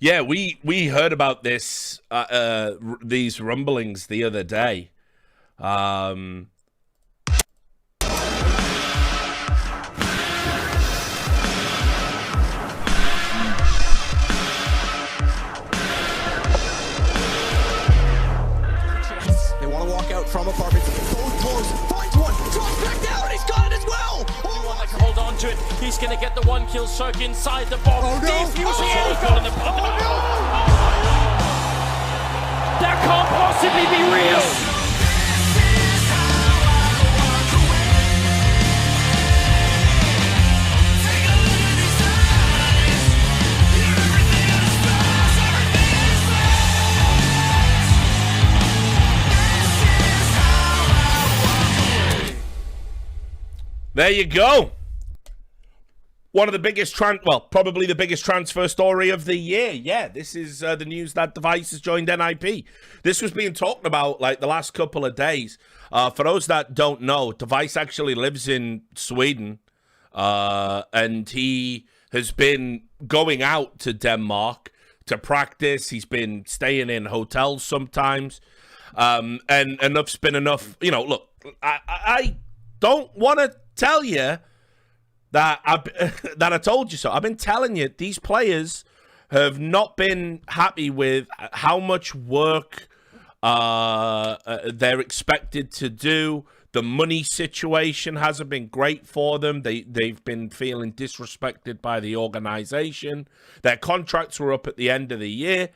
Yeah, we heard about this these rumblings the other day. Um, They want to walk out from apartments. Goes close, finds one, drops back down, and he's got it as well. Anyone that can hold on to it, he's going to get the one kill. Cirque inside the box. Oh, no. Defusing Oh, it. He's no. got in the That can't possibly be real. There you go. One of the biggest probably the biggest transfer story of the year. Yeah, this is the news that Device has joined NiP. This was being talked about like the last couple of days. For those that don't know, Device actually lives in Sweden, and he has been going out to Denmark to practice. He's been staying in hotels sometimes, and enough's been enough. You know, look, I don't want to tell you that I told you so. I've been telling you, these players have not been happy with how much work they're expected to do. The money situation hasn't been great for them. They've been feeling disrespected by the organization. Their contracts were up at the end of the year.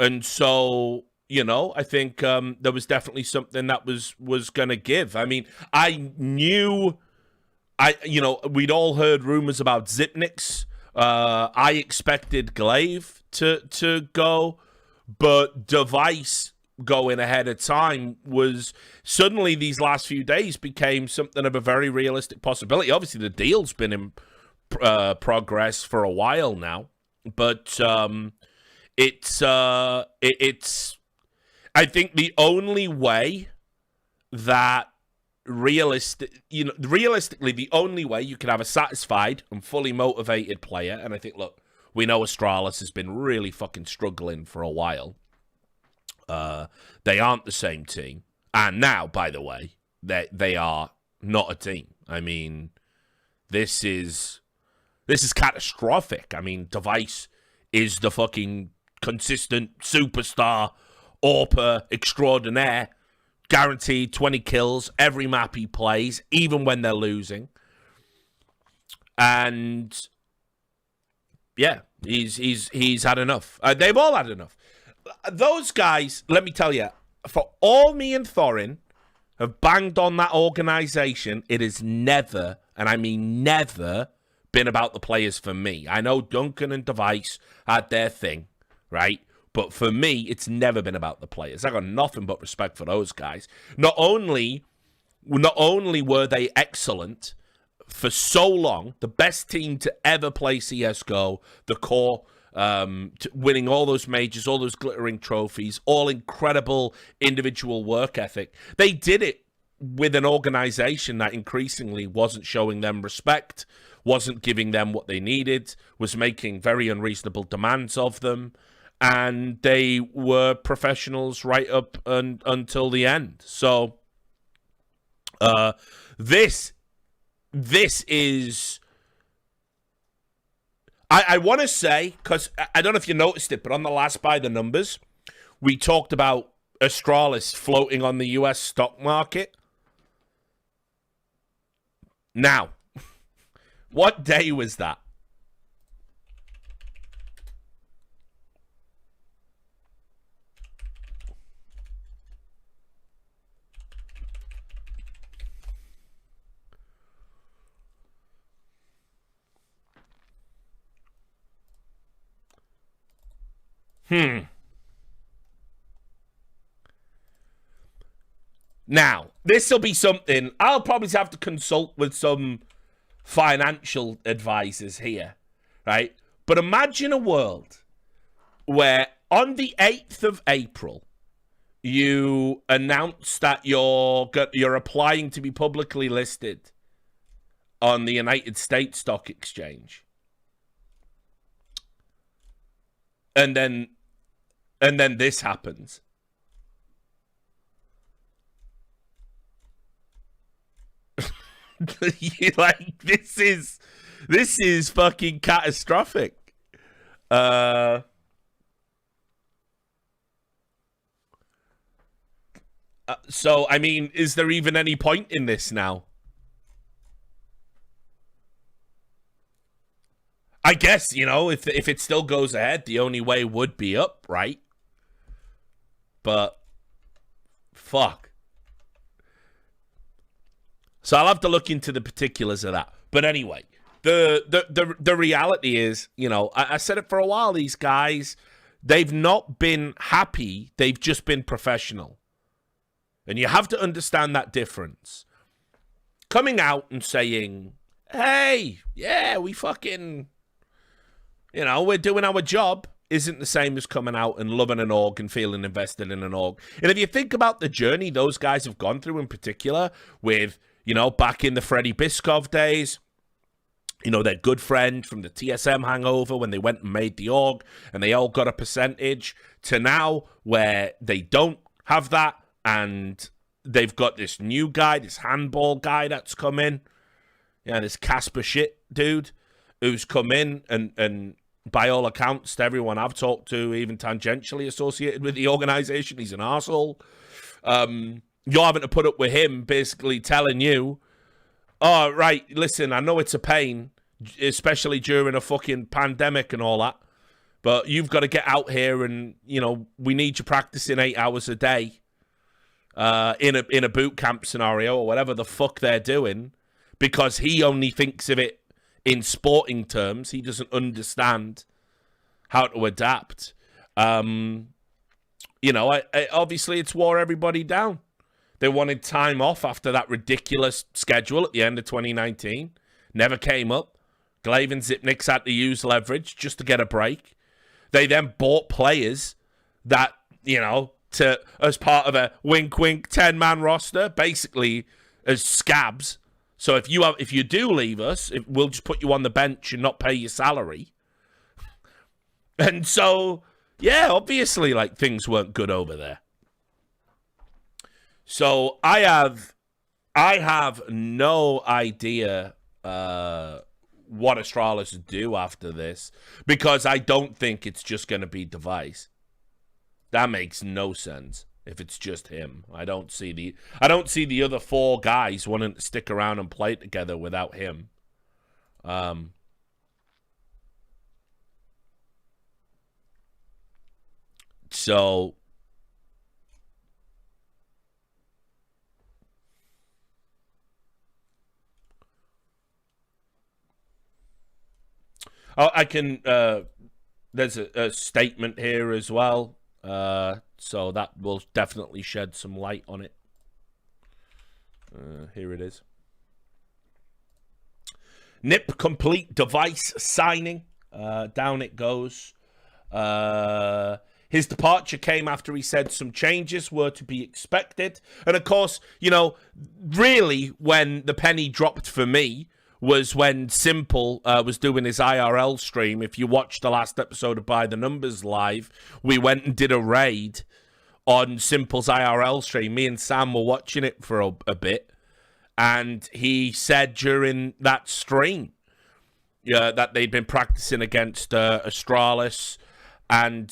And so, you know, I think there was definitely something that was going to give. I mean, I knew... we'd all heard rumors about Zipniks. I expected Glaive to go, but Device going ahead of time was suddenly these last few days became something of a very realistic possibility. Obviously, the deal's been in progress for a while now, but it's I think the only way that realistically, the only way you can have a satisfied and fully motivated player, and I think, look, we know Astralis has been really fucking struggling for a while. They aren't the same team. And now, by the way, they are not a team. I mean, this is catastrophic. I mean, Device is the fucking consistent superstar, AWPer extraordinaire, guaranteed 20 kills every map he plays, even when they're losing. And yeah, he's had enough. They've all had enough. Those guys, let me tell you, for all me and Thorin have banged on that organization, it has never, and I mean never, been about the players for me. I know Duncan and Device had their thing, right? But for me, it's never been about the players. I got nothing but respect for those guys. Not only were they excellent for so long, the best team to ever play CSGO, the core, winning all those majors, all those glittering trophies, all incredible individual work ethic. They did it with an organization that increasingly wasn't showing them respect, wasn't giving them what they needed, was making very unreasonable demands of them. And they were professionals right up until the end. So this is... I want to say, because I don't know if you noticed it, but on the last By the Numbers, we talked about Astralis floating on the US stock market. Now, what day was that? Now, this will be something I'll probably have to consult with some financial advisors here, right? But imagine a world where on the 8th of April, you announce that you're applying to be publicly listed on the United States Stock Exchange. And then this happens. Like, this is fucking catastrophic. So, I mean, is there even any point in this now? I guess, you know, if it still goes ahead, the only way would be up, right? But fuck. So I'll have to look into the particulars of that. But anyway, the reality is, you know, I said it for a while, these guys, they've not been happy, they've just been professional. And you have to understand that difference. Coming out and saying, hey, yeah, we fucking, you know, we're doing our job, isn't the same as coming out and loving an org and feeling invested in an org. And if you think about the journey those guys have gone through in particular with, you know, back in the Freddie Biskov days, you know, their good friend from the TSM hangover when they went and made the org and they all got a percentage, to now where they don't have that and they've got this new guy, this handball guy that's come in. Yeah, this Casper shit dude who's come in and by all accounts, to everyone I've talked to, even tangentially associated with the organization, he's an arsehole. You're having to put up with him basically telling you, oh, right, listen, I know it's a pain, especially during a fucking pandemic and all that, but you've got to get out here and, you know, we need you practicing 8 hours a day in a boot camp scenario or whatever the fuck they're doing, because he only thinks of it in sporting terms. He doesn't understand how to adapt. You know, obviously it's wore everybody down. They wanted time off after that ridiculous schedule at the end of 2019. Never came up. Glaive and Zipniks had to use leverage just to get a break. They then bought players that, you know, as part of a wink-wink 10-man roster, basically as scabs. So if you do leave us, we'll just put you on the bench and not pay your salary. And so, yeah, obviously, like, things weren't good over there. So I have no idea what Astralis do after this, because I don't think it's just going to be Device. That makes no sense. If it's just him, I don't see the other 4 guys wanting to stick around and play together without him. So I can. There's a statement here as well. So that will definitely shed some light on it. Here it is. NiP complete Device signing. Down it goes. His departure came after he said some changes were to be expected. And of course, you know, really when the penny dropped for me was when Simple was doing his IRL stream. If you watched the last episode of By the Numbers Live, we went and did a raid on Simple's IRL stream. Me and Sam were watching it for a bit. And he said during that stream that they'd been practicing against Astralis, and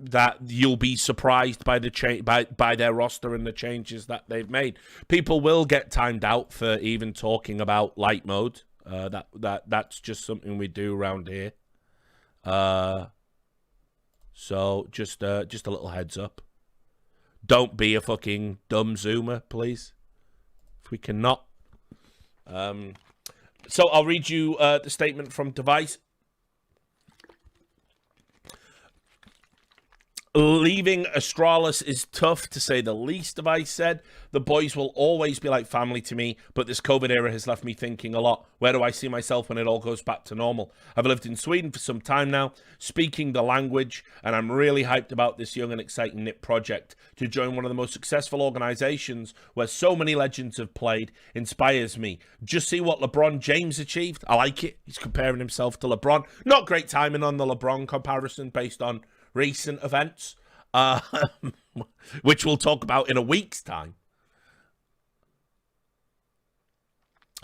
that you'll be surprised by the by their roster and the changes that they've made. People will get timed out for even talking about light mode. That's just something we do around here. So just a little heads up. Don't be a fucking dumb zoomer, please. If we cannot. So I'll read you the statement from Device. Leaving Astralis is tough, to say the least, Device said. The boys will always be like family to me, but this COVID era has left me thinking a lot. Where do I see myself when it all goes back to normal? I've lived in Sweden for some time now, speaking the language, and I'm really hyped about this young and exciting NiP project. To join one of the most successful organizations where so many legends have played inspires me. Just see what LeBron James achieved. I like it. He's comparing himself to LeBron. Not great timing on the LeBron comparison based on recent events, which we'll talk about in a week's time.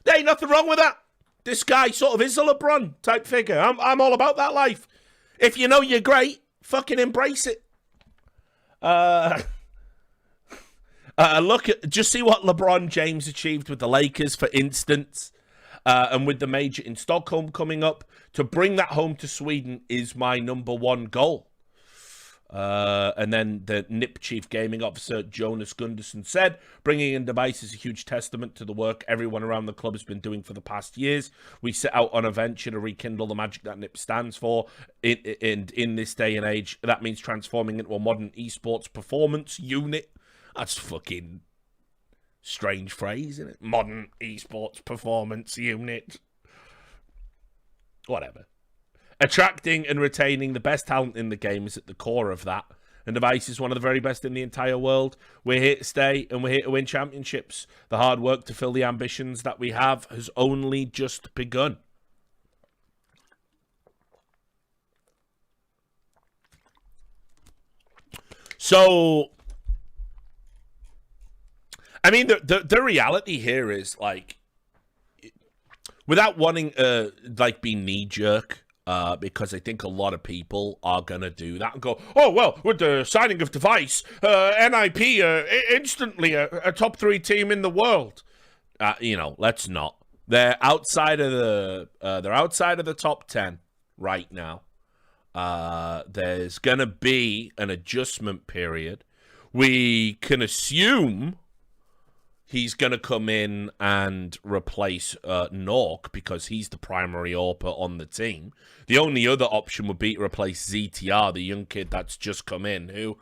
There ain't nothing wrong with that. This guy sort of is a LeBron type figure. I'm all about that life. If you know you're great, fucking embrace it. Just see what LeBron James achieved with the Lakers, for instance, and with the major in Stockholm coming up. To bring that home to Sweden is my #1 goal. And then the NiP Chief Gaming Officer, Jonas Gunderson, said, bringing in Device is a huge testament to the work everyone around the club has been doing for the past years. We set out on a venture to rekindle the magic that NiP stands for. In this day and age, that means transforming into a modern esports performance unit. That's fucking strange phrase, isn't it? Modern esports performance unit. Whatever. Attracting and retaining the best talent in the game is at the core of that. And Device is one of the very best in the entire world. We're here to stay, and we're here to win championships. The hard work to fill the ambitions that we have has only just begun. So, I mean, the reality here is, like, without wanting to, like, be knee-jerk, because I think a lot of people are going to do that and go, oh, well, with the signing of Device, NiP instantly a top 3 team in the world. Let's not. They're outside of the top 10 right now. There's going to be an adjustment period. We can assume he's going to come in and replace Nork because he's the primary AWPer on the team. The only other option would be to replace ZTR, the young kid that's just come in, who,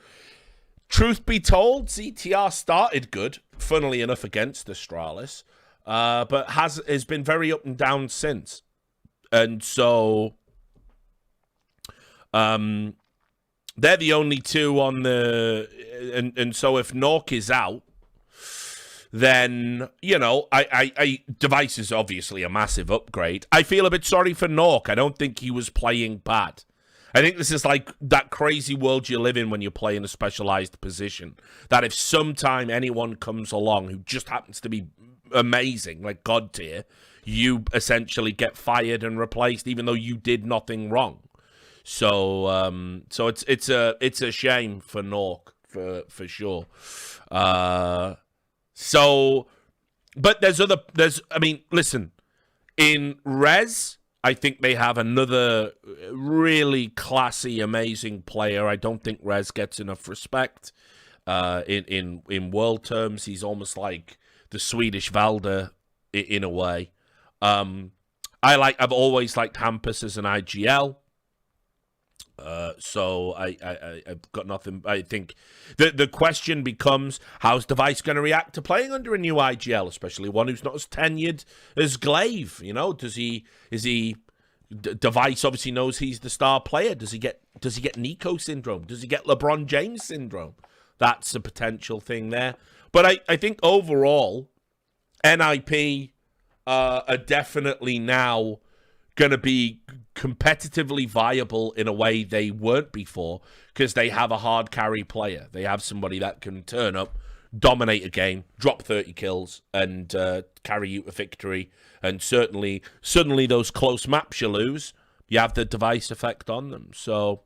truth be told, ZTR started good, funnily enough, against Astralis, but has been very up and down since. And so they're the only two on the... And so if Nork is out, then, Device is obviously a massive upgrade. I feel a bit sorry for Nork. I don't think he was playing bad. I think this is like that crazy world you live in when you play in a specialized position. That if sometime anyone comes along who just happens to be amazing, like God tier, you essentially get fired and replaced, even though you did nothing wrong. So it's a shame for Nork for sure. But listen, in Rez, I think they have another really classy, amazing player. I don't think Rez gets enough respect. In world terms, he's almost like the Swedish Valder in a way. I've always liked Hampus as an IGL. So I've got nothing. I think the question becomes, how's Device going to react to playing under a new IGL, especially one who's not as tenured as Glaive? Device obviously knows he's the star player. Does he get Nico syndrome? Does he get LeBron James syndrome? That's a potential thing there. But I think overall, NiP are definitely now going to be competitively viable in a way they weren't before, because they have a hard carry player. They have somebody that can turn up, dominate a game, drop 30 kills, and carry you to victory. And certainly, suddenly those close maps you lose, you have the Device effect on them. So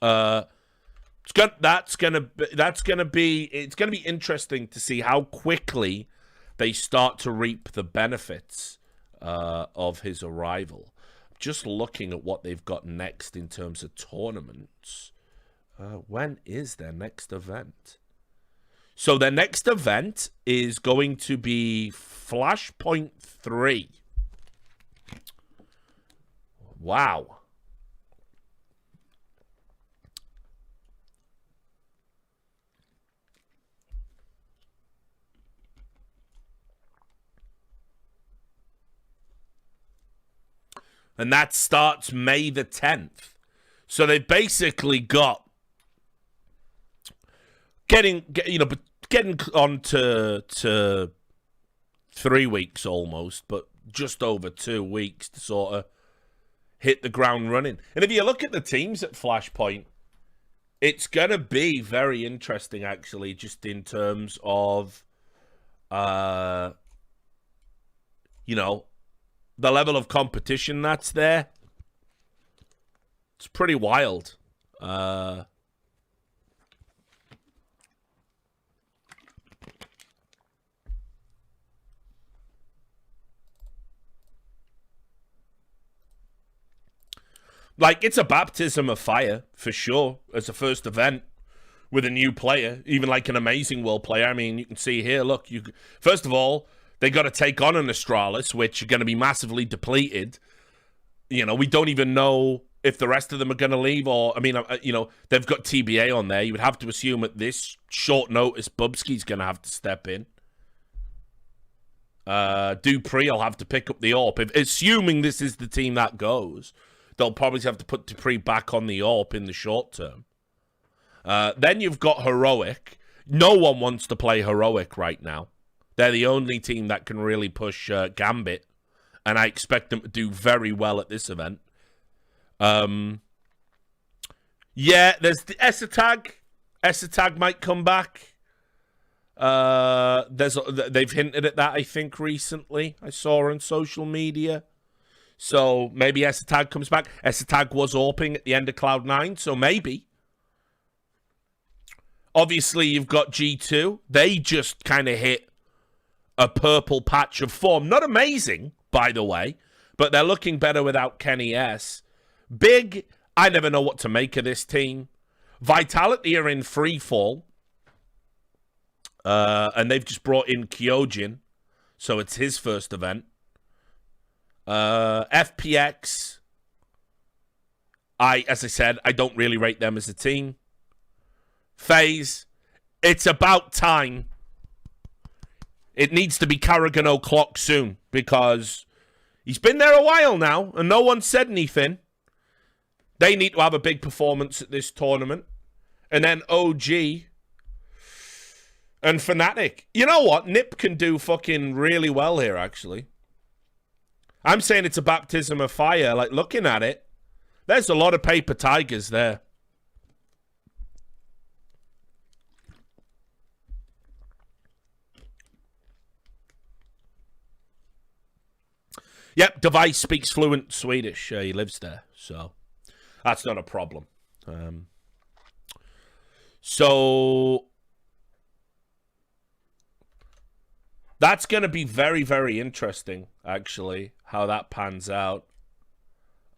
it's gonna be interesting to see how quickly they start to reap the benefits of his arrival. Just looking at what they've got next in terms of tournaments. When is their next event? So their next event is going to be Flashpoint 3. Wow. and that starts May the 10th. So they've basically got getting on to 3 weeks almost, but just over 2 weeks to sort of hit the ground running. And if you look at the teams at Flashpoint, it's going to be very interesting, actually, just in terms of, the level of competition that's there. It's pretty wild. Like, it's a baptism of fire, for sure, as a first event with a new player, even like an Amazing World player. I mean, you can see here, look, first of all, they got to take on an Astralis, which are going to be massively depleted. We don't even know if the rest of them are going to leave, or, they've got TBA on there. You would have to assume at this short notice, Bubsky's going to have to step in. Dupree will have to pick up the AWP. Assuming this is the team that goes, they'll probably have to put Dupree back on the AWP in the short term. Then you've got Heroic. No one wants to play Heroic right now. They're the only team that can really push Gambit, and I expect them to do very well at this event. Yeah, there's the Esatag. Esatag might come back. They've hinted at that, I think, recently. I saw on social media. So maybe Esatag comes back. Esatag was AWPing at the end of Cloud9, so maybe. Obviously, you've got G2. They just kind of hit a purple patch of form. Not amazing, by the way, but they're looking better without Kenny S. Big, I never know what to make of this team. Vitality are in free fall. And they've just brought in Kyojin, so it's his first event. FPX, as I said, I don't really rate them as a team. FaZe, it's about time. It needs to be Carrigan O'Clock soon, because he's been there a while now, and no one said anything. They need to have a big performance at this tournament. And then OG and Fnatic. You know what? NiP can do fucking really well here, actually. I'm saying it's a baptism of fire. Like, looking at it, there's a lot of paper tigers there. Yep, Device speaks fluent Swedish. He lives there, so that's not a problem. So that's going to be very, very interesting, actually, how that pans out.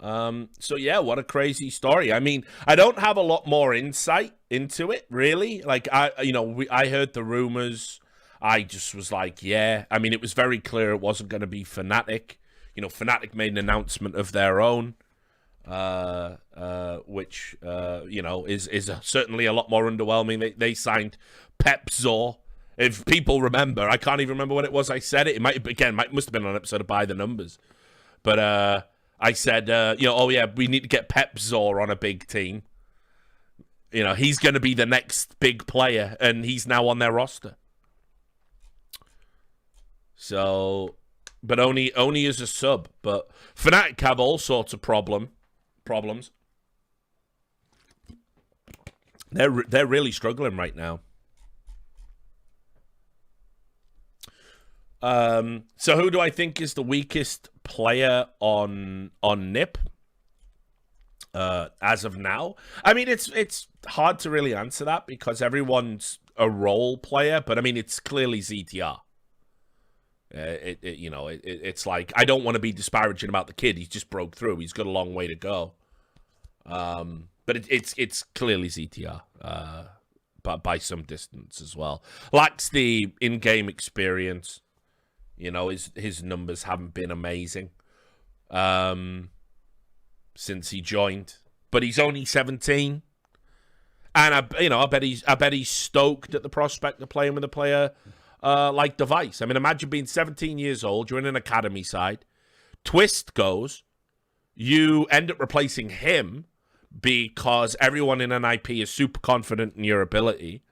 So yeah, what a crazy story. I mean, I don't have a lot more insight into it, really. Like, I heard the rumors. I just was like, yeah. I mean, it was very clear it wasn't going to be Fnatic. Fnatic made an announcement of their own, which, is certainly a lot more underwhelming. They signed Pepzor. If people remember, I can't even remember what it was I said it. It must have been on an episode of By the Numbers. But I said, oh yeah, we need to get Pepzor on a big team. He's going to be the next big player, and he's now on their roster. So, but only as a sub. But Fnatic have all sorts of problems. They're really struggling right now. So who do I think is the weakest player on NiP as of now? I mean, it's hard to really answer that because everyone's a role player, but I mean, it's clearly ZTR. It's like, I don't want to be disparaging about the kid. He's just broke through. He's got a long way to go. But it's clearly ZTR, but by some distance as well. Lacks the in-game experience. His numbers haven't been amazing since he joined, but he's only 17, and I bet he's stoked at the prospect of playing with a player like Device. I mean, imagine being 17 years old, you're in an academy side, Twist goes, you end up replacing him because everyone in NiP is super confident in your ability.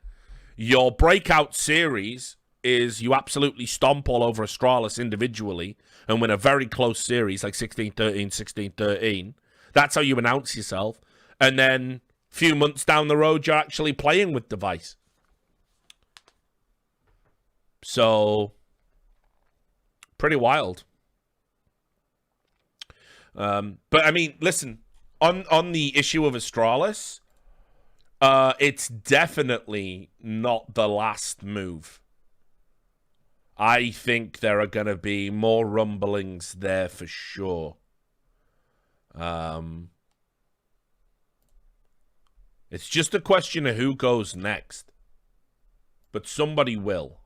Your breakout series is you absolutely stomp all over Astralis individually and win a very close series like 16-13, 16-13. That's how you announce yourself. And then a few months down the road, you're actually playing with Device. So, pretty wild. But I mean, listen, on the issue of Astralis, it's definitely not the last move. I think there are going to be more rumblings there for sure. It's just a question of who goes next. But somebody will.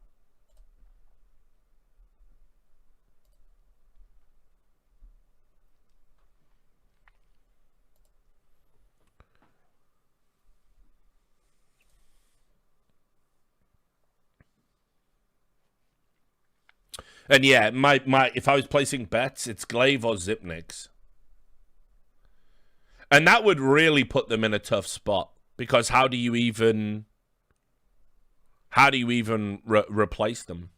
And yeah, my if I was placing bets, it's Glaive or Zipnix. And that would really put them in a tough spot. Because how do you even replace them?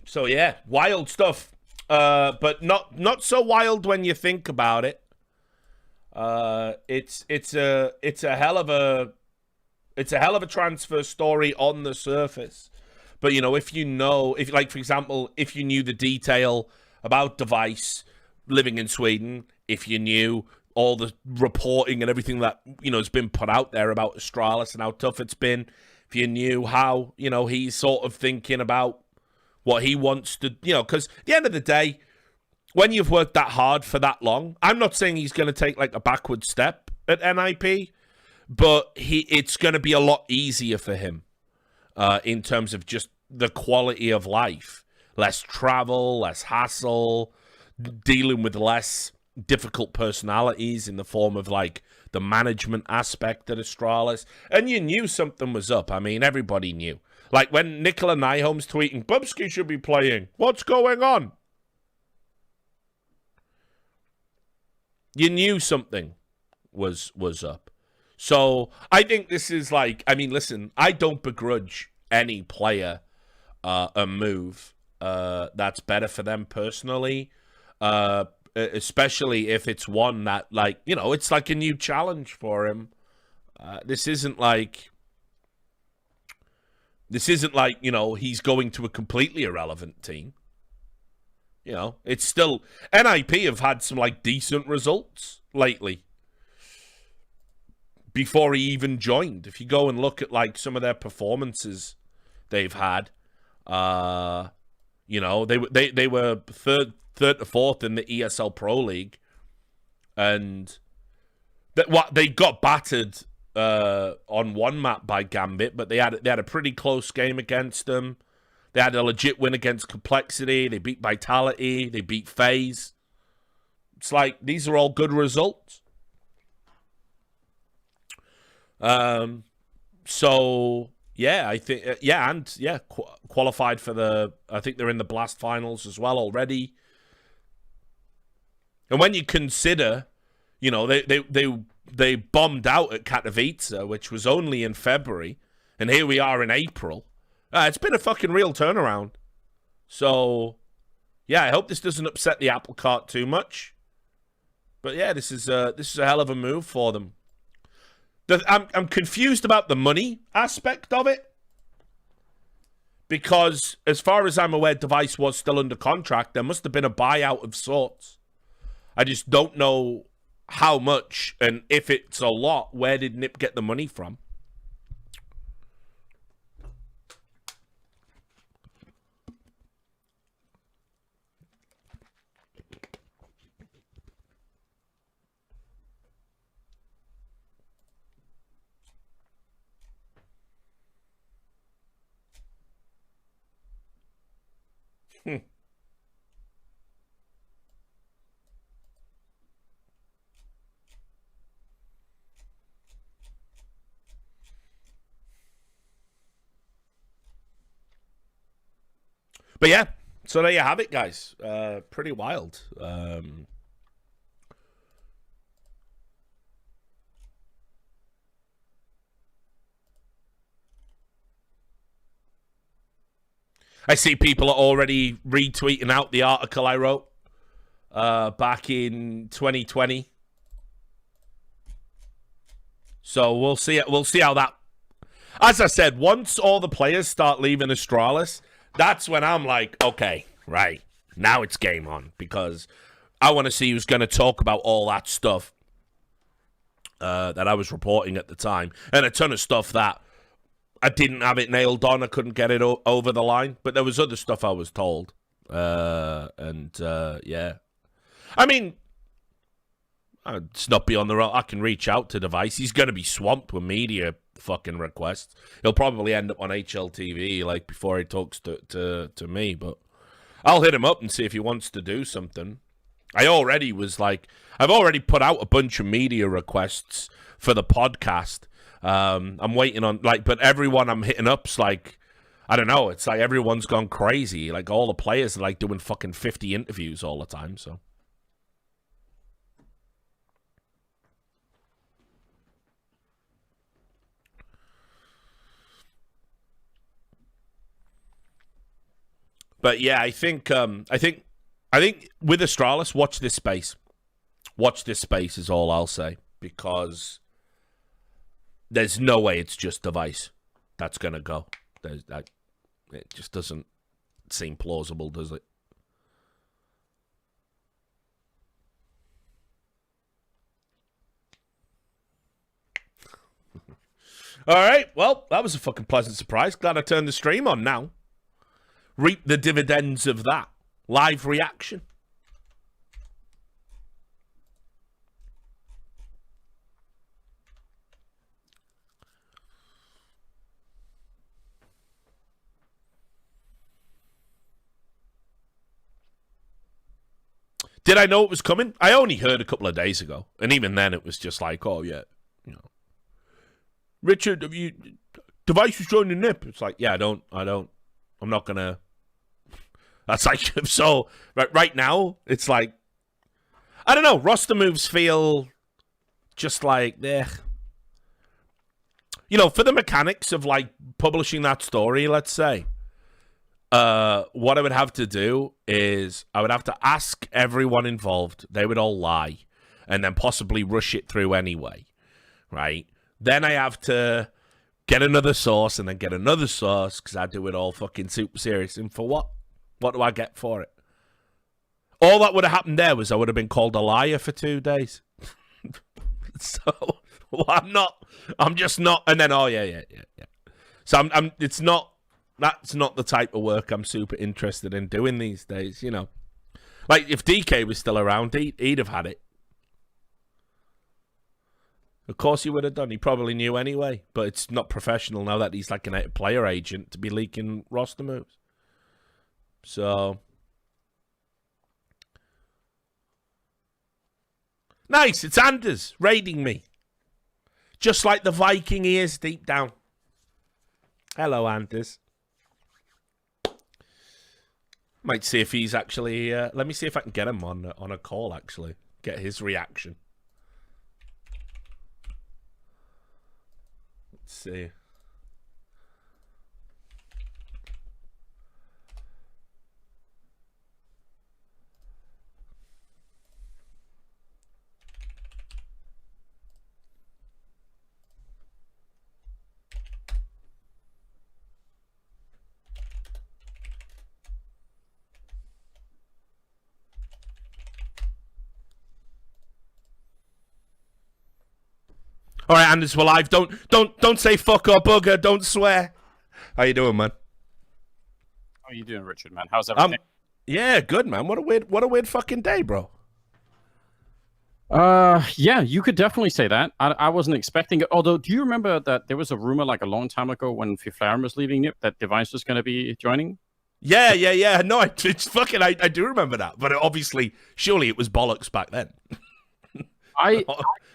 So yeah, wild stuff. But not so wild when you think about it. It's a hell of a transfer story on the surface. But you know, if like for example, if you knew the detail about Device living in Sweden, if you knew all the reporting and everything that, you know, has been put out there about Astralis and how tough it's been, if you knew how, you know, he's sort of thinking about what he wants to, you know, because at the end of the day, when you've worked that hard for that long, I'm not saying he's going to take like a backward step at NiP, but it's going to be a lot easier for him in terms of just the quality of life. Less travel, less hassle, dealing with less difficult personalities in the form of like the management aspect at Astralis. And you knew something was up. I mean, everybody knew. Like when Nicola Nyholm's tweeting, Bubsky should be playing. What's going on? You knew something was up. So I think this is like, I mean, listen, I don't begrudge any player a move that's better for them personally, especially if it's one that, like, you know, it's like a new challenge for him. This isn't like, you know, he's going to a completely irrelevant team. You know, it's still... NiP have had some, like, decent results lately. Before he even joined. If you go and look at, like, some of their performances they've had, you know, they were third to fourth in the ESL Pro League. And they got battered on one map by Gambit, but they had a pretty close game against them. They had a legit win against Complexity. They beat Vitality. They beat FaZe. It's like, these are all good results. So, yeah, I think... qualified for the... I think they're in the Blast Finals as well already. And when you consider, you know, they bombed out at Katowice, which was only in February, and here we are in April. It's been a fucking real turnaround. So, yeah, I hope this doesn't upset the apple cart too much. But yeah, this is a hell of a move for them. I'm confused about the money aspect of it. Because, as far as I'm aware, Device was still under contract. There must have been a buyout of sorts. I just don't know how much, and if it's a lot, where did NiP get the money from? But yeah, so there you have it, guys. Pretty wild. I see people are already retweeting out the article I wrote back in 2020. So we'll see. We'll see how that. As I said, once all the players start leaving Astralis, that's when I'm like, okay, right, now it's game on, because I want to see who's going to talk about all that stuff that I was reporting at the time, and a ton of stuff that I didn't have it nailed on. I couldn't get it over the line, but there was other stuff I was told, yeah. I mean, it's not beyond the road. I can reach out to Device. He's going to be swamped with media fucking requests. He'll probably end up on HLTV like before he talks to me, but I'll hit him up and see if he wants to do something. I've already put out a bunch of media requests for the podcast. I'm waiting on, but everyone I'm hitting up's like, I don't know, it's like everyone's gone crazy. Like, all the players are like doing fucking 50 interviews all the time, so. But yeah, I think with Astralis, watch this space. Watch this space is all I'll say, because there's no way it's just Device that's gonna go. It just doesn't seem plausible, does it? All right, well, that was a fucking pleasant surprise. Glad I turned the stream on now. Reap the dividends of that. Live reaction. Did I know it was coming? I only heard a couple of days ago. And even then it was just like, oh yeah, you know. Richard, have you Device was joining NiP? It's like, yeah, I'm not gonna. That's like, so right now, it's like, I don't know, roster moves feel just like, you know, for the mechanics of like publishing that story, let's say, what I would have to do is I would have to ask everyone involved. They would all lie and then possibly rush it through anyway, right? Then I have to get another source and then get another source because I do it all fucking super serious. And for what? What do I get for it? All that would have happened there was I would have been called a liar for 2 days. So well, I'm just not. And then, oh yeah. So that's not the type of work I'm super interested in doing these days, you know. Like, if DK was still around, he'd have had it. Of course he would have done. He probably knew anyway. But it's not professional now that he's like a player agent to be leaking roster moves. So. Nice, it's Anders raiding me. Just like the Viking he is deep down. Hello, Anders. Might see if he's actually... let me see if I can get him on a call, actually. Get his reaction. Let's see. All right, Anders, we're live. Don't say fuck or bugger. Don't swear. How you doing, man? How are you doing, Richard, man? How's everything? Yeah, good, man. What a weird fucking day, bro. Yeah, you could definitely say that. I wasn't expecting it. Although, do you remember that there was a rumor like a long time ago when Fiflaren was leaving NiP that Device was going to be joining? Yeah. No, it's fucking. I do remember that, but obviously, surely it was bollocks back then.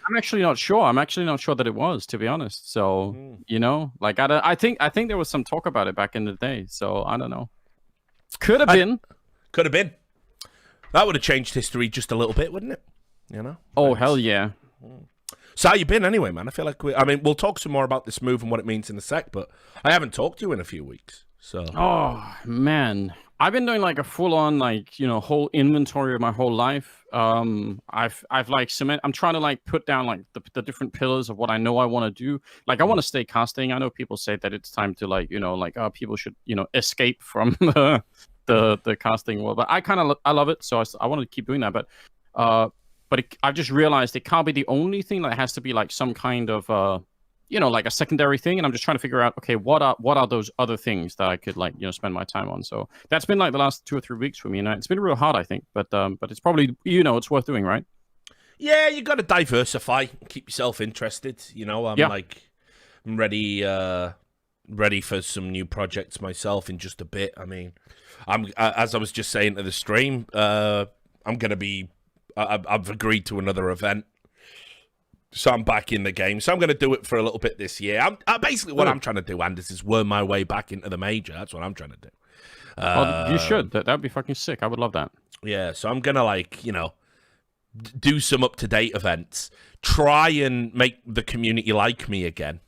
I'm actually not sure. I'm actually not sure that it was, to be honest. So, you know, like I think there was some talk about it back in the day. So I don't know. Could have been. Could have been. That would have changed history just a little bit, wouldn't it? You know? Oh, hell yeah. So how you been anyway, man? I feel like we'll talk some more about this move and what it means in a sec, but I haven't talked to you in a few weeks. So. Oh, man. I've been doing like a full-on, like, you know, whole inventory of my whole life. I've like I'm trying to like put down like the different pillars of what I know I want to do. Like, I want to stay casting. I know people say that it's time to like, you know, like, people should, you know, escape from the casting world. But I love it, so I want to keep doing that. But I've just realized it can't be the only thing. That has to be like some kind of you know, like a secondary thing. And I'm just trying to figure out, okay, what are those other things that I could like, you know, spend my time on. So that's been like the last 2 or 3 weeks for me, and it's been real hard, I think. But it's probably, you know, it's worth doing, right? Yeah, you got to diversify, keep yourself interested. You know, I'm ready for some new projects myself in just a bit. I mean, as I was just saying to the stream, I'm gonna be. I've agreed to another event, so I'm back in the game. So I'm going to do it for a little bit this year. Basically what I'm trying to do, Anders, is worm my way back into the major. That's what I'm trying to do. You should. That'd be fucking sick. I would love that. Yeah, so I'm going to, like, you know, do some up-to-date events. Try and make the community like me again.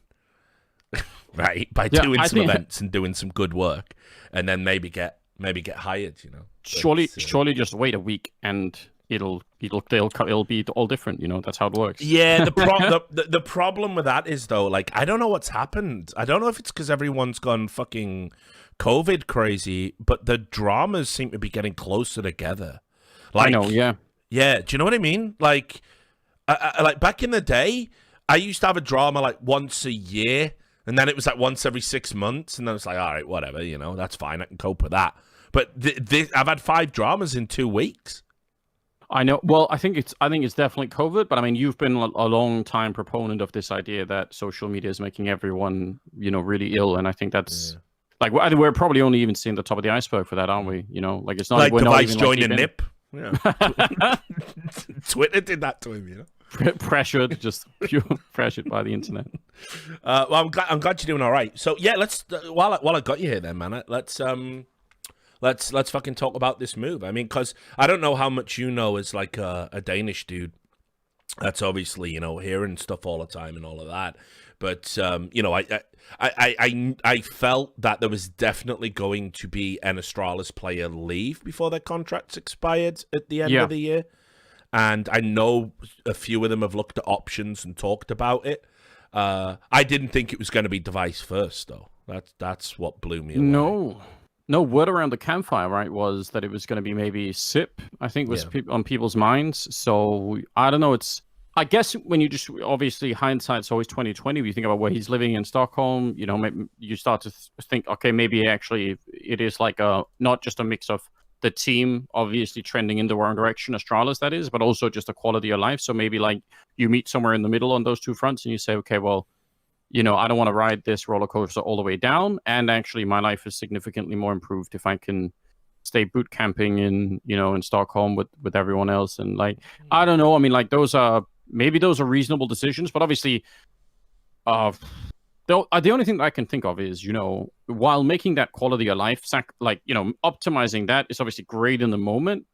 Right? By doing some events and doing some good work. And then maybe get hired, you know. Surely just wait a week and it'll be all different, you know. That's how it works. Yeah, the problem with that is, though, like, I don't know what's happened. I don't know if it's because everyone's gone fucking COVID crazy, but the dramas seem to be getting closer together. Like, I know, yeah. Yeah, do you know what I mean? Like, like back in the day, I used to have a drama like once a year, and then it was like once every 6 months, and then it's like, all right, whatever, you know, that's fine, I can cope with that. But I've had 5 dramas in 2 weeks. I know. Well, I think it's definitely COVID, but I mean, you've been a long time proponent of this idea that social media is making everyone, you know, really ill, and I think that's like we're probably only even seeing the top of the iceberg for that, aren't we? You know, like it's not like we're Device not even joining NiP. Yeah. Twitter did that to him, you know. Pressured, just pure pressured by the internet. Well, I'm glad you're doing all right. So yeah, let's while I got you here, then, man, let's fucking talk about this move. I mean, because I don't know how much you know as like a Danish dude. That's obviously, you know, hearing stuff all the time and all of that. But you know, I felt that there was definitely going to be an Astralis player leave before their contracts expired at the end of the year. And I know a few of them have looked at options and talked about it. I didn't think it was going to be Device first, though. That's what blew me away. No, word around the campfire, right, was that it was going to be maybe SIP, I think was on people's minds. So, I don't know, I guess when you just, obviously, hindsight's always 2020. When you think about where he's living in Stockholm, you know, maybe you start to think, okay, maybe actually it is like not just a mix of the team obviously trending in the wrong direction, Astralis that is, but also just the quality of life. So maybe like you meet somewhere in the middle on those two fronts and you say, okay, well, you know, I don't want to ride this roller coaster all the way down. And actually my life is significantly more improved if I can stay boot camping in, you know, in Stockholm with everyone else. And like, I don't know. I mean, like those are reasonable decisions, but obviously, the only thing that I can think of is, you know, while making that quality of life, like, you know, optimizing that is obviously great in the moment.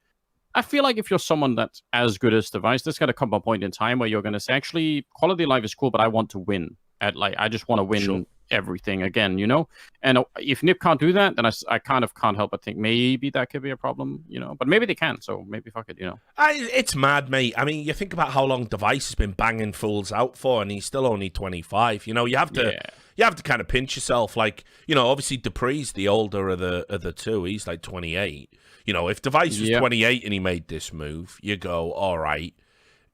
I feel like if you're someone that's as good as Device, there's going to come a point in time where you're going to say, actually, quality of life is cool, but I want to win. I just want to win everything again, you know? And if NiP can't do that, then I kind of can't help but think maybe that could be a problem, you know? But maybe they can, so maybe fuck it, you know? It's mad, mate. I mean, you think about how long Device has been banging fools out for, and he's still only 25. You know, you have to kind of pinch yourself. Like, you know, obviously Dupree's the older of the two. He's like 28. You know, if Device was 28 and he made this move, you go, all right,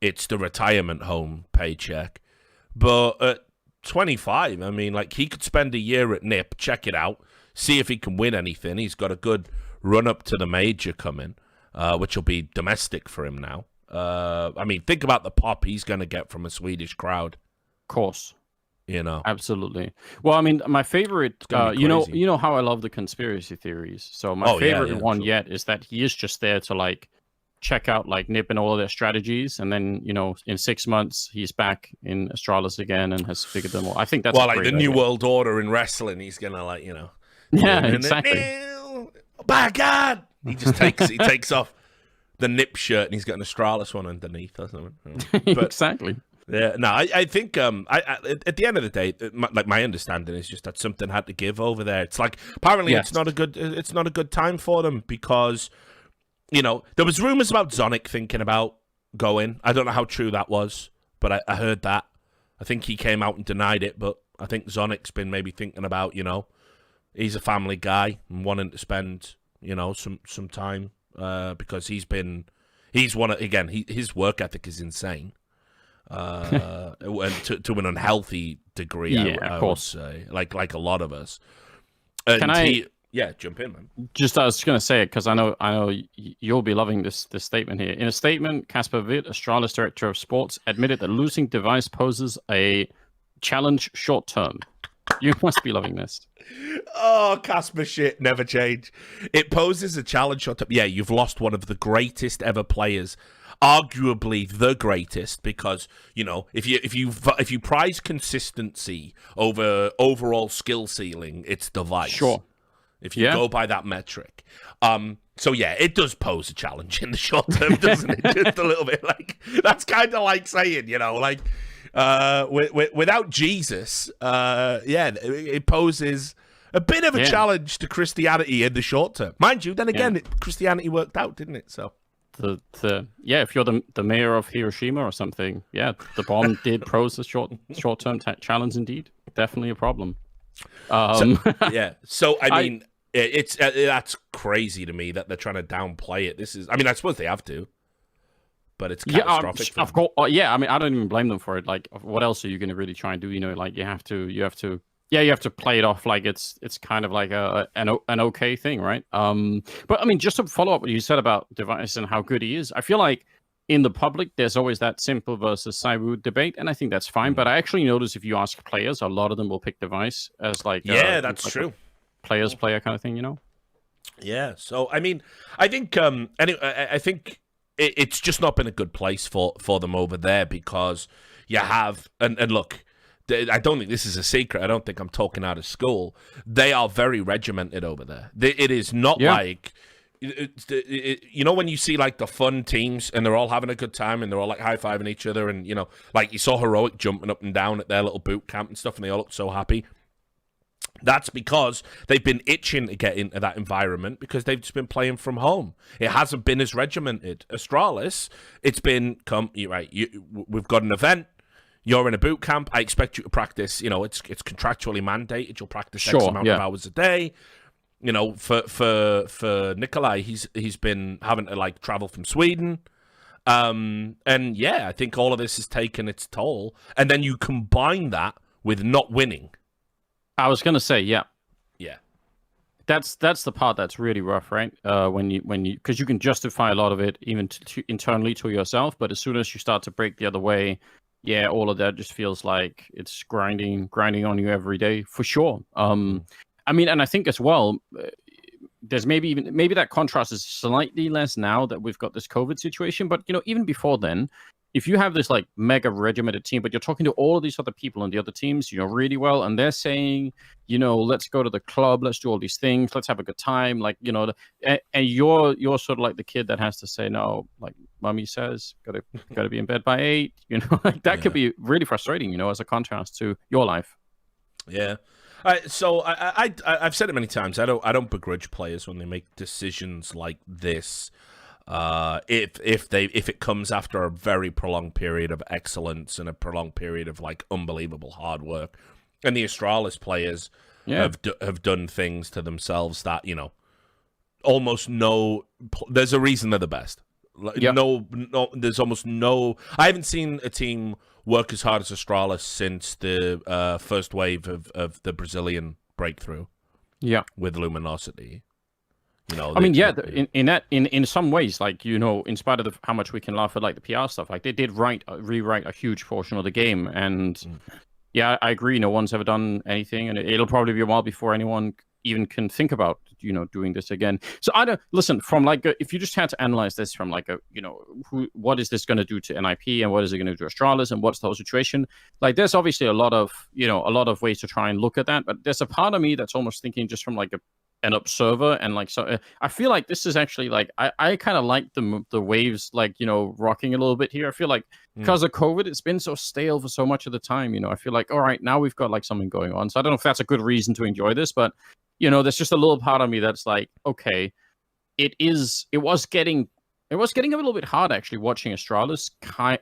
it's the retirement home paycheck. But at 25, I mean, like, he could spend a year at NiP, check it out, see if he can win anything. He's got a good run up to the major coming, which will be domestic for him now. I mean, think about the pop he's going to get from a Swedish crowd. Of course. You know, absolutely. Well, I mean, my favorite, you know how I love the conspiracy theories. So my favorite one yet is that he is just there to like check out like NiP and all of their strategies, and then, you know, in 6 months he's back in Astralis again and has figured them all. I think that's like the new world order in wrestling. He's gonna, like, you know, exactly. my God! He just takes off the NiP shirt and he's got an Astralis one underneath or something. But, Exactly. yeah, no, I think at the end of the day, my understanding is just that something had to give over there. It's like apparently Yes. it's not a good time for them because there was rumors about Zonic thinking about going. I don't know how true that was, but I heard that. I think he came out and denied it, but I think Zonic's been maybe thinking about he's a family guy and wanting to spend some time because his work ethic is insane. To an unhealthy degree, Yeah, of course. would say, like a lot of us. Can I jump in, man? just? I was going to say it because I know you'll be loving this statement here. In a statement, Kasper Witt, Astralis director of sports, admitted that losing device poses a challenge short term. You must be loving this. Oh, Casper shit never change. It poses a challenge short term. Yeah, you've lost one of the greatest ever players. Arguably the greatest, because if you prize consistency over overall skill ceiling, it's device. Sure. If you go by that metric. So yeah, it does pose a challenge in the short term, doesn't it? Just a little bit. Like that's kind of like saying, without Jesus, it poses a bit of a challenge to Christianity in the short term. Mind you, then again, Christianity worked out, didn't it? So. If you're the mayor of Hiroshima or something, the bomb did pose a short-term challenge indeed. Definitely a problem. So I mean, it's that's crazy to me that they're trying to downplay it. I suppose they have to, but it's catastrophic. Of course. I mean, I don't even blame them for it. Like, what else are you going to really try and do? Like you have to play it off like it's kind of like an okay thing, right? But I mean, just to follow up what you said about Device and how good he is, I feel like in the public there's always that simple versus Cywood debate, and I think that's fine. But I actually notice if you ask players, a lot of them will pick Device as like that's true, player kind of thing, Yeah. So I mean, I think I think it's just not been a good place for them over there because you have and look. I don't think this is a secret. I don't think I'm talking out of school. They are very regimented over there. It is not like, when you see like the fun teams and they're all having a good time and they're all like high-fiving each other and, like you saw Heroic jumping up and down at their little boot camp and stuff and they all look so happy. That's because they've been itching to get into that environment because they've just been playing from home. It hasn't been as regimented. Astralis, it's been, we've got an event. You're in a boot camp. I expect you to practice. It's contractually mandated. You'll practice X amount of hours a day. For Nikolai, he's been having to like travel from Sweden, and I think all of this has taken its toll. And then you combine that with not winning. I was gonna say, yeah. That's the part that's really rough, right? When you because you can justify a lot of it even internally to yourself, but as soon as you start to break the other way. Yeah, all of that just feels like it's grinding on you every day for sure. I mean, and I think as well, there's maybe that contrast is slightly less now that we've got this COVID situation. But even before then, if you have this like mega regimented team, but you're talking to all of these other people on the other teams, really well, and they're saying, let's go to the club, let's do all these things, let's have a good time, like and you're sort of like the kid that has to say no, like mommy says, gotta be in bed by 8, like that could be really frustrating, as a contrast to your life. Yeah. So I've said it many times. I don't begrudge players when they make decisions like this. If it comes after a very prolonged period of excellence and a prolonged period of like unbelievable hard work, and the Astralis players have done things to themselves that almost there's a reason they're the best. No, there's almost no. I haven't seen a team work as hard as Astralis since the first wave of the Brazilian breakthrough. Yeah, with Luminosity. In some ways, like in spite of how much we can laugh at like the PR stuff, like they did rewrite a huge portion of the game, and I agree. No one's ever done anything, and it'll probably be a while before anyone even can think about doing this again. So I don't listen from like if you just had to analyze this from like what is this going to do to NiP and what is it going to do to Astralis and what's the whole situation? Like there's obviously a lot of ways to try and look at that, but there's a part of me that's almost thinking just from like an observer, and like, so I feel like this is actually like I kind of like the waves, like, you know, rocking a little bit here. I feel like because of COVID, it's been so stale for so much of the time. You know, I feel like, all right, now we've got like something going on. So I don't know if that's a good reason to enjoy this, but you know, there's just a little part of me that's like, okay, it was getting a little bit hard actually watching Astralis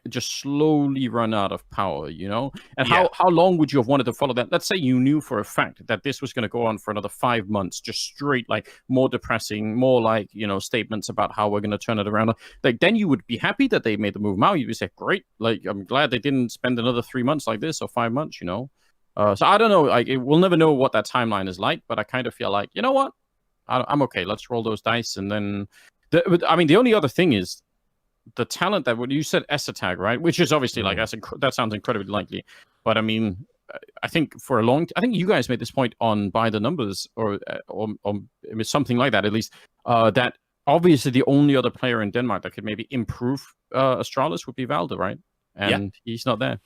just slowly run out of power, you know? And how long would you have wanted to follow that? Let's say you knew for a fact that this was going to go on for another 5 months, just straight, like, more depressing, more like, you know, statements about how we're going to turn it around. Like, then you would be happy that they made the move now. You'd be say, great, like, I'm glad they didn't spend another 3 months like this, or 5 months, you know? So I don't know, like, we'll never know what that timeline is like, but I kind of feel like, you know what? I'm okay. Let's roll those dice, and then... I mean, the only other thing is the talent that, when you said Esatag, right? Which is obviously like, that sounds incredibly likely. But I mean, I think I think you guys made this point on By the Numbers, or something like that, at least, that obviously the only other player in Denmark that could maybe improve Astralis would be Valde, right? And he's not there.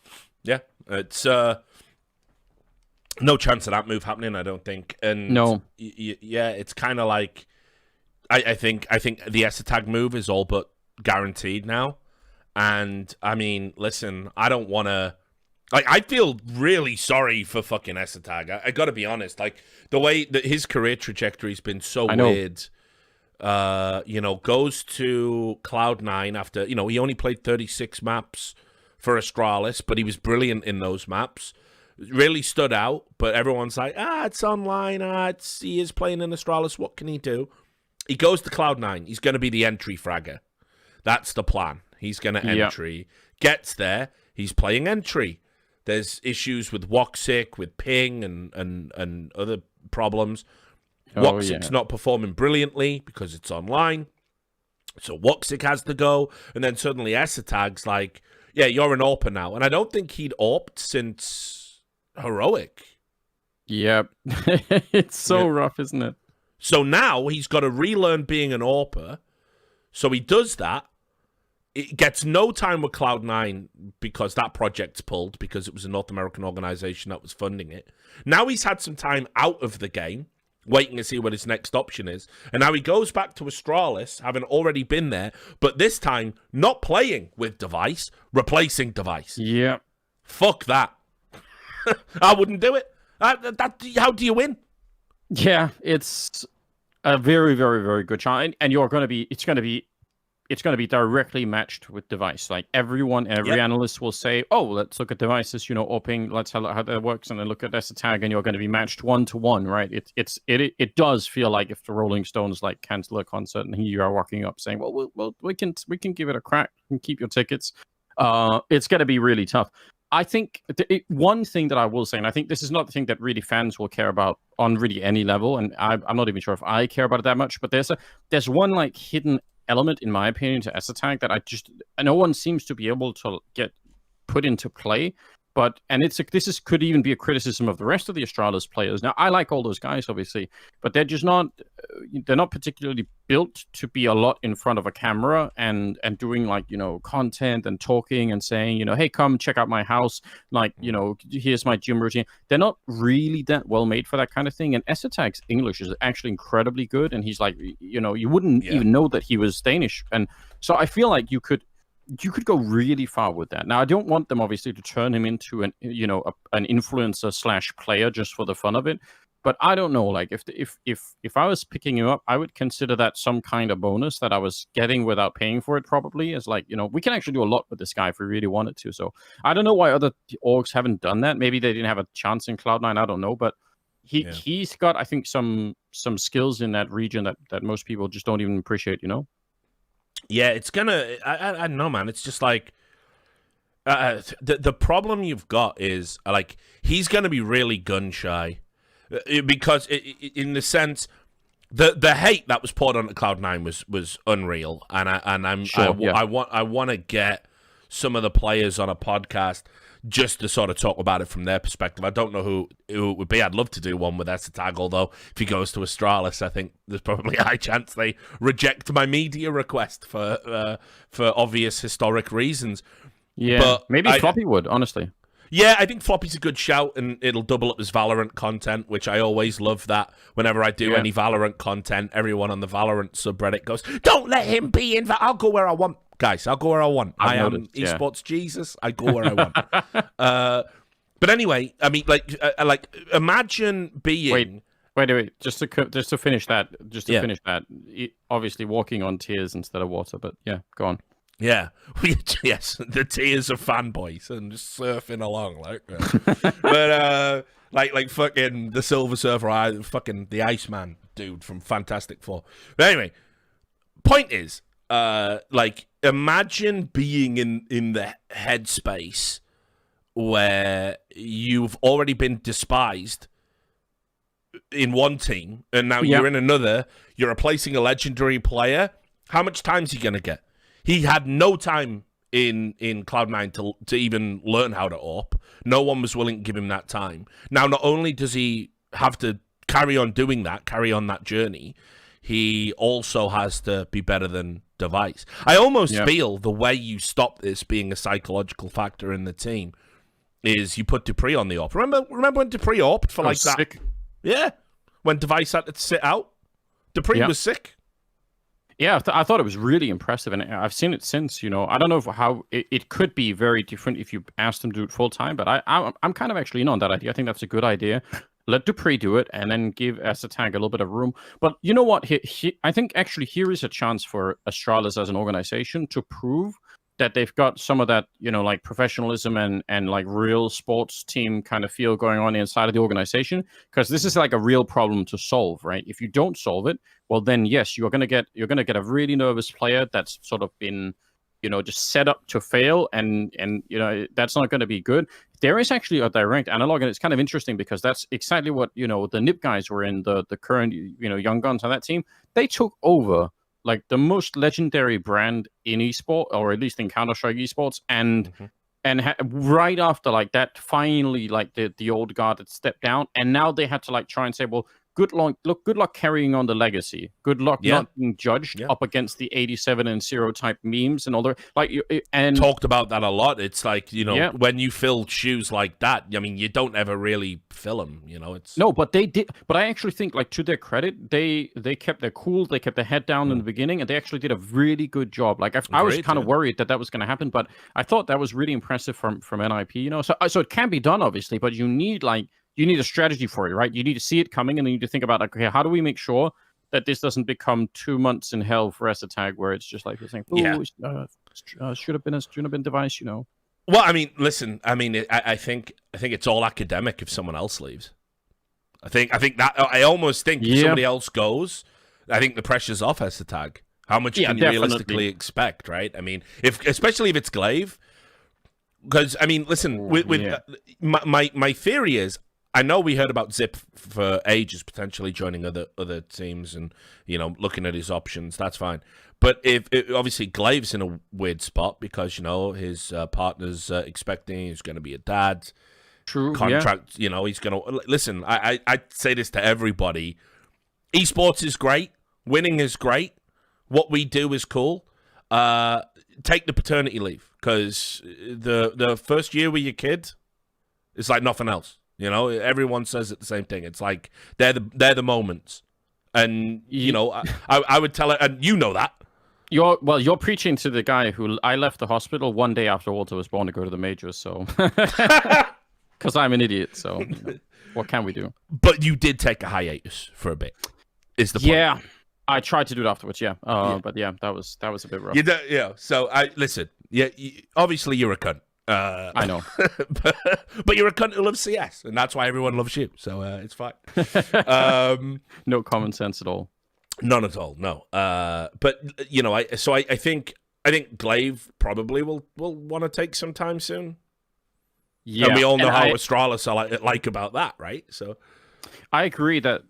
Yeah, it's no chance of that move happening, I don't think. And no, yeah, it's kind of like, I think the Esatag move is all but guaranteed now. And I mean, listen, I don't want to, like, I feel really sorry for fucking Esatag. I got to be honest, like, the way that his career trajectory has been so weird. You know, goes to Cloud9 after, you know, he only played 36 maps for Astralis, but he was brilliant in those maps. Really stood out, but everyone's like, it's online, he is playing in Astralis, what can he do? He goes to Cloud9. He's going to be the entry fragger. That's the plan. He's going to entry. Gets there. He's playing entry. There's issues with Woxic, with ping, and other problems. Woxic's not performing brilliantly because it's online. So Woxic has to go. And then suddenly Esatag's like, yeah, you're an AWPer now. And I don't think he'd AWPed since Heroic. Yep. It's so rough, isn't it? So now he's got to relearn being an AWPer. So he does that. It gets no time with Cloud9 because that project's pulled, because it was a North American organization that was funding it. Now he's had some time out of the game, waiting to see what his next option is. And now he goes back to Astralis, having already been there, but this time not playing with Device, replacing Device. Yeah. Fuck that. I wouldn't do it. How do you win? Yeah, it's a very, very, very good chance, and you're going to be. It's going to be directly matched with Device. Like every analyst will say, "Oh, let's look at Devices, you know, opening. Let's how that works," and then look at Esatag, and you're going to be matched 1-to-1, right? It does feel like if the Rolling Stones like cancel a concert, and here you are walking up saying, "Well, we can give it a crack and keep your tickets." It's going to be really tough. I think one thing that I will say, and I think this is not the thing that really fans will care about on really any level, and I'm not even sure if I care about it that much, but there's one like hidden element, in my opinion, to Esatag that no one seems to be able to get put into play. But could even be a criticism of the rest of the Astralis players. Now, I like all those guys, obviously, but they're just not particularly built to be a lot in front of a camera and doing, like, you know, content and talking and saying, you know, hey, come check out my house, like, you know, here's my gym routine. They're not really that well made for that kind of thing. And Esatag's English is actually incredibly good, and he's like, you know, you wouldn't even know that he was Danish. And so I feel like you could go really far with that. Now, I don't want them obviously to turn him into an influencer / player just for the fun of it. But I don't know, like if I was picking him up, I would consider that some kind of bonus that I was getting without paying for it, probably, as like, you know, we can actually do a lot with this guy if we really wanted to. So I don't know why other orgs haven't done that. Maybe they didn't have a chance in Cloud9, I don't know, but he's got, I think, some skills in that region that most people just don't even appreciate, you know? Yeah, it's gonna. I don't know, man. It's just like the problem you've got is like he's gonna be really gun shy because in the sense the hate that was poured onto Cloud9 was unreal, and I want to get some of the players on a podcast just to sort of talk about it from their perspective. I don't know who it would be. I'd love to do one with Esatag, although if he goes to Astralis, I think there's probably a high chance they reject my media request for obvious historic reasons. Yeah, but maybe Floppy would, honestly. Yeah, I think Floppy's a good shout, and it'll double up as Valorant content, which I always love that. Whenever I do any Valorant content, everyone on the Valorant subreddit goes, don't let him be in I'll go where I want. Guys, I'll go where I want. I am esports Jesus. I go where I want. But anyway, I mean, like imagine being... Wait. Just to finish that, obviously walking on tears instead of water, but yeah, go on. Yeah, yes, the tears of fanboys and just surfing along, like fucking the Silver Surfer, fucking the Iceman dude from Fantastic Four. But anyway, point is, like, imagine being in the headspace where you've already been despised in one team, and now you're in another. You're replacing a legendary player. How much time's he gonna get? He had no time in Cloud9 to even learn how to AWP. No one was willing to give him that time. Now, not only does he have to carry on doing that, carry on that journey, he also has to be better than Device. I almost feel the way you stop this being a psychological factor in the team is you put Dupree on the AWP. Remember when Dupree AWP'd for like that? Sick. Yeah. When Device had to sit out, Dupree was sick. Yeah, I thought it was really impressive, and I've seen it since. You know, I don't know how it could be very different if you asked them to do it full time, but I'm kind of actually in on that idea. I think that's a good idea. Let Dupree do it, and then give Tag a little bit of room. But you know what? I think actually here is a chance for Astralis as an organization to prove that they've got some of that, you know, like professionalism and like real sports team kind of feel going on inside of the organization, because this is like a real problem to solve, right? If you don't solve it, well, then yes, you're gonna get a really nervous player that's sort of been, you know, just set up to fail, and you know that's not going to be good. There is actually a direct analog, and it's kind of interesting because that's exactly what, you know, the NiP guys were in, the current, you know, young guns on that team. They took over like the most legendary brand in esport, or at least in Counterstrike esports, and right after like that, finally like the old guard had stepped down, and now they had to like try and say, well, good luck carrying on the legacy. Good luck not being judged up against the 87 and 0 type memes and all that. Like, and talked about that a lot. It's like, you know, when you fill shoes like that, I mean, you don't ever really fill them. You know, it's no, but they did. But I actually think, like, to their credit, they kept their cool. They kept their head down in the beginning, and they actually did a really good job. Like, I was kind of worried that was going to happen, but I thought that was really impressive from NiP. You know, so it can be done, obviously, but you need a strategy for it, right? You need to see it coming, and then you need to think about, like, okay, how do we make sure that this doesn't become 2 months in hell for Tag, where it's just like you're saying, should have been Device, you know? Well, I mean, listen, I mean, I think it's all academic if someone else leaves. I think that I almost think if somebody else goes, I think the pressure's off Tag. How much can you realistically expect, right? I mean, especially if it's Glaive, because I mean, listen, my theory is, I know we heard about Zip for ages potentially joining other teams and, you know, looking at his options. That's fine. But obviously Glaive's in a weird spot because, you know, his partner's expecting he's going to be a dad. True. Contract, you know, he's going to... Listen, I say this to everybody. Esports is great. Winning is great. What we do is cool. Take the paternity leave, because the first year with your kid is like nothing else. You know, everyone says it the same thing. It's like they're the moments, and you know, I would tell her, and you know that. You're preaching to the guy who I left the hospital one day after Walter was born to go to the majors, so because I'm an idiot. So you know, what can we do? But you did take a hiatus for a bit. Is the point? Yeah, I tried to do it afterwards. But that was a bit rough. So listen. Yeah, obviously you're a cunt. I know, but you're a cunt who loves CS, and that's why everyone loves you. So it's fine. No common sense at all. None at all. No. But you know, I think Glaive probably will want to take some time soon. Yeah, and we all know how Astralis are like about that, right? So I agree that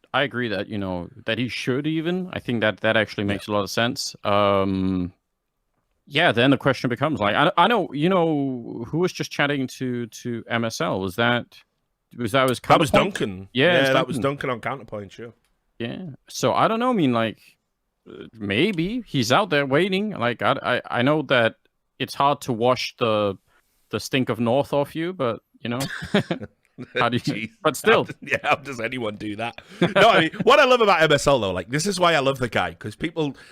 you know that he should even. I think that actually makes a lot of sense. Yeah, then the question becomes like, I know, you know, who was just chatting to MSL? Was that Duncan? Yeah, that was Duncan on Counterpoint, sure. Yeah. So I don't know. I mean, like, maybe he's out there waiting. Like, I know that it's hard to wash the the stink of North off you, but you know. How do you? Jeez. But still, how does anyone do that? No, I mean, what I love about MSL though, like this is why I love the guy, because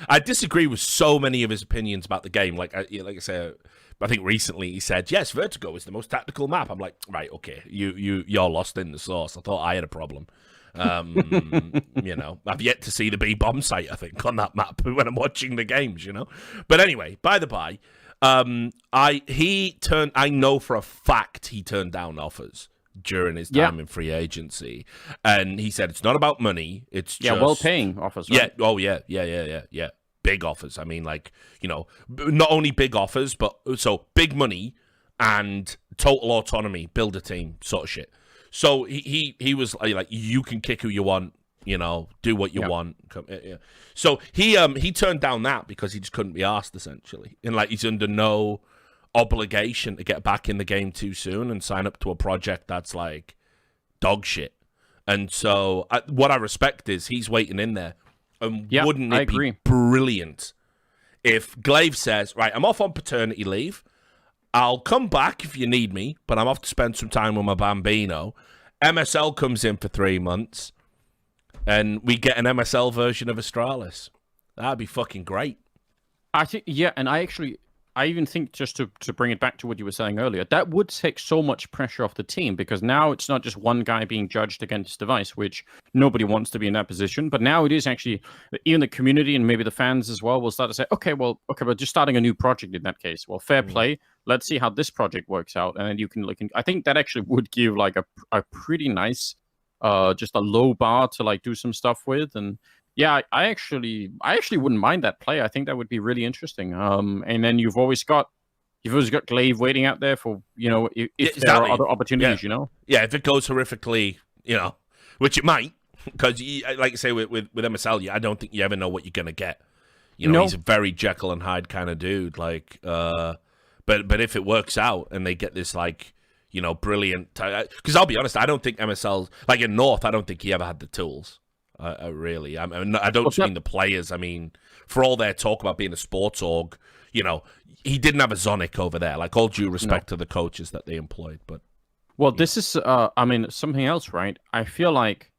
I disagree with so many of his opinions about the game. Like I say, I think recently he said, yes, Vertigo is the most tactical map. I'm like, right, okay, you're lost in the sauce. I thought I had a problem. You know, I've yet to see the B bomb site, I think, on that map when I'm watching the games, you know. But anyway, by the by, I know for a fact he turned down offers during his time in free agency, and he said it's not about money, it's just well-paying offers, right? yeah, big offers. I mean, like, you know, not only big offers, but so big money and total autonomy, build a team sort of shit. So he was like, you can kick who you want, you know, do what you want. So he turned down that because he just couldn't be asked, essentially, and like he's under no obligation to get back in the game too soon and sign up to a project that's like dog shit. And so what I respect is he's waiting in there. And wouldn't it be brilliant if Glaive says, right, I'm off on paternity leave, I'll come back if you need me, but I'm off to spend some time with my bambino. MSL comes in for 3 months and we get an MSL version of Astralis. That'd be fucking great. I think, and I even think, just to bring it back to what you were saying earlier, that would take so much pressure off the team, because now it's not just one guy being judged against device, which nobody wants to be in that position. But now it is actually, even the community and maybe the fans as well will start to say, okay, we're just starting a new project in that case. Well, fair play. Let's see how this project works out. And then you can look. I think that actually would give like a pretty nice, just a low bar to like do some stuff with. And yeah, I actually wouldn't mind that play. I think that would be really interesting. And then you've always got Glaive waiting out there for, you know, if there are other opportunities, you know. Yeah, if it goes horrifically, you know, which it might, because like I say with MSL, I don't think you ever know what you're gonna get. You know, he's a very Jekyll and Hyde kind of dude. Like, but if it works out and they get this like, you know, brilliant, because I'll be honest, I don't think MSL, like in North, I don't think he ever had the tools. Really, I mean, I don't mean the players. I mean, for all their talk about being a sports org, you know, he didn't have a Zonic over there. Like, all due respect to the coaches that they employed, but this is, I mean, something else, right? I feel like,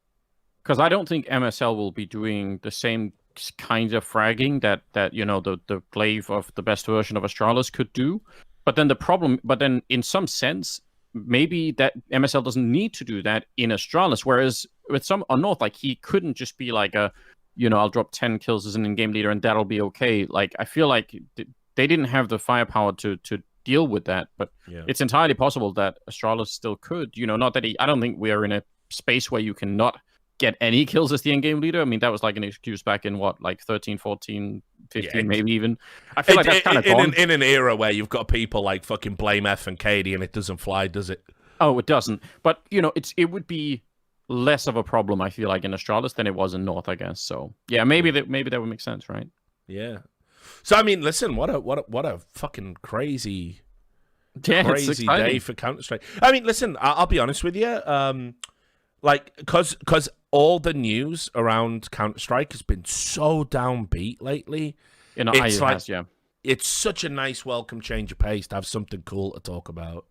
because I don't think MSL will be doing the same kind of fragging that you know the Glaive of the best version of Astralis could do. But then in some sense, maybe that MSL doesn't need to do that in Astralis, whereas with some on North, like, he couldn't just be like I'll drop 10 kills as an in-game leader and that'll be okay. Like, I feel like they didn't have the firepower to deal with that, but it's entirely possible that Astralis still could. You know, not that I don't think we're in a space where you cannot get any kills as the in-game leader. I mean, that was like an excuse back in what, like 13, 14, 15, maybe even. I feel like that's kind of gone. In an era where you've got people like fucking Blame F and Katie and it doesn't fly, does it? Oh, it doesn't. But, you know, it would be less of a problem, I feel like, in Astralis than it was in North, I guess. So, yeah, maybe that would make sense, right? Yeah. So, I mean, listen, what a fucking crazy day for Counterstrike. I mean, listen, I'll be honest with you. Like, because all the news around Counterstrike has been so downbeat lately. You know, it's such a nice welcome change of pace to have something cool to talk about.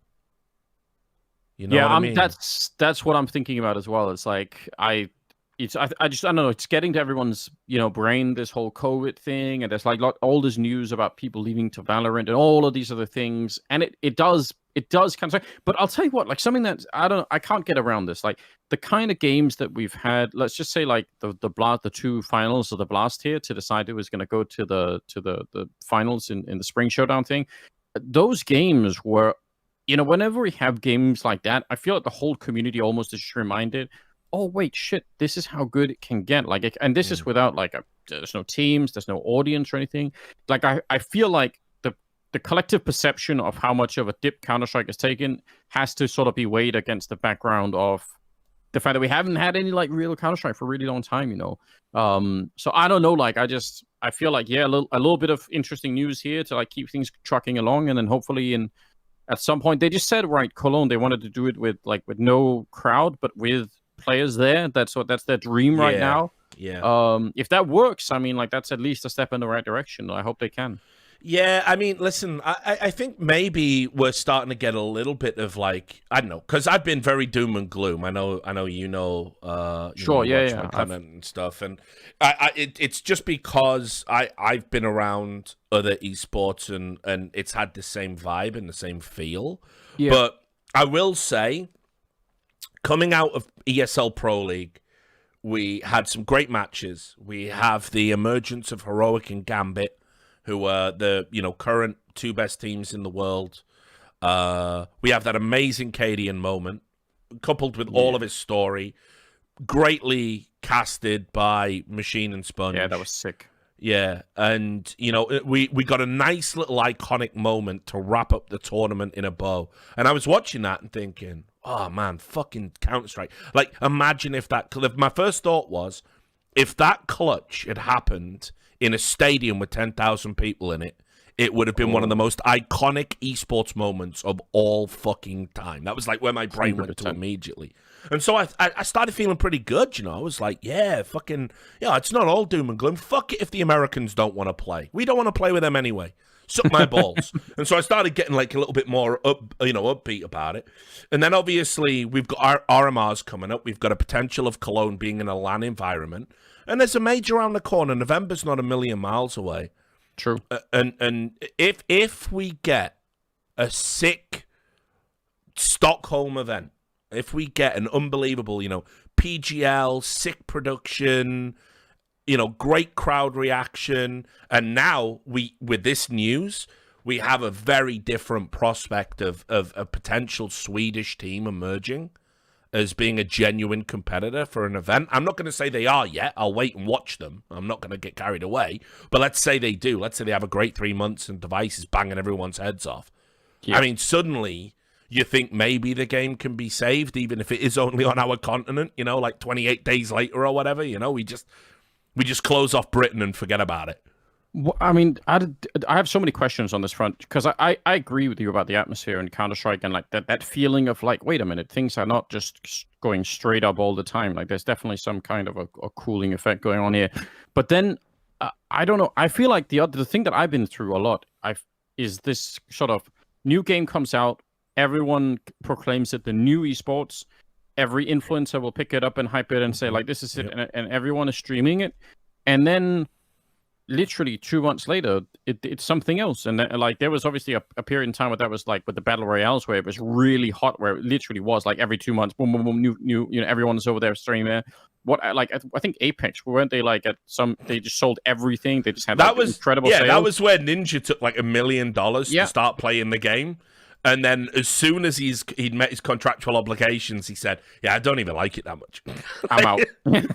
You know what I mean? That's what I'm thinking about as well. It's like I don't know. It's getting to everyone's, you know, brain, this whole COVID thing, and there's like all this news about people leaving to Valorant and all of these other things, and it does kind of. But I'll tell you what, like something that I can't get around this, like the kind of games that we've had. Let's just say like the two finals of the Blast here to decide who was going to go to the finals in the Spring Showdown thing. Those games were, you know, whenever we have games like that, I feel like the whole community almost is just reminded, oh wait, shit, this is how good it can get. Like, and this is without like there's no teams, there's no audience or anything. Like, I feel like the collective perception of how much of a dip Counterstrike has taken has to sort of be weighed against the background of the fact that we haven't had any like real Counterstrike for a really long time, you know. So I don't know, like I feel like a little bit of interesting news here to like keep things trucking along, and then hopefully at some point they just said, right, Cologne, they wanted to do it with no crowd but with players there. That's their dream right now. Yeah. If that works, I mean, like that's at least a step in the right direction. I hope they can. Yeah, I mean, listen, I think maybe we're starting to get a little bit of like, I don't know, because I've been very doom and gloom. I know, you Sure, you yeah, watch yeah. my content and stuff, and it's just because I've been around other esports and it's had the same vibe and the same feel. Yeah. But I will say, coming out of ESL Pro League, we had some great matches. We have the emergence of Heroic and Gambit, who are the current two best teams in the world. We have that amazing Cadian moment, coupled with all of his story, greatly casted by Machine and Sponge. Yeah, that was sick. Yeah, and we got a nice little iconic moment to wrap up the tournament in a bow. And I was watching that and thinking, oh man, fucking Counterstrike. Like, imagine if my first thought was, if that clutch had happened in a stadium with 10,000 people in it, it would have been one of the most iconic esports moments of all fucking time. That was like where my brain went to immediately. And so I started feeling pretty good, I was like, yeah, fucking, it's not all doom and gloom. Fuck it if the Americans don't want to play. We don't want to play with them anyway. Suck my balls. And so I started getting like a little bit more upbeat about it. And then obviously we've got our RMRs coming up. We've got a potential of Cologne being in a LAN environment. And there's a major around the corner. November's not a million miles away. True. And if we get a sick Stockholm event, if we get an unbelievable, PGL, sick production, great crowd reaction, and now with this news, we have a very different prospect of a potential Swedish team emerging as being a genuine competitor for an event. I'm not going to say they are yet. I'll wait and watch them. I'm not going to get carried away. But let's say they do. Let's say they have a great 3 months and devices banging everyone's heads off. Yeah. I mean, suddenly you think maybe the game can be saved, even if it is only on our continent, like 28 days later or whatever. We just close off Britain and forget about it. Well, I mean, I have so many questions on this front, because I agree with you about the atmosphere and Counter-Strike, and like that feeling of like, wait a minute, things are not just going straight up all the time. Like, there's definitely some kind of a cooling effect going on here. But then I don't know. I feel like the thing that I've been through a lot is this sort of new game comes out, everyone proclaims it the new esports. Every influencer will pick it up and hype it and say like, this is it, and everyone is streaming it, and then literally 2 months later, it's something else. And like, there was obviously a period in time where that was like with the battle royales, where it was really hot, where it literally was like every 2 months, boom, boom, boom, new, everyone's over there streaming there. I think Apex, weren't they like they just sold everything. They just had incredible sales. That was where Ninja took like $1 million to start playing the game. And then as soon as he'd met his contractual obligations, he said, yeah, I don't even like it that much. I'm out.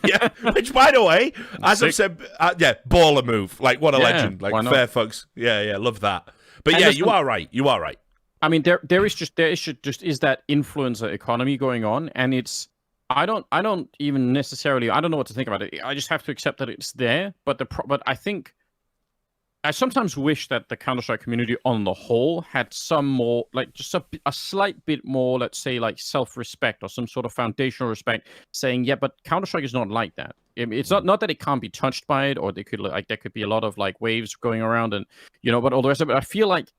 Yeah, which, by the way, as I've said, baller move. Like, what a legend. Like, fair folks. Yeah, love that. But and you are right. You are right. I mean, there is just that influencer economy going on, and it's, I don't even necessarily, I don't know what to think about it. I just have to accept that it's there. But I think, I sometimes wish that the Counter-Strike community on the whole had some more, like, just a slight bit more, let's say, like, self-respect or some sort of foundational respect, saying, yeah, but Counter-Strike is not like that. It's not that it can't be touched by it, or there could be a lot of, like, waves going around, and, but all the rest of it. I feel like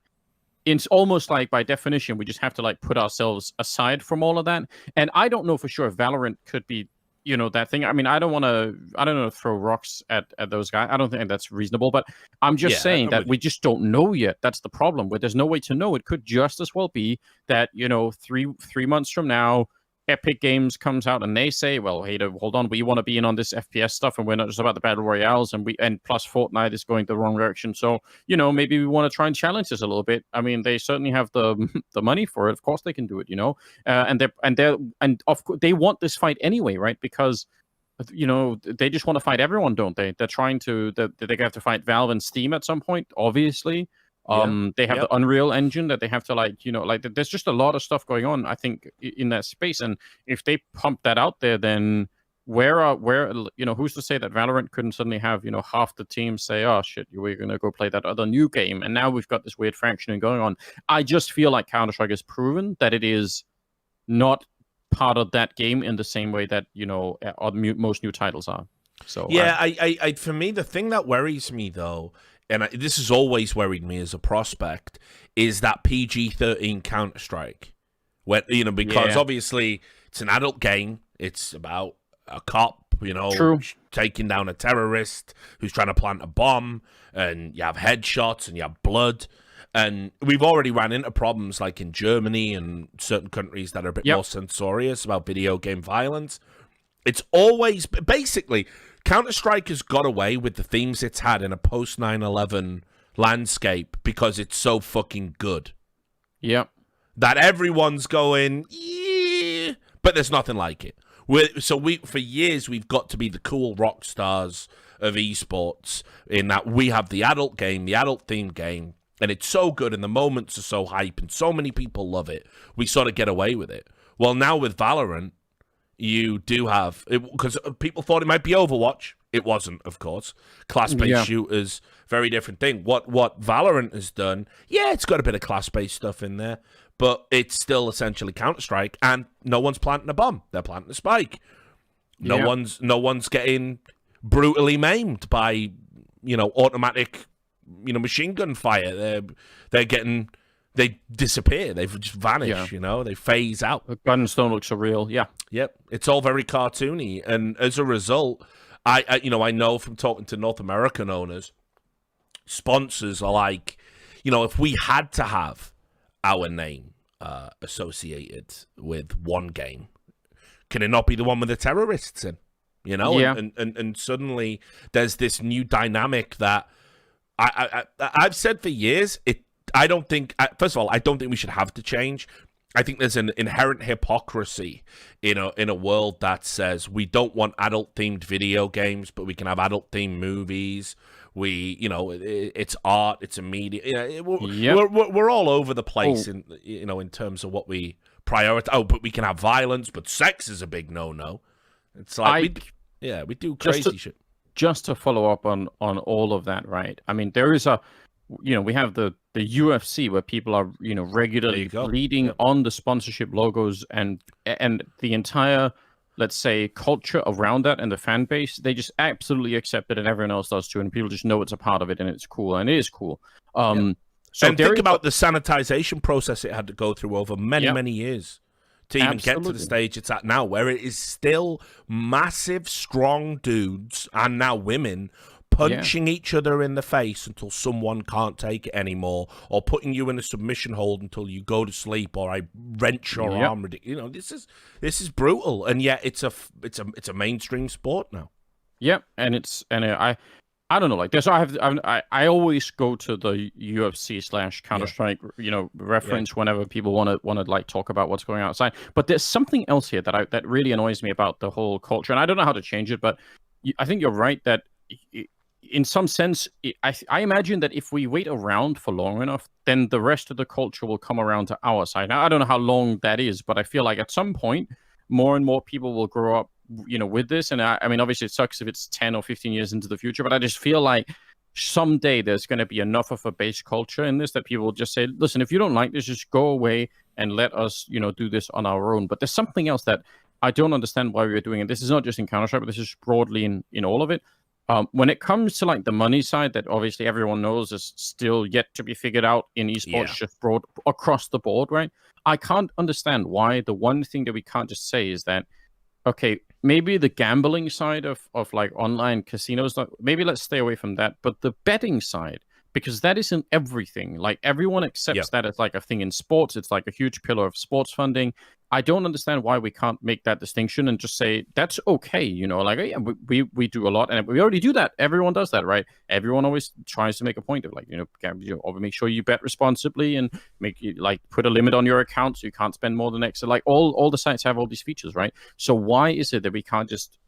it's almost like, by definition, we just have to, like, put ourselves aside from all of that. And I don't know for sure if Valorant could be, that thing. I mean, I don't want to throw rocks at those guys. I don't think that's reasonable, but I'm just saying that we just don't know yet. That's the problem, where there's no way to know. It could just as well be that, 3 months from now, Epic Games comes out and they say, well, hey, hold on, we want to be in on this FPS stuff, and we're not just about the battle royales, and plus Fortnite is going the wrong direction. So, maybe we want to try and challenge this a little bit. I mean, they certainly have the money for it. Of course they can do it, and of course they want this fight anyway, right? Because they just want to fight everyone, don't they? They're trying to they have to fight Valve and Steam at some point, obviously. They have the Unreal Engine that they have to there's just a lot of stuff going on, I think, in that space. And if they pump that out there, then where who's to say that Valorant couldn't suddenly have half the team say, oh shit, we're gonna go play that other new game, and now we've got this weird fractioning going on. I just feel like Counter-Strike has proven that it is not part of that game in the same way that most new titles are. So yeah, I for me, the thing that worries me though, and this has always worried me as a prospect, is that PG-13 Counterstrike. Because obviously it's an adult game. It's about a cop, taking down a terrorist who's trying to plant a bomb, and you have headshots and you have blood. And we've already ran into problems like in Germany and certain countries that are a bit more censorious about video game violence. It's always, basically, Counter-Strike has got away with the themes it's had in a post 9/11 landscape because it's so fucking good. Yep. That everyone's going, yeah, but there's nothing like it. For years, we've got to be the cool rock stars of esports in that we have the adult game, the adult themed game, and it's so good and the moments are so hype and so many people love it. We sort of get away with it. Well, now with Valorant, you do have, because people thought it might be Overwatch. It wasn't, of course. Class-based shooters, very different thing. What Valorant has done, it's got a bit of class-based stuff in there, but it's still essentially Counter-Strike, and no one's planting a bomb. They're planting a spike. No one's getting brutally maimed by, automatic, machine gun fire. They disappear. They just vanish, They phase out. The guns don't look so real, Yep. It's all very cartoony, and as a result, I know from talking to North American owners, sponsors are like, if we had to have our name associated with one game, can it not be the one with the terrorists in? And suddenly there's this new dynamic that I've said for years. I don't think, first of all, I don't think we should have to change. I think there's an inherent hypocrisy in a world that says we don't want adult-themed video games, but we can have adult-themed movies. It's art, it's a media. We're all over the place in terms of what we prioritize. Oh, but we can have violence, but sex is a big no-no. It's like we do crazy shit. Just to follow up on all of that, right? I mean, there is we have the UFC where people are, regularly bleeding on the sponsorship logos and the entire, let's say, culture around that and the fan base. They just absolutely accept it, and everyone else does too. And people just know it's a part of it, and it's cool, and it is cool. So and think about the sanitization process it had to go through over many years to even get to the stage it's at now, where it is still massive, strong dudes and now women punching each other in the face until someone can't take it anymore, or putting you in a submission hold until you go to sleep, or I wrench your arm. This is brutal, and yet it's a mainstream sport now. Yep, and I don't know, like this. I always go to the UFC / Counter-Strike, reference whenever people want to like talk about what's going on outside. But there's something else here that really annoys me about the whole culture, and I don't know how to change it. But I think you're right that, in some sense, I imagine that if we wait around for long enough, then the rest of the culture will come around to our side. Now, I don't know how long that is, but I feel like at some point, more and more people will grow up, with this. And I mean, obviously, it sucks if it's 10 or 15 years into the future, but I just feel like someday there's going to be enough of a base culture in this that people will just say, listen, if you don't like this, just go away and let us, do this on our own. But there's something else that I don't understand why we're doing it. This is not just in Counter-Strike, but this is broadly in all of it. When it comes to like the money side, that obviously everyone knows is still yet to be figured out in esports, just broad across the board, right? I can't understand why the one thing that we can't just say is that, okay, maybe the gambling side of like online casinos, maybe let's stay away from that, but the betting side, because that isn't everything. Like everyone accepts that as like a thing in sports. It's like a huge pillar of sports funding. I don't understand why we can't make that distinction and just say that's okay. Like, yeah, we do a lot, and we already do that. Everyone does that, right? Everyone always tries to make a point of like, make sure you bet responsibly and put a limit on your account so you can't spend more than X. Like all the sites have all these features, right? So why is it that we can't just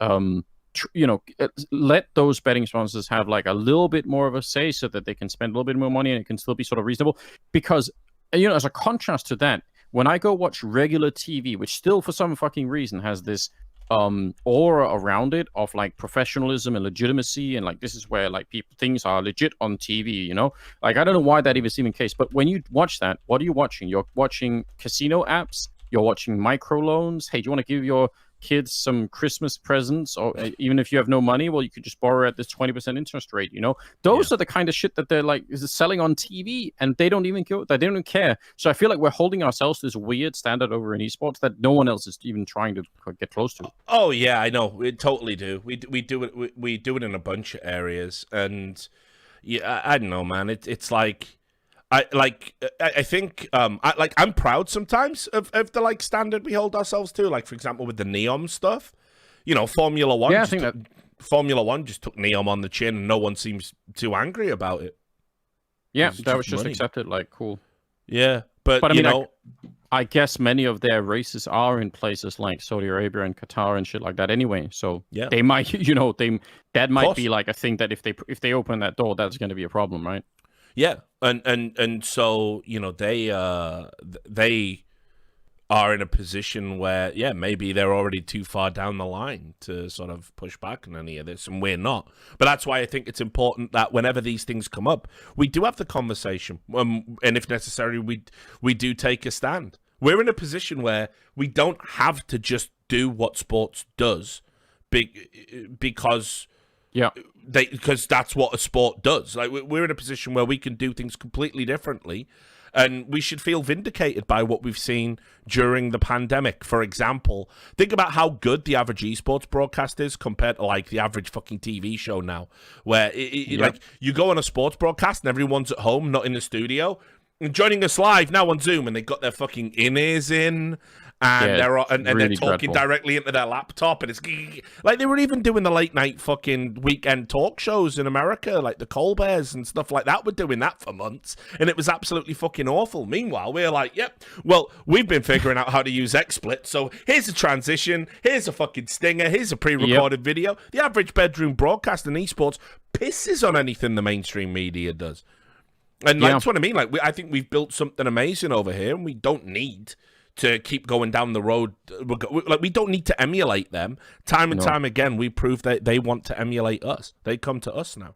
let those betting sponsors have like a little bit more of a say so that they can spend a little bit more money and it can still be sort of reasonable? Because, as a contrast to that, when I go watch regular TV, which still for some fucking reason has this aura around it of like professionalism and legitimacy, and like this is where like things are legit on TV, like I don't know why that is even the case. But when you watch that, what are you watching? You're watching casino apps, you're watching microloans. Hey, do you want to give your kids some Christmas presents, or even if you have no money, well, you could just borrow at this 20% interest rate. Those are the kind of shit that they're like is selling on TV, and they don't even care. So I feel like we're holding ourselves to this weird standard over in esports that no one else is even trying to get close to. Oh yeah, I know. We totally do. We do it. We do it in a bunch of areas, and yeah, I don't know, man. It's like. I think I'm proud sometimes of the like standard we hold ourselves to. Like, for example, with the Neom stuff, Formula One. Yeah, I think that Formula One just took Neom on the chin, and no one seems too angry about it. Yeah, that was just accepted. Like, cool. Yeah, but I mean, I guess many of their races are in places like Saudi Arabia and Qatar and shit like that anyway. So yeah, they might, that might be like a thing that if they open that door, that's going to be a problem, right? Yeah, and so they are in a position where maybe they're already too far down the line to sort of push back on any of this, and we're not. But that's why I think it's important that whenever these things come up, we do have the conversation, and if necessary, we do take a stand. We're in a position where we don't have to just do what sports does, because. Yeah, because that's what a sport does. Like, we're in a position where we can do things completely differently, and we should feel vindicated by what we've seen during the pandemic. For example, think about how good the average esports broadcast is compared to like the average fucking TV show now, where like you go on a sports broadcast and everyone's at home, not in the studio. And joining us live now on Zoom, and they've got their fucking in-ears in, and they're talking dreadful. directly into their laptop, and it's like they were even doing the late night fucking weekend talk shows in America, like the Colberts and stuff like that. We're doing that for months, and it was absolutely fucking awful. Meanwhile, we're like, yep, well, we've been figuring out how to use XSplit, so here's a transition, here's a fucking stinger, here's a pre-recorded video. The average bedroom broadcast in esports pisses on anything the mainstream media does. And that's what I mean. Like, I think we've built something amazing over here, and we don't need to keep going down the road. Like, we don't need to emulate them. Time and time again, we prove that they want to emulate us. They come to us now.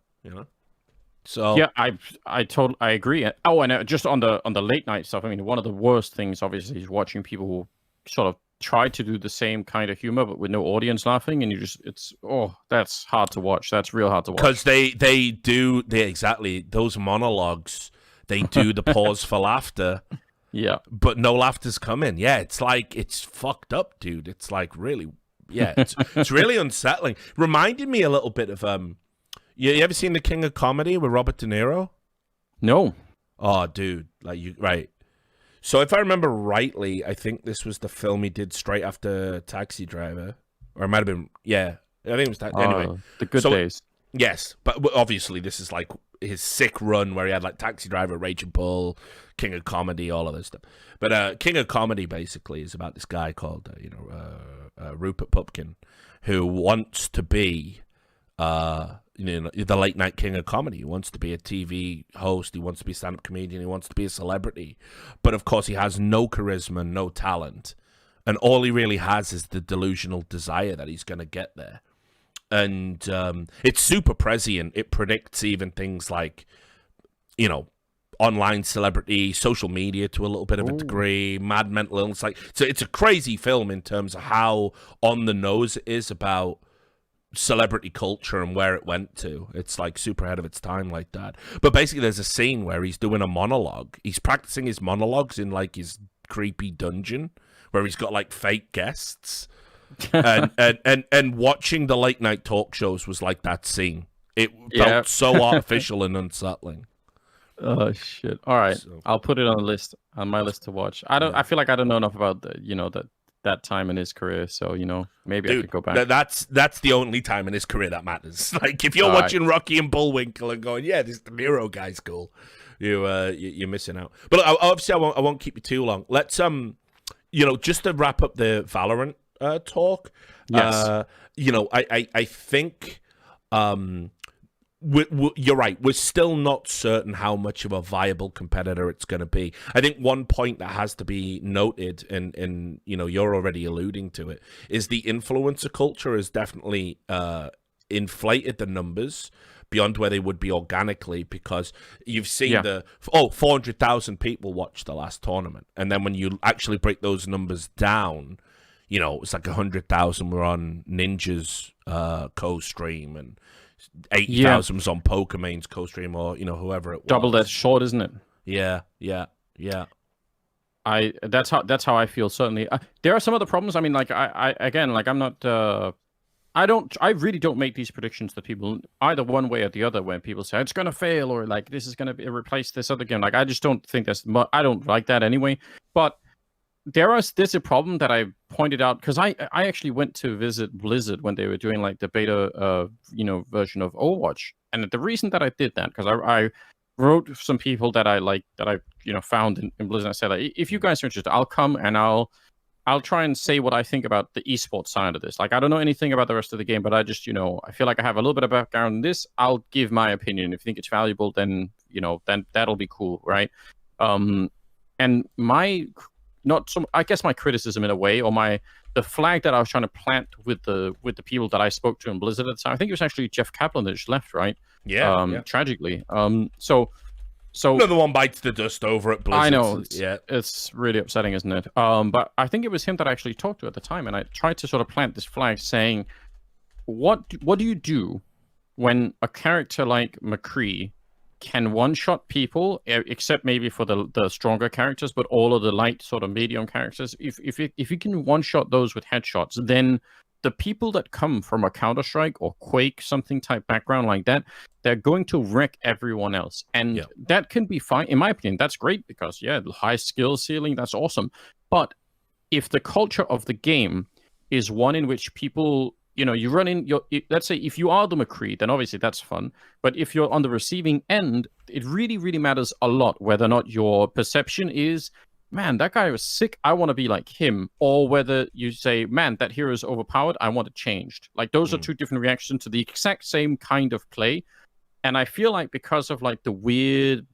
So yeah, I agree. Oh, and just on the late night stuff. I mean, one of the worst things, obviously, is watching people who sort of try to do the same kind of humor, but with no audience laughing, and that's hard to watch. That's real hard to watch. Because they do exactly those monologues. They do the pause for laughter. Yeah, but no laughter's coming. Yeah, it's like it's fucked up, dude. It's like really, it's really unsettling. Reminded me a little bit of you ever seen The King of Comedy with Robert De Niro? No. Oh, dude, right. So if I remember rightly, I think this was the film he did straight after Taxi Driver. Or it might have been, I think it was that. Anyway. The Good Days. Yes, but obviously this is like his sick run where he had like Taxi Driver, Raging Bull, King of Comedy, all of this stuff. But King of Comedy basically is about this guy called, Rupert Pupkin, who wants to be the late night king of comedy. He wants to be a TV host. He wants to be a stand-up comedian. He wants to be a celebrity. But of course, he has no charisma, no talent. And all he really has is the delusional desire that he's going to get there. And it's super prescient. It predicts even things like, online celebrity, social media to a little bit of a degree, mad mental illness. So it's a crazy film in terms of how on the nose it is about celebrity culture and where it went to. It's like super ahead of its time like that. But basically there's a scene where he's doing a monologue. He's practicing his monologues in like his creepy dungeon where he's got like fake guests. and watching the late night talk shows was like that scene. It felt so artificial and unsettling. Oh shit. All right. So, I'll put it on my list to watch. I feel like I don't know enough about that time in his career, so maybe I could go back. That's the only time in his career that matters. Like if you're watching Rocky and Bullwinkle and going, this De Niro guy's cool, you're missing out. But look, obviously I won't keep you too long. Let's just to wrap up the Valorant talk. Yes. I think you're right. We're still not certain how much of a viable competitor it's going to be. I think one point that has to be noted, and you're already alluding to it, is the influencer culture has definitely inflated the numbers beyond where they would be organically, because you've seen 400,000 people watch the last tournament, and then when you actually break those numbers down, you know, it's like 100,000 were on Ninja's co-stream, and 80,000 was on Pokemane's co-stream, or you know, whoever it was. Double that short, isn't it? Yeah. That's how I feel. Certainly, there are some other problems. I mean, like I again, like I'm not. I really don't make these predictions to people either one way or the other. When people say it's gonna fail or like this is gonna replace this other game, like I just don't think I don't like that anyway. But there's a problem that I pointed out because I actually went to visit Blizzard when they were doing like the beta version of Overwatch, and the reason that I did that because I wrote some people that I found in Blizzard. I said, like, if you guys are interested, I'll come and I'll try and say what I think about the esports side of this. Like, I don't know anything about the rest of the game, but I just, I feel like I have a little bit of background in this. I'll give my opinion. If you think it's valuable, then, then that'll be cool, right? And I guess my criticism in a way, or the flag that I was trying to plant with the people that I spoke to in Blizzard at the time, I think it was actually Jeff Kaplan that just left, right? Yeah. Tragically. So another one bites the dust over at Blizzard. I know. It's really upsetting, isn't it? But I think it was him that I actually talked to at the time, and I tried to sort of plant this flag saying, what do you do when a character like McCree can one-shot people, except maybe for the stronger characters, but all of the light sort of medium characters, if you can one-shot those with headshots, then the people that come from a Counterstrike or Quake, something type background like that, they're going to wreck everyone else. And that can be fine. In my opinion, that's great because, high skill ceiling, that's awesome. But if the culture of the game is one in which people, you run in, let's say if you are the McCree, then obviously that's fun. But if you're on the receiving end, it really, really matters a lot whether or not your perception is, man, that guy was sick, I want to be like him, or whether you say, man, that hero is overpowered, I want it changed. Like, those are two different reactions to the exact same kind of play. And I feel like because of like the weird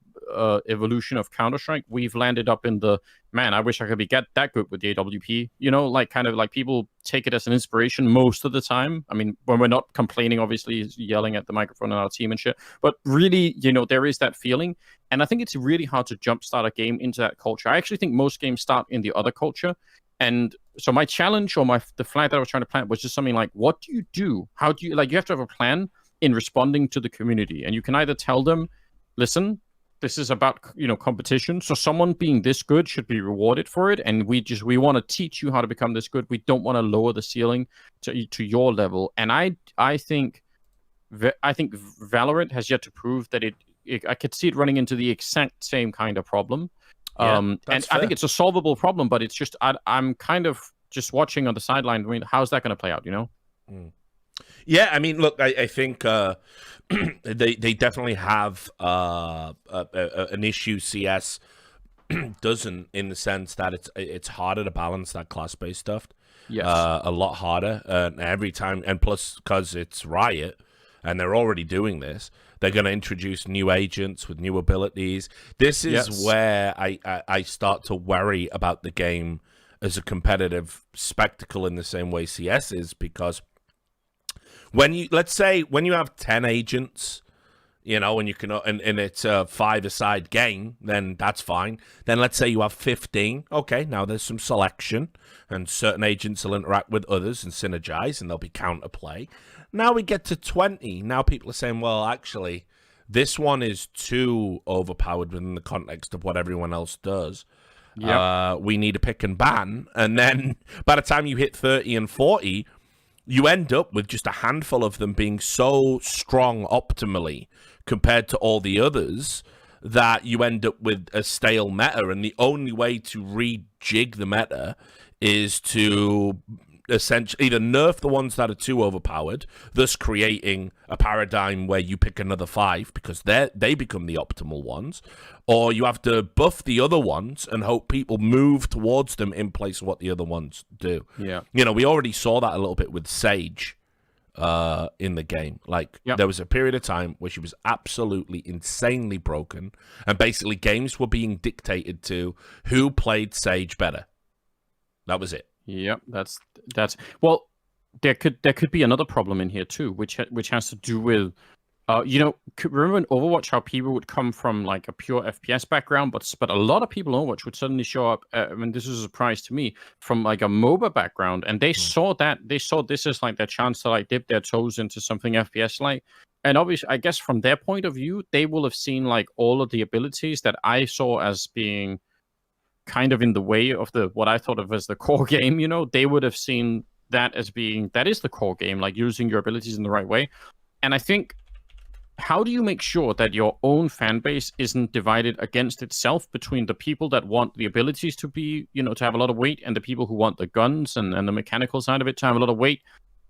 evolution of Counter-Strike, we've landed up in the, man, I wish I could get that good with the AWP. Like kind of like people take it as an inspiration most of the time. I mean, when we're not complaining, obviously, yelling at the microphone on our team and shit. But really, there is that feeling. And I think it's really hard to jumpstart a game into that culture. I actually think most games start in the other culture. And so my challenge or the flag that I was trying to plant was just something like, what do you do? How do you, like, you have to have a plan in responding to the community. And you can either tell them, listen, this is about, competition. So someone being this good should be rewarded for it. And we want to teach you how to become this good. We don't want to lower the ceiling to your level. And I think Valorant has yet to prove that I could see it running into the exact same kind of problem. And fair. I think it's a solvable problem, but it's just, I'm kind of just watching on the sideline. I mean, how's that going to play out, Yeah, I mean, look, I think they definitely have an issue CS doesn't, in the sense that it's harder to balance that class-based stuff. Yes. A lot harder. Every time, and plus, because it's Riot, and they're already doing this, they're going to introduce new agents with new abilities. This is where I start to worry about the game as a competitive spectacle in the same way CS is, because let's say when you have 10 agents, and you can, and it's a 5-a-side game, then that's fine. Then let's say you have 15. Okay, now there's some selection, and certain agents will interact with others and synergize, and there'll be counterplay. Now we get to 20. Now people are saying, well, actually, this one is too overpowered within the context of what everyone else does. Yep. We need a pick and ban. And then by the time you hit 30 and 40, you end up with just a handful of them being so strong optimally compared to all the others that you end up with a stale meta. And the only way to rejig the meta is to essentially either nerf the ones that are too overpowered, thus creating a paradigm where you pick another 5 because they become the optimal ones, or you have to buff the other ones and hope people move towards them in place of what the other ones do. Yeah. We already saw that a little bit with Sage in the game. Like, there was a period of time where she was absolutely insanely broken, and basically games were being dictated to who played Sage better. That was it. Yep, that's well. There could be another problem in here too, which has to do with Remember in Overwatch how people would come from like a pure FPS background, but a lot of people in Overwatch would suddenly show up. This is a surprise to me, from like a MOBA background, and they saw this as like their chance to like dip their toes into something FPS like. And obviously, I guess from their point of view, they will have seen like all of the abilities that I saw as being kind of in the way of what I thought of as the core game. They would have seen that as being that is the core game, like using your abilities in the right way. And I think, how do you make sure that your own fan base isn't divided against itself between the people that want the abilities to be, to have a lot of weight, and the people who want the guns and the mechanical side of it to have a lot of weight?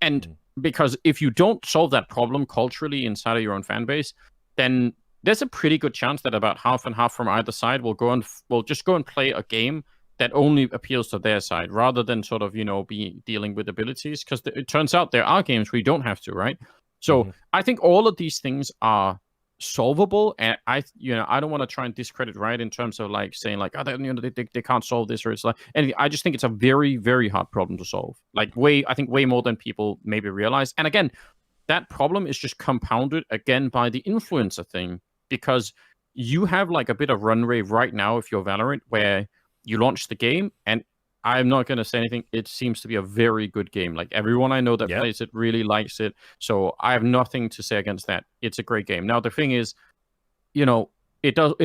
And because if you don't solve that problem culturally inside of your own fan base, then there's a pretty good chance that about half and half from either side will just go and play a game that only appeals to their side, rather than sort of, be dealing with abilities. Because it turns out there are games where you don't have to, right? So I think all of these things are solvable, and I don't want to try and discredit Riot in terms of like saying like, they can't solve this, or it's like anything. I just think it's a very, very hard problem to solve. Like I think way more than people maybe realize. And again, that problem is just compounded again by the influencer thing, because you have like a bit of runway right now if you're Valorant, where you launch the game, and I'm not going to say anything. It seems to be a very good game. Like everyone I know that plays it really likes it. So I have nothing to say against that. It's a great game. Now, the thing is, it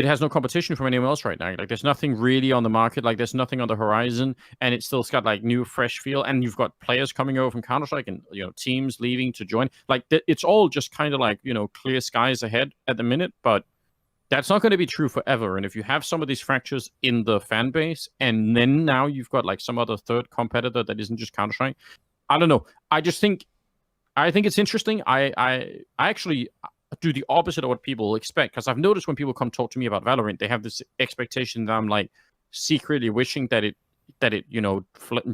has no competition from anyone else right now. Like there's nothing really on the market. Like there's nothing on the horizon, and it's still got like new, fresh feel. And you've got players coming over from Counterstrike, and teams leaving to join. Like it's all just kind of like clear skies ahead at the minute, but that's not going to be true forever. And if you have some of these fractures in the fan base, and then now you've got like some other third competitor that isn't just Counter-Strike, I don't know. I think it's interesting. I actually do the opposite of what people expect, because I've noticed when people come talk to me about Valorant, they have this expectation that I'm like secretly wishing that it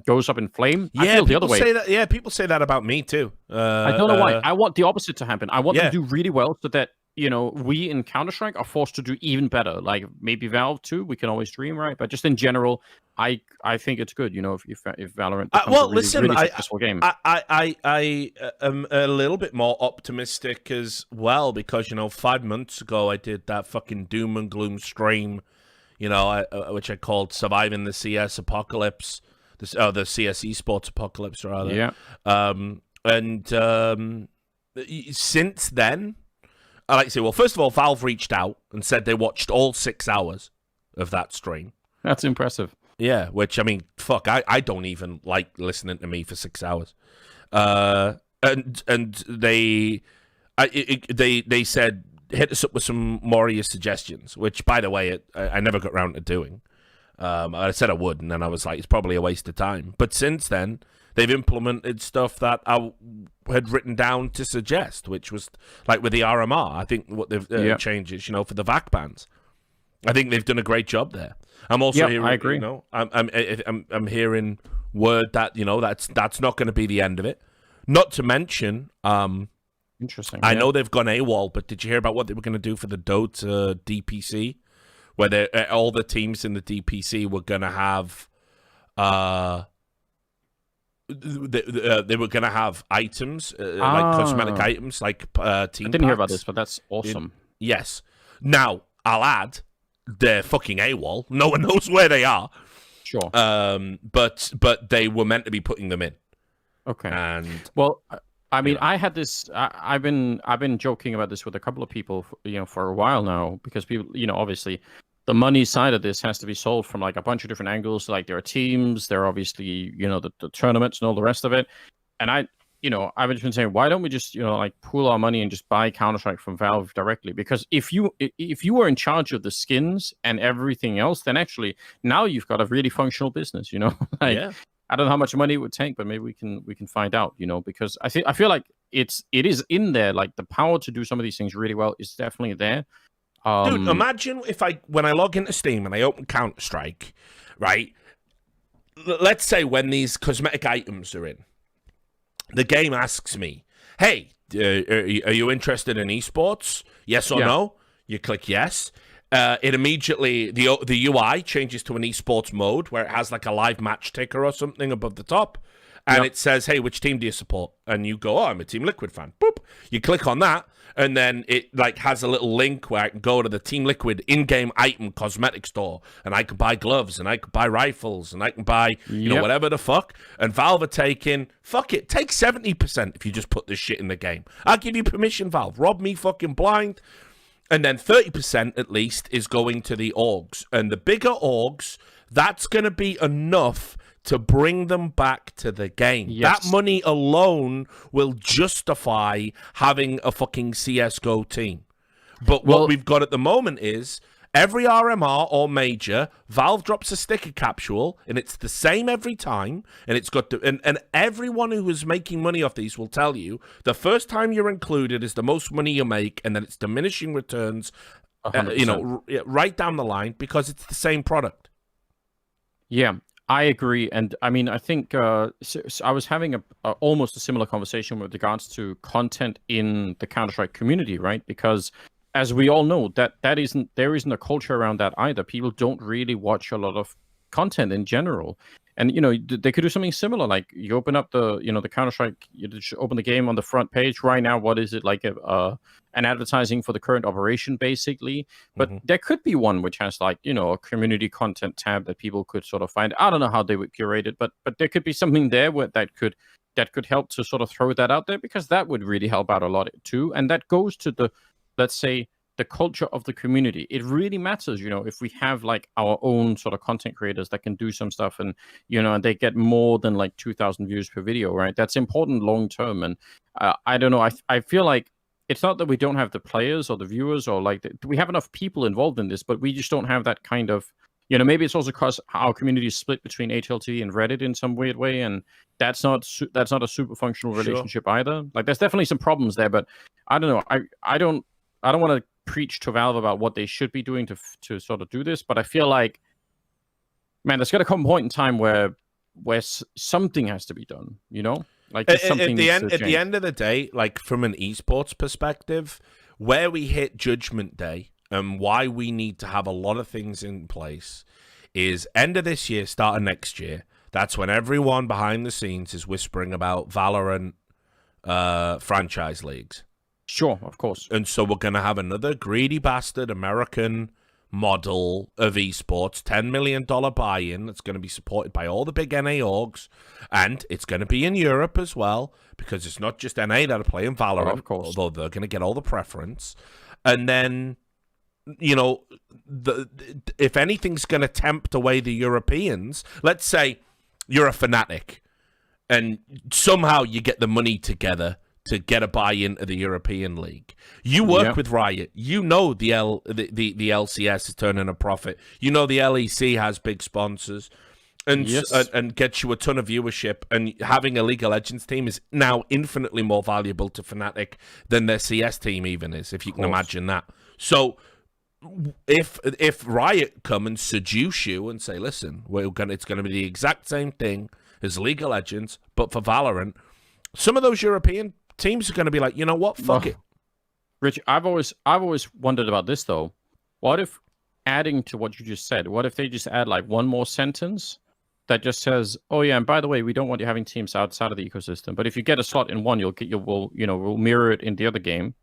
goes up in flame. Yeah, I feel the other way. Say that, yeah, people say that about me too. I don't know why. I want the opposite to happen. I want them to do really well, so that we in Counter-Strike are forced to do even better. Like maybe Valve too. We can always dream, right? But just in general, I think it's good. If Valorant becomes a really successful game. I am a little bit more optimistic as well, because 5 months ago I did that fucking doom and gloom stream, which I called "Surviving the CS Apocalypse," the CS Esports Apocalypse rather. Yeah. Since then, I like to say, well, first of all, Valve reached out and said they watched all 6 hours of that stream. That's impressive. Yeah, which, I mean, fuck, I don't even like listening to me for 6 hours. And they said, hit us up with some more of your suggestions, which, by the way, I never got around to doing. I said I would, and then I was like, it's probably a waste of time. But since then, they've implemented stuff that I had written down to suggest, which was like with the RMR. I think what they've changes, for the VAC bans. I think they've done a great job there. I'm also hearing, I agree. I'm hearing word that that's not going to be the end of it. Not to mention, interesting. I know they've gone AWOL, but did you hear about what they were going to do for the Dota DPC, where all the teams in the DPC were going to have they were going to have items, like cosmetic items, like team I didn't hear about this, but that's awesome. Yes. Now, I'll add, they're fucking AWOL. No one knows where they are. Sure. But they were meant to be putting them in. Okay. And well, I mean, I had this. I've been joking about this with a couple of people, for a while now, because people, obviously, the money side of this has to be solved from like a bunch of different angles. Like there are teams, there are obviously, the tournaments and all the rest of it. And I've been saying, why don't we just, like pool our money and just buy Counter-Strike from Valve directly? Because if you were in charge of the skins and everything else, then actually now you've got a really functional business, I don't know how much money it would take, but maybe we can find out, because I feel like it is in there. Like the power to do some of these things really well is definitely there. Dude, imagine when I log into Steam and I open Counter-Strike, right? Let's say when these cosmetic items are in, the game asks me, hey, are you interested in esports? Yes or no? You click yes. It immediately, the UI changes to an esports mode where it has like a live match ticker or something above the top. and it says, hey, which team do you support? And you go, oh, I'm a Team Liquid fan. Boop. You click on that, and then it like has a little link where I can go to the Team Liquid in-game item cosmetic store, and I can buy gloves, and I can buy rifles, and I can buy, you know, whatever the fuck. And Valve are taking, fuck it, take 70% if you just put this shit in the game. I'll give you permission, Valve. Rob me fucking blind. And then 30% at least is going to the orgs. And the bigger orgs, that's going to be enough to bring them back to the game. Yes. That money alone will justify having a fucking CSGO team. But what we've got at the moment is every RMR or major, Valve drops a sticker capsule, and it's the same every time. And it's got and everyone who is making money off these will tell you the first time you're included is the most money you make, and then it's diminishing returns, you know, right down the line because it's the same product. Yeah, I agree. And I mean, I think so I was having almost a similar conversation with regards to content in the Counterstrike community, right? Because as we all know, there isn't a culture around that either. People don't really watch a lot of content in general. And, you know, they could do something similar. Like you open up the Counter-Strike, you just open the game on the front page right now. What is it like? An advertising for the current operation, basically. But there could be one which has like, you know, a community content tab that people could sort of find. I don't know how they would curate it, but there could be something there where that could help to sort of throw that out there, because that would really help out a lot too. And that goes to the, let's say, the culture of the community. It really matters, you know, if we have like our own sort of content creators that can do some stuff, and, you know, and they get more than like 2,000 views per video, right? That's important long term. And I don't know, I feel like it's not that we don't have the players or the viewers, or like we have enough people involved in this, but we just don't have that kind of, you know, maybe it's also because our community is split between HLT and Reddit in some weird way, and that's not a super functional relationship either. Like there's definitely some problems there, but I don't know. I don't want to preach to Valve about what they should be doing to sort of do this, but I feel like, man, there's got to come a point in time where something has to be done, you know? Like something at the end of the day, like from an esports perspective, where we hit Judgment Day and why we need to have a lot of things in place is end of this year, start of next year. That's when everyone behind the scenes is whispering about Valorant franchise leagues. Sure, of course. And so we're going to have another greedy bastard American model of esports, $10 million buy-in that's going to be supported by all the big NA orgs, and it's going to be in Europe as well, because it's not just NA that are playing Valorant, of course, although they're going to get all the preference. And then, you know, if anything's going to tempt away the Europeans, let's say you're a Fnatic, and somehow you get the money together to get a buy-in to the European League. You work with Riot. You know the LCS is turning a profit. You know the LEC has big sponsors, and and gets you a ton of viewership. And having a League of Legends team is now infinitely more valuable to Fnatic than their CS team even is, if you can imagine that. So if Riot come and seduce you and say, listen, it's going to be the exact same thing as League of Legends, but for Valorant, some of those European teams are going to be like, you know what, fuck it. Rich, I've always wondered about this though. What if, adding to what you just said, what if they just add like one more sentence that just says, oh yeah, and by the way, we don't want you having teams outside of the ecosystem, but if you get a slot in one, we'll mirror it in the other game.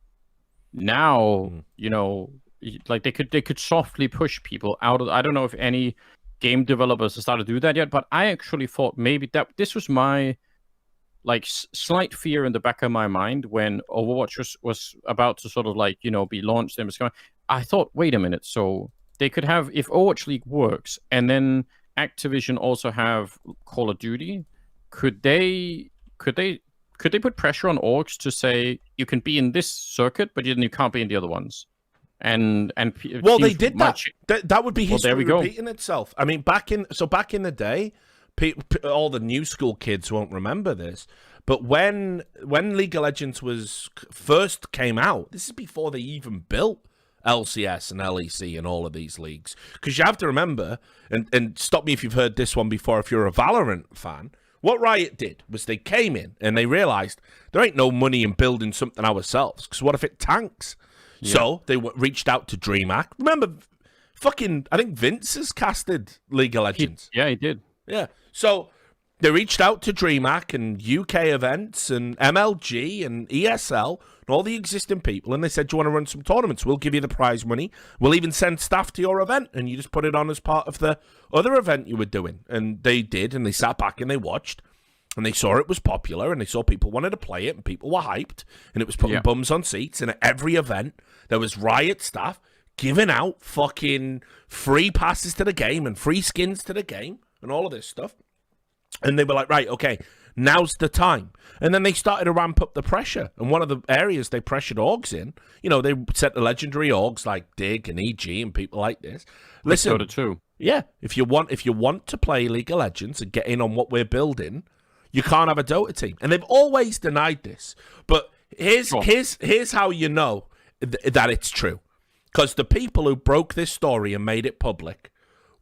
Now, you know, like they could softly push people out of. I don't know if any game developers have started to do that yet, but I actually thought maybe that this was my like slight fear in the back of my mind when Overwatch was about to sort of like, you know, be launched and was going. I thought, wait a minute, so they could have, if Overwatch League works and then Activision also have Call of Duty, could they put pressure on orgs to say you can be in this circuit, but then you can't be in the other ones? And well, they did that. That would be history well, repeating itself. I mean, back in the day, all the new school kids won't remember this, but when League of Legends first came out, this is before they even built LCS and LEC and all of these leagues. Because you have to remember, and stop me if you've heard this one before, if you're a Valorant fan, what Riot did was they came in and they realized there ain't no money in building something ourselves, because what if it tanks? Yeah. So they reached out to DreamHack. Remember, I think Vince has casted League of Legends. He did. Yeah. So They reached out to DreamHack and UK Events and MLG and ESL and all the existing people, and they said, do you want to run some tournaments? We'll give you the prize money. We'll even send staff to your event, and you just put it on as part of the other event you were doing. And they did, and they sat back and they watched, and they saw it was popular, and they saw people wanted to play it, and people were hyped, and it was putting bums on seats. And at every event, there was Riot staff giving out fucking free passes to the game and free skins to the game and all of this stuff. And they were like, right, okay, now's the time. And then they started to ramp up the pressure. And one of the areas they pressured orgs in, you know, they set the legendary orgs like Dig and EG and people like this. Listen, Dota 2. Yeah, if you want to play League of Legends and get in on what we're building, you can't have a Dota team. And they've always denied this. But here's how you know that it's true. Because the people who broke this story and made it public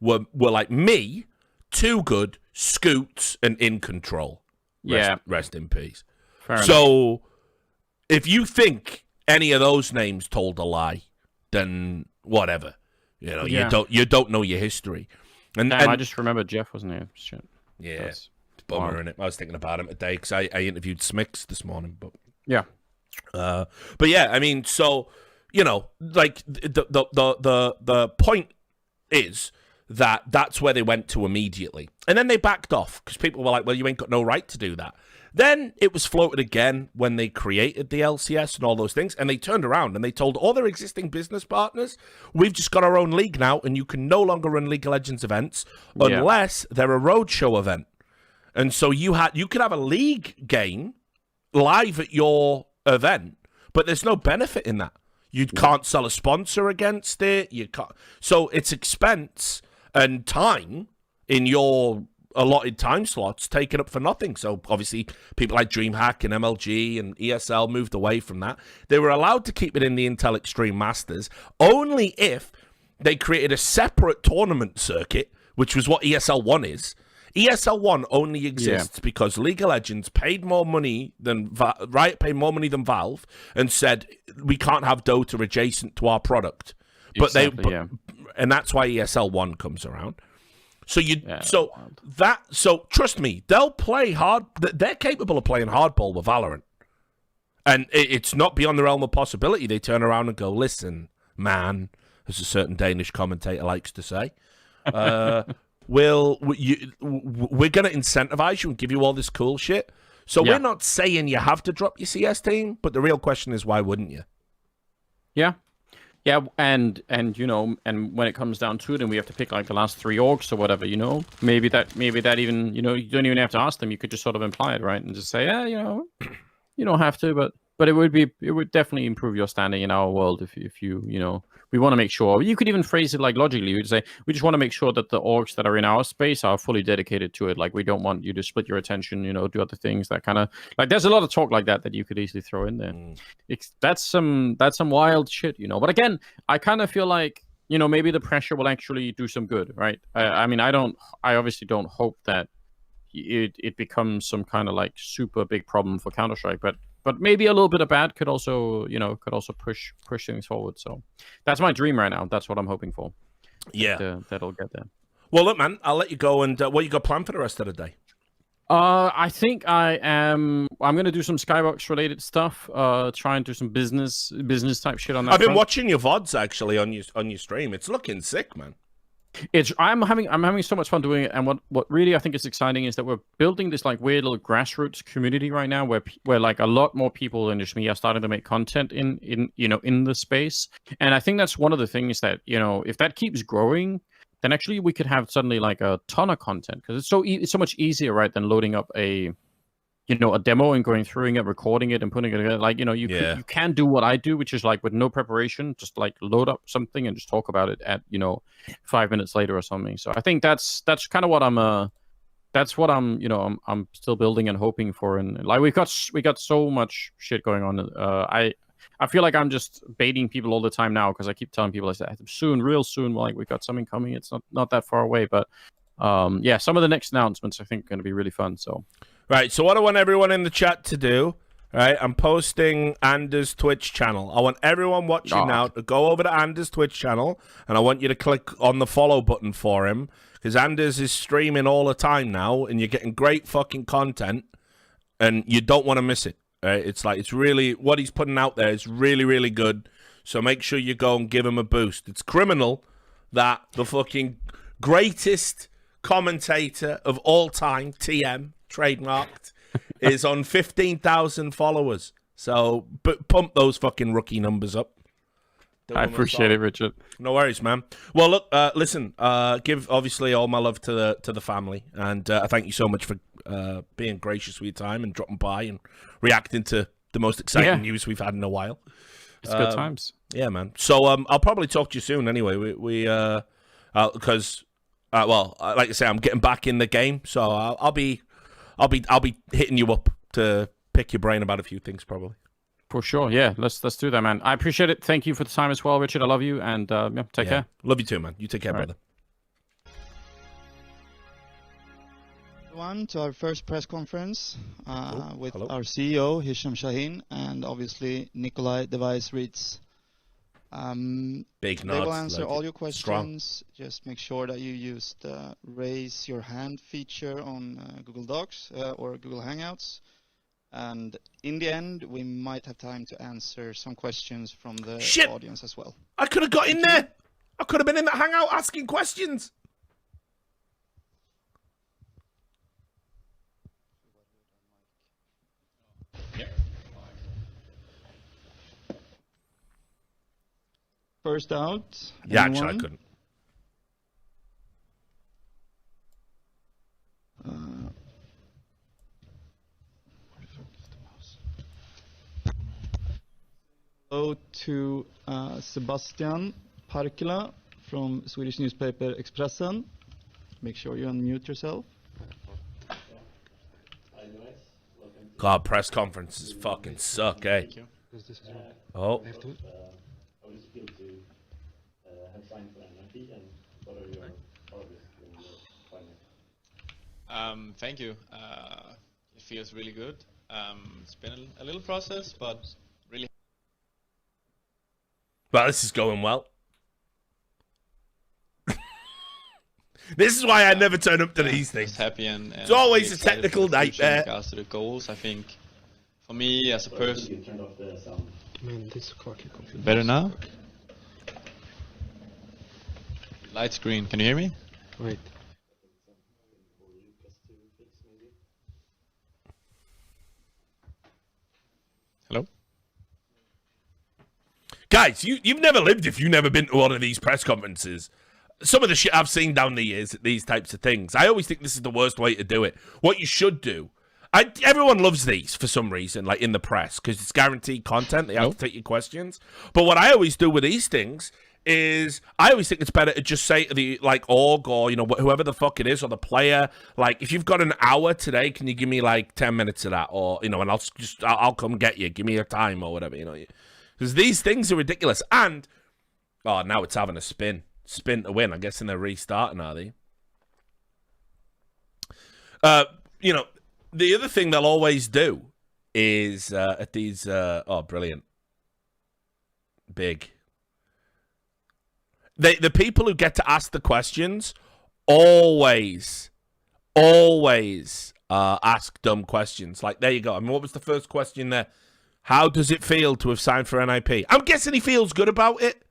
were like me, Too Good, Scoots, and In Control. Rest in peace. So, if you think any of those names told a lie, then whatever. You know, you don't know your history. And I just remember Jeff wasn't here. Shit. Yeah, it's bummer, innit? I was thinking about him today because I interviewed Smix this morning, but yeah. But yeah, I mean, so you know, like the point is that's where they went to immediately. And then they backed off because people were like, well, you ain't got no right to do that. Then it was floated again when they created the LCS and all those things, and they turned around and they told all their existing business partners, we've just got our own league now, and you can no longer run League of Legends events unless they're a roadshow event. And so you could have a league game live at your event, but there's no benefit in that. You can't sell a sponsor against it. You can't. So it's expense and time in your allotted time slots taken up for nothing. So obviously people like DreamHack and MLG and ESL moved away from that. They were allowed to keep it in the Intel Extreme Masters only if they created a separate tournament circuit, which was what ESL 1 is. ESL 1 only exists because League of Legends paid more money than Riot paid more money than Valve and said we can't have Dota adjacent to our product. But and that's why ESL 1 comes around. So so trust me, they'll play hard. They're capable of playing hardball with Valorant, and it's not beyond the realm of possibility. They turn around and go, "Listen, man," as a certain Danish commentator likes to say, we're going to incentivize you and give you all this cool shit. So we're not saying you have to drop your CS team, but the real question is, why wouldn't you? Yeah. Yeah, and you know, and when it comes down to it, and we have to pick like the last 3 orgs or whatever, you know, maybe that even, you know, you don't even have to ask them. You could just sort of imply it, right, and just say, yeah, you know, you don't have to, but it would definitely improve your standing in our world if you know. We want to make sure, you could even phrase it like logically, you'd say, we just want to make sure that the orgs that are in our space are fully dedicated to it. Like, we don't want you to split your attention, you know, do other things, that kind of, like, there's a lot of talk like that you could easily throw in there. That's some wild shit, you know. But again, I kind of feel like, you know, maybe the pressure will actually do some good, right? I mean, I obviously don't hope that it becomes some kind of like super big problem for Counterstrike, but maybe a little bit of bad could also, you know, push things forward. So that's my dream right now. That's what I'm hoping for. Yeah, that'll get there. Well, look, man, I'll let you go. And what you got planned for the rest of the day? I think I'm going to do some Skybox related stuff. Try and do some business type shit on that. I've been watching your VODs actually on your stream. It's looking sick, man. I'm having so much fun doing it, and what really I think is exciting is that we're building this like weird little grassroots community right now, where like a lot more people than just me are starting to make content in the space, and I think that's one of the things that, you know, if that keeps growing, then actually we could have suddenly like a ton of content, because it's so much easier, right, than loading up a demo and going through it, recording it, and putting it together. Like, you know, you can do what I do, which is like with no preparation, just like load up something and just talk about it at, you know, 5 minutes later or something. So I think that's kind of what I'm still building and hoping for. And like we got so much shit going on. I feel like I'm just baiting people all the time now, because I keep telling people, I said real soon, like we got something coming. It's not that far away, but some of the next announcements I think are going to be really fun. So. Right, so what I want everyone in the chat to do, All right, I'm posting Anders' Twitch channel. I want everyone watching now to go over to Anders' Twitch channel, and I want you to click on the follow button for him, because Anders is streaming all the time now, and you're getting great fucking content, and you don't want to miss it. Right? It's really, what he's putting out there is really, really good, so make sure you go and give him a boost. It's criminal that the fucking greatest commentator of all time, TM, trademarked, is on 15,000 followers. So pump those fucking rookie numbers up. I appreciate it, Richard. No worries, man. Well, look, listen, give obviously all my love to the family, and thank you so much for being gracious with your time and dropping by and reacting to the most exciting news we've had in a while. It's good times. Yeah, man. So I'll probably talk to you soon. Anyway, because well, like I say, I'm getting back in the game, so I'll be hitting you up to pick your brain about a few things, probably. For sure, yeah. Let's do that, man. I appreciate it. Thank you for the time as well, Richard. I love you, and take care. Love you too, man. You take care, brother. Everyone, to our first press conference with our CEO Hisham Shaheen and obviously Nikolai Device Reeds. Big nods. They will answer all your questions. Just make sure that you use the raise your hand feature on Google Docs or Google Hangouts. And in the end, we might have time to answer some questions from the audience as well. I could have got in there. I could have been in the Hangout asking questions. First out. Yeah, actually, I couldn't. Hello to Sebastian Parkila from Swedish newspaper Expressen. Make sure you unmute yourself. God, press conferences fucking suck, eh? Oh. Thank you. It feels really good. It's been a little process, but really. Well, this is going well. This is why I never turn up to these things. Happy and it's always really a technical nightmare. In regards to the goals, I think for me as a person. Better now? Light screen. Can you hear me? Wait. Hello? Guys, you've never lived if you've never been to one of these press conferences. Some of the shit I've seen down the years, these types of things, I always think this is the worst way to do it. What you should do, everyone loves these for some reason, like in the press, because it's guaranteed content. They have to take your questions. But what I always do with these things is I always think it's better to just say to the org or whoever the fuck it is or the player, like, if you've got an hour today, can you give me like 10 minutes of that, or and I'll come get you, give me your time or whatever, because these things are ridiculous. And now it's having a spin to win. I'm guessing they're restarting, are they? The other thing they'll always do is at these brilliant big. The people who get to ask the questions always ask dumb questions. Like, there you go. I mean, what was the first question there? How does it feel to have signed for NiP? I'm guessing he feels good about it.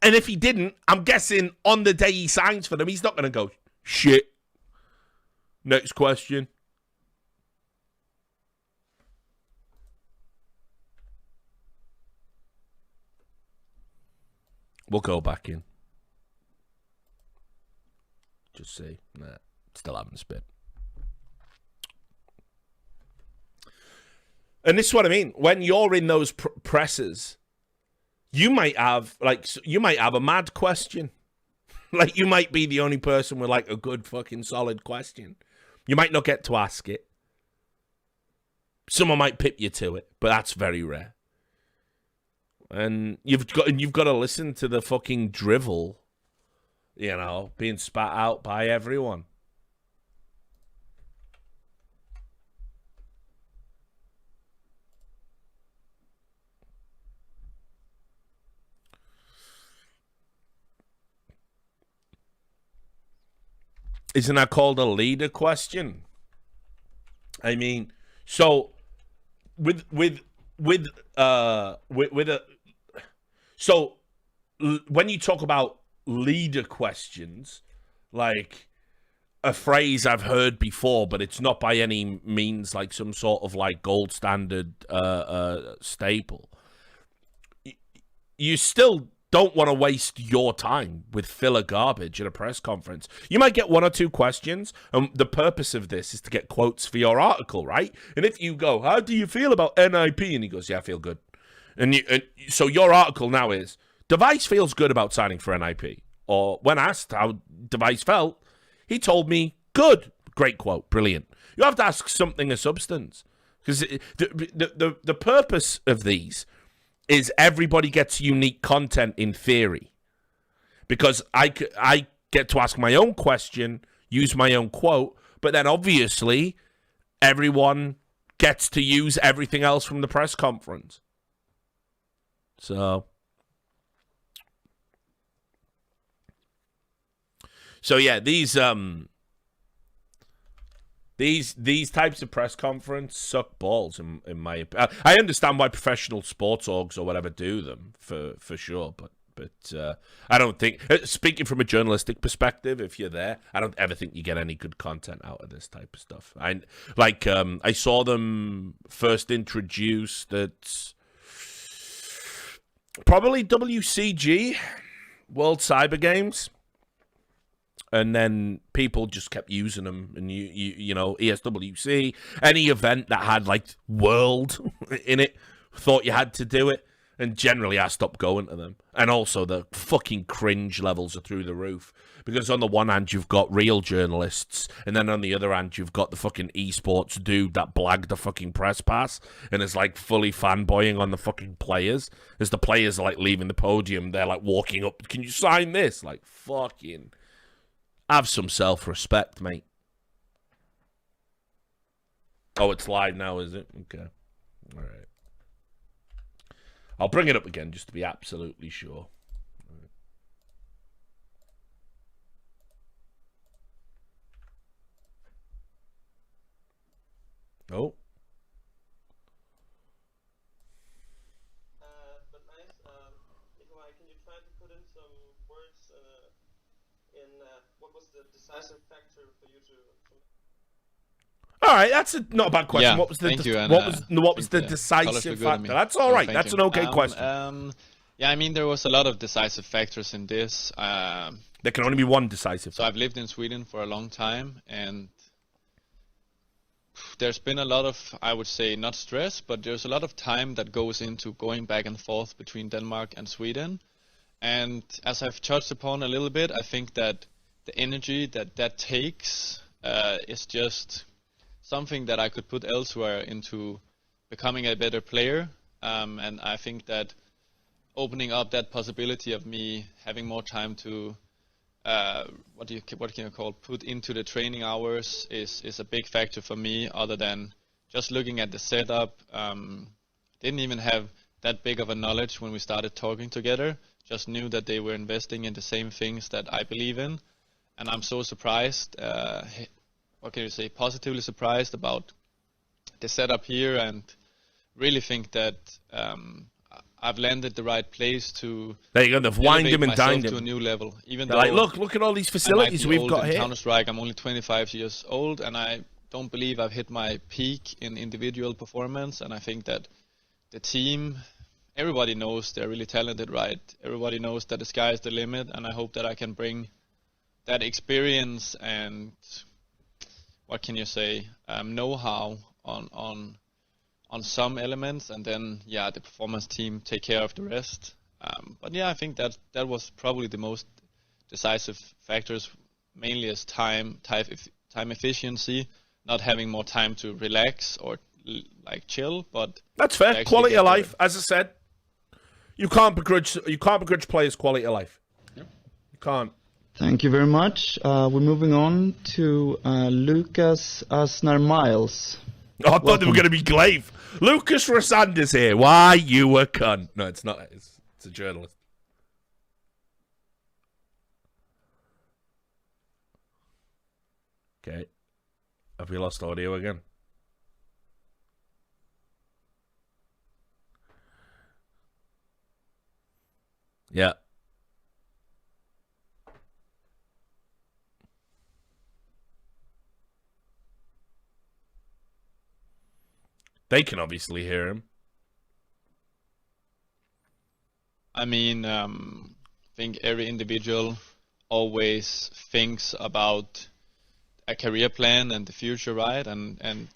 And if he didn't, I'm guessing on the day he signs for them, he's not going to go, shit. Next question. We'll go back in. Just see. Nah, still having a spit. And this is what I mean. When you're in those presses, you might have a mad question. Like, you might be the only person with like a good fucking solid question. You might not get to ask it. Someone might pip you to it, but that's very rare. And you've got to listen to the fucking drivel, being spat out by everyone. Isn't that called a leader question? I mean, so with a so when you talk about leader questions, like a phrase I've heard before, but it's not by any means like some sort of like gold standard staple. You still don't want to waste your time with filler garbage at a press conference. You might get one or two questions, and the purpose of this is to get quotes for your article, right? And if you go, how do you feel about NiP? And he goes, yeah, I feel good. And so your article now is, Device feels good about signing for NiP. Or when asked how Device felt, he told me, good. Great quote. Brilliant. You have to ask something of substance. Because the purpose of these is everybody gets unique content in theory. Because I get to ask my own question, use my own quote, but then obviously everyone gets to use everything else from the press conference. So yeah, these types of press conference suck balls in my opinion. I understand why professional sports orgs or whatever do them for sure, but I don't think, speaking from a journalistic perspective, if you're there, I don't ever think you get any good content out of this type of stuff. I saw them first introduced at probably WCG, World Cyber Games. And then people just kept using them, and you know, ESWC, any event that had like World in it, thought you had to do it, and generally I stopped going to them. And also the fucking cringe levels are through the roof, because on the one hand you've got real journalists, and then on the other hand you've got the fucking esports dude that blagged the fucking press pass and is like fully fanboying on the fucking players. As the players are like leaving the podium, they're like walking up, can you sign this? Like, fucking have some self-respect, mate. Oh, it's live now, is it? Okay. All right. I'll bring it up again just to be absolutely sure. Oh. But nice. Nikolai, can you try to put in some words in what was the decisive factor for you to... All right, that's not a bad question. Yeah, What was the thank you, and, what was the decisive factor? That's all right. That's an okay question. Yeah, I mean, there was a lot of decisive factors in this. There can only be one decisive So I've lived in Sweden for a long time, and there's been a lot of, I would say, not stress, but there's a lot of time that goes into going back and forth between Denmark and Sweden. And as I've touched upon a little bit, I think that the energy that takes is just something that I could put elsewhere into becoming a better player. And I think that opening up that possibility of me having more time to what can you call, put into the training hours is a big factor for me, other than just looking at the setup. Didn't even have that big of a knowledge when we started talking together, just knew that they were investing in the same things that I believe in. And I'm so surprised, what can you say, positively surprised about the setup here, and really think that I've landed the right place to there you go, they've wined him and dined him to a new level. Even They're though like, look at all these facilities we've got here. Counterstrike, I'm only 25 years old, and I don't believe I've hit my peak in individual performance. And I think that the team, everybody knows they're really talented, right? Everybody knows that the sky is the limit, and I hope that I can bring that experience and, what can you say, know-how on some elements, and then the performance team take care of the rest. But I think that was probably the most decisive factors, mainly as time efficiency, not having more time to relax or like chill. But that's fair. Quality of life, as I said, you can't begrudge players quality of life. Yeah. You can't. Thank you very much. We're moving on to Lucas Asnar-Miles. Oh, I thought they were going to be Glaive. Lucas Rosander's here. Why, you a cunt. No, it's not. It's a journalist. Okay. Have we lost audio again? Yeah. They can obviously hear him. I mean, I think every individual always thinks about a career plan and the future, right? And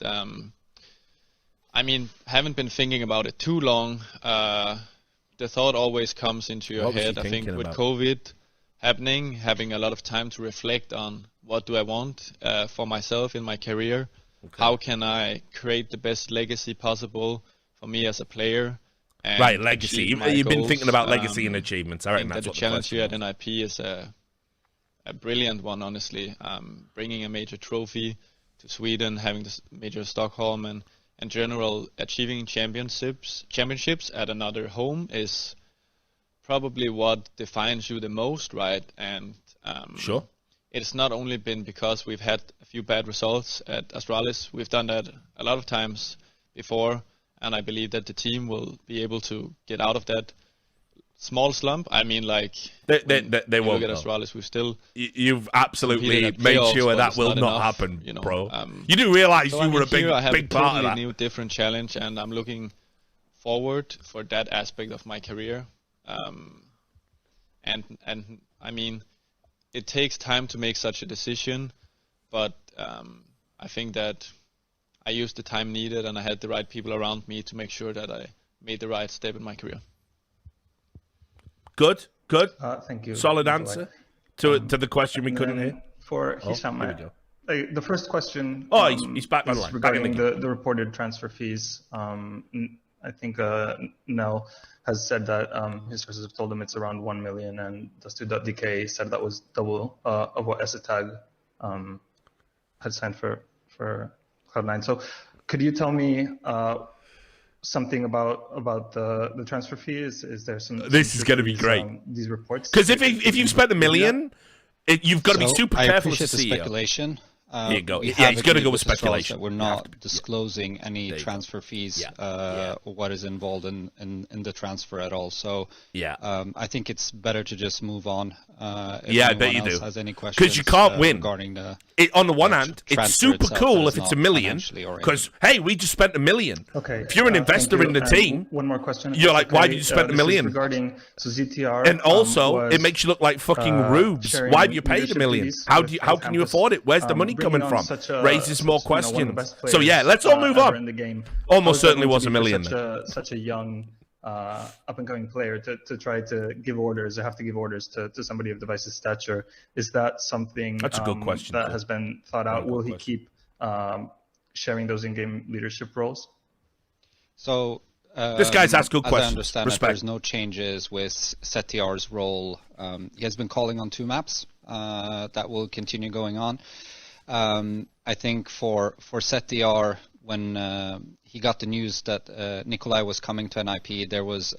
I mean, haven't been thinking about it too long. The thought always comes into your head. I think with COVID happening, having a lot of time to reflect on what do I want for myself in my career. Okay. How can I create the best legacy possible for me as a player? And right, legacy. You've been thinking about legacy and achievements. I think that the challenge here at NiP is a brilliant one, honestly. Bringing a major trophy to Sweden, having the major Stockholm, and in general achieving championships at another home is probably what defines you the most, right? And sure. It's not only been because we've had a few bad results at Astralis. We've done that a lot of times before, and I believe that the team will be able to get out of that small slump. I mean, like, they won't. Look at Astralis, we've still... You've absolutely made sure that will not happen, you know, bro. You do realize you were a big part of that. I have a totally new, different challenge, and I'm looking forward for that aspect of my career. And I mean, it takes time to make such a decision, but I think that I used the time needed and I had the right people around me to make sure that I made the right step in my career. Good. Thank you. Solid answer to the question we couldn't hear. For Hisham, the first question he's back on line. Regarding the reported transfer fees. I think Nell has said that his sources have told him it's around 1 million, and Dust2.dk said that was double of what Essetag had signed for Cloud9. So could you tell me something about the transfer fee? Is there some... This is going to be great. These reports? Because if you've spent $1 million, you've got to be super careful as a CEO. Speculation. Here you go. Yeah, he's going to go with speculation. That we're not disclosing any transfer fees or what is involved in the transfer at all. So I think it's better to just move on. If I bet you do. Has any questions? Because you can't win. Regarding the on the one hand, it's super cool if it's $1 million. Because hey, we just spent $1 million. Okay. If you're an investor in the team, one more question. You're like, why did you spend $1 million? Regarding ZTR, and also it makes you look like fucking rubes. Why have you paid $1 million? How can you afford it? Where's the money coming from? Raises more questions. So yeah, let's all move on. Almost certainly was $1 million. Such a young up-and-coming player to try to give orders or have to give orders to somebody of Device's stature. Is that something that's a good question, that has been thought out? Will he keep sharing those in-game leadership roles? So this guy's asked good questions. I understand that there's no changes with ZTR's role. He has been calling on 2 maps. That will continue going on. I think for ZTR, when he got the news that Nikolai was coming to NiP, there was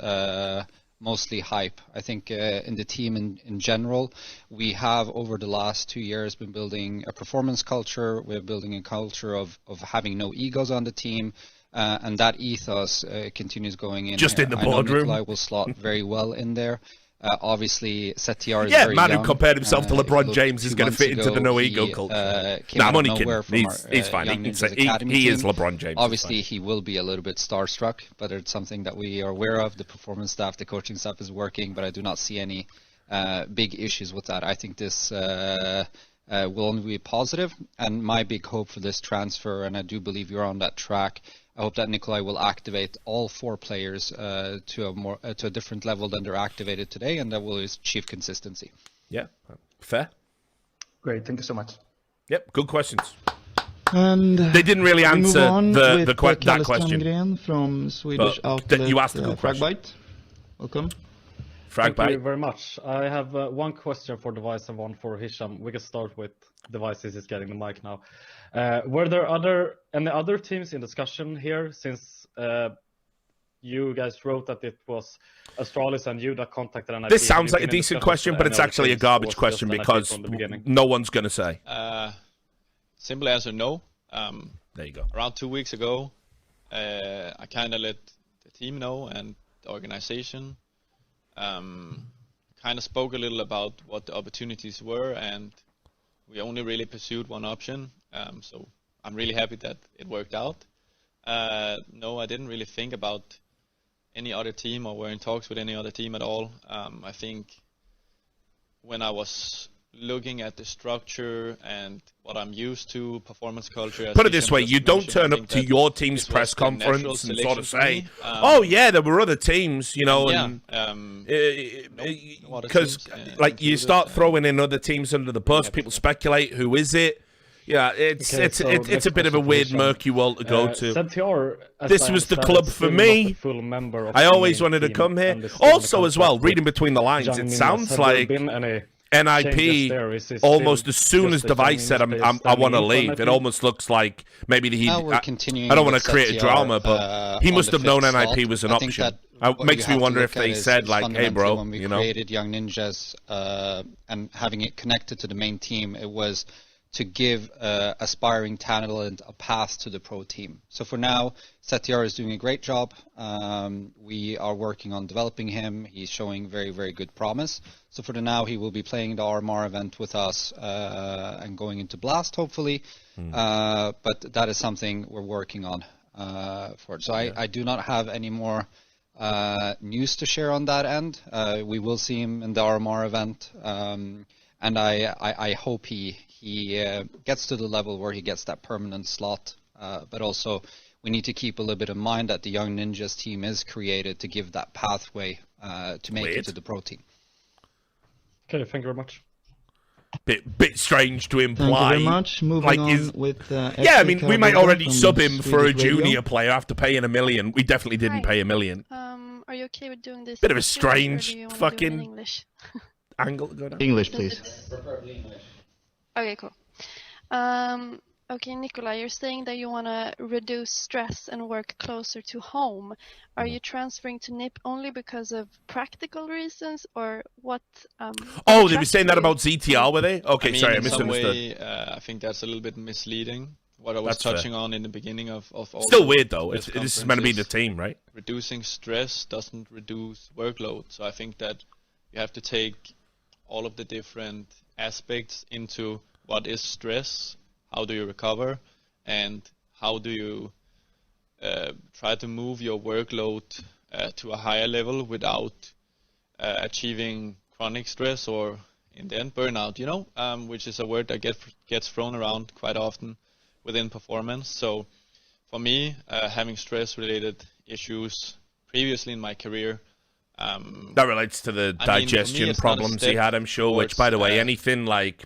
mostly hype. I think in the team in general, we have over the last 2 years been building a performance culture. We're building a culture of having no egos on the team. And that ethos continues going in. Just in the boardroom. Nikolai will slot very well in there. Obviously, ZTR is very man young. Who compared himself to LeBron James is going to fit into the no ego culture. I'm only kidding. He's fine. He is LeBron James. Obviously, he will be a little bit starstruck, but it's something that we are aware of. The performance staff, the coaching staff is working, but I do not see any big issues with that. I think this will only be positive, and my big hope for this transfer, and I do believe you're on that track, I hope that Nikolai will activate all 4 players to a different level than they're activated today, and that will achieve consistency. Yeah, fair. Great, thank you so much. Yep, good questions. And they didn't really answer that question. From Swedish outlet, you asked a good question. Fragbite. Welcome. Fragbite. Thank you very much. I have one question for Device and one for Hisham. We can start with Device since he's getting the mic now. Were there any other teams in discussion here, since you guys wrote that it was Astralis and you that contacted NiP? This sounds like a decent question, but it's actually a garbage question because no one's going to say. simple answer, no. There you go. Around 2 weeks ago, I kind of let the team know and the organization. Kind of spoke a little about what the opportunities were, and we only really pursued one option. So I'm really happy that it worked out. No, I didn't really think about any other team or were in talks with any other team at all. I think when I was looking at the structure and what I'm used to, performance culture. Put it this way, you don't turn up to your team's press conference and sort of say, oh yeah, there were other teams, you know, because like you start throwing in other teams under the bus, people speculate, who is it? Yeah, it's a bit of a weird, murky world to go to. This was the club for me. I always wanted to come here. Also, as well, reading between the lines, it sounds like NiP, almost as soon as Device said I want to leave, it almost looks like maybe he. I don't want to create a drama, but he must have known NiP was an option. It makes me wonder if they said like, "Hey, bro," when we you know. created Young Ninjas and having it connected to the main team, it was to give aspiring talent a path to the pro team. So for now, Setiar is doing a great job. We are working on developing him. He's showing very, very good promise. So for now, he will be playing the RMR event with us and going into Blast, hopefully. But that is something we're working on for it. So I do not have any more news to share on that end. We will see him in the RMR event. And I hope he gets to the level where he gets that permanent slot. But also, we need to keep a little bit in mind that the Young Ninjas team is created to give that pathway to make it to the pro team. Okay, thank you very much. Bit strange to imply. Thank you very much. Moving on with yeah, I mean, we might already sub him for a junior player after paying $1 million. We definitely didn't pay $1 million. Are you okay with doing this? Bit of a strange fucking English? Angle go down. English, please. Preferably English. Okay, cool. Okay, Nikolai, you're saying that you want to reduce stress and work closer to home. Are you transferring to NiP only because of practical reasons, or what? Oh, they were saying that about ZTR, were they? Okay, I mean, sorry, I in some misunderstood. way, I think that's a little bit misleading. What I was touching on in the beginning of all. Still weird though. This is meant to be the team, right? Reducing stress doesn't reduce workload. So I think that you have to take all of the different aspects into what is stress, how do you recover, and how do you try to move your workload to a higher level without achieving chronic stress or in the end burnout, you know, which is a word that gets thrown around quite often within performance. So for me, having stress-related issues previously in my career, that relates to the digestion problems he had, I'm sure, which, by the way, anything like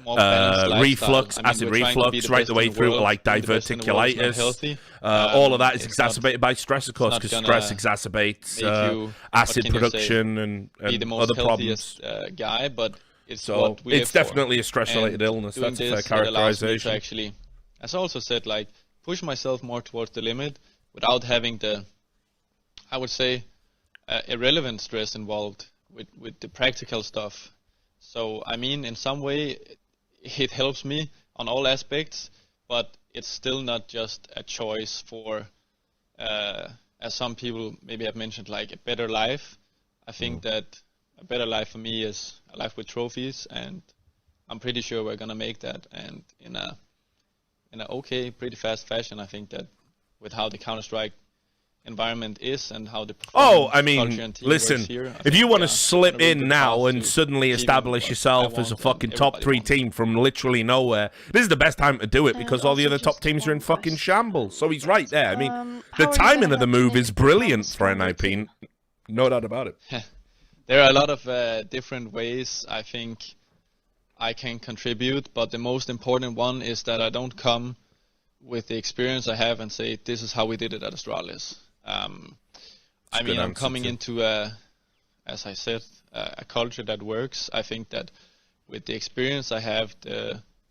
reflux, acid reflux, right the way through, like diverticulitis, all of that is exacerbated by stress, of course, because stress exacerbates acid production and other problems. Guy, but so it's definitely a stress-related illness. That's a fair characterization. Actually, as I also said, like push myself more towards the limit without having the, I would say, irrelevant stress involved with the practical stuff. So I mean, in some way, it helps me on all aspects, but it's still not just a choice for, as some people maybe have mentioned, like a better life. I think that a better life for me is a life with trophies, and I'm pretty sure we're gonna make that, and in a okay, pretty fast fashion. I think that with how the Counterstrike environment is and how the I mean, listen, here, if you want to slip in now and suddenly establish yourself as a fucking top 3 team from literally nowhere, this is the best time to do it because all the other top teams are in fucking shambles. So he's right there. I mean, the timing of the move is brilliant for NiP, no doubt about it. There are a lot of different ways I think I can contribute, but the most important one is that I don't come with the experience I have and say, this is how we did it at Astralis. I mean, I'm coming into, as I said, a culture that works. I think that with the experience I have,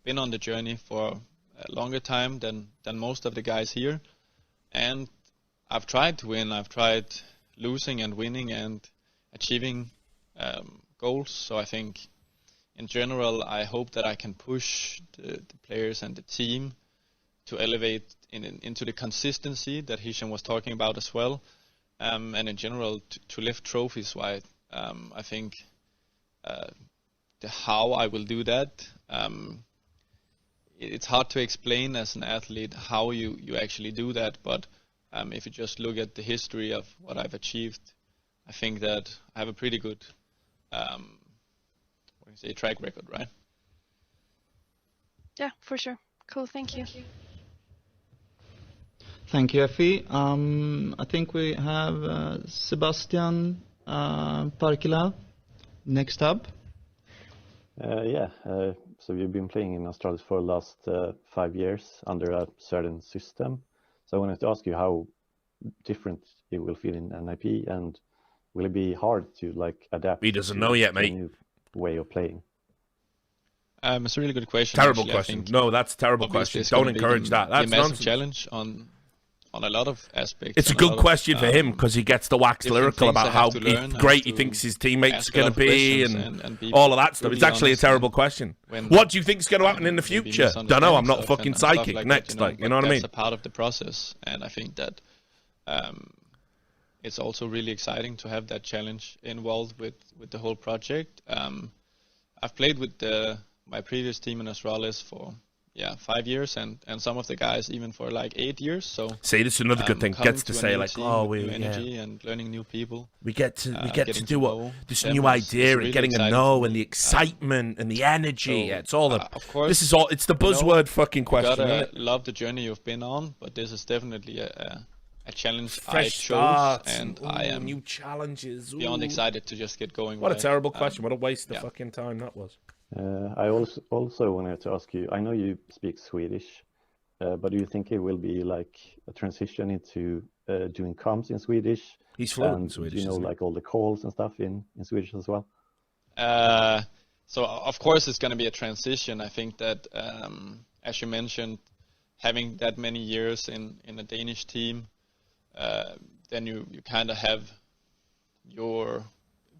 been on the journey for a longer time than most of the guys here, and I've tried to win. I've tried losing and winning and achieving goals. So I think in general, I hope that I can push the players and the team to elevate into the consistency that Hisham was talking about as well, and in general to lift trophies. Right, I think how I will do that. It's hard to explain as an athlete how you actually do that, but if you just look at the history of what I've achieved, I think that I have a pretty good track record, right? Yeah, for sure. Cool, thank you. Thank you, Effie. I think we have Sebastian Parkila next up. So you've been playing in Astralis for the last 5 years under a certain system. So I wanted to ask you how different it will feel in NiP, and will it be hard to like adapt? He doesn't know yet, mate. New way of playing. It's a really good question. Terrible actually. question. No, that's a terrible question. Don't encourage that. That's a massive nonsense. challenge on a lot of aspects. It's a good question for him because he gets to wax lyrical about how great he thinks his teammates are going to be and all of that stuff. It's actually a terrible question. What do you think is going to happen in the future? Don't know. I'm not fucking psychic. Next, you know what I mean? That's a part of the process, and I think that it's also really exciting to have that challenge involved with the whole project. I've played with my previous team in Astralis for 5 years, and some of the guys even for like 8 years. So see, this is another good thing. Gets to say like, new energy and learning new people. We get to do what this new idea and getting a know and the excitement and the energy. It's all the of course. This is all. It's the buzzword fucking question. You gotta love the journey you've been on, but this is definitely a challenge Fresh I chose, starts and ooh, I am new challenges. beyond excited to just get going. What a terrible question! What a waste of fucking time that was. I also wanted to ask you, I know you speak Swedish, but do you think it will be like a transition into doing comms in Swedish? He's fluent in Swedish, you know, like all the calls and stuff in Swedish as well? So of course it's going to be a transition. I think that, as you mentioned, having that many years in a Danish team, then you kind of have your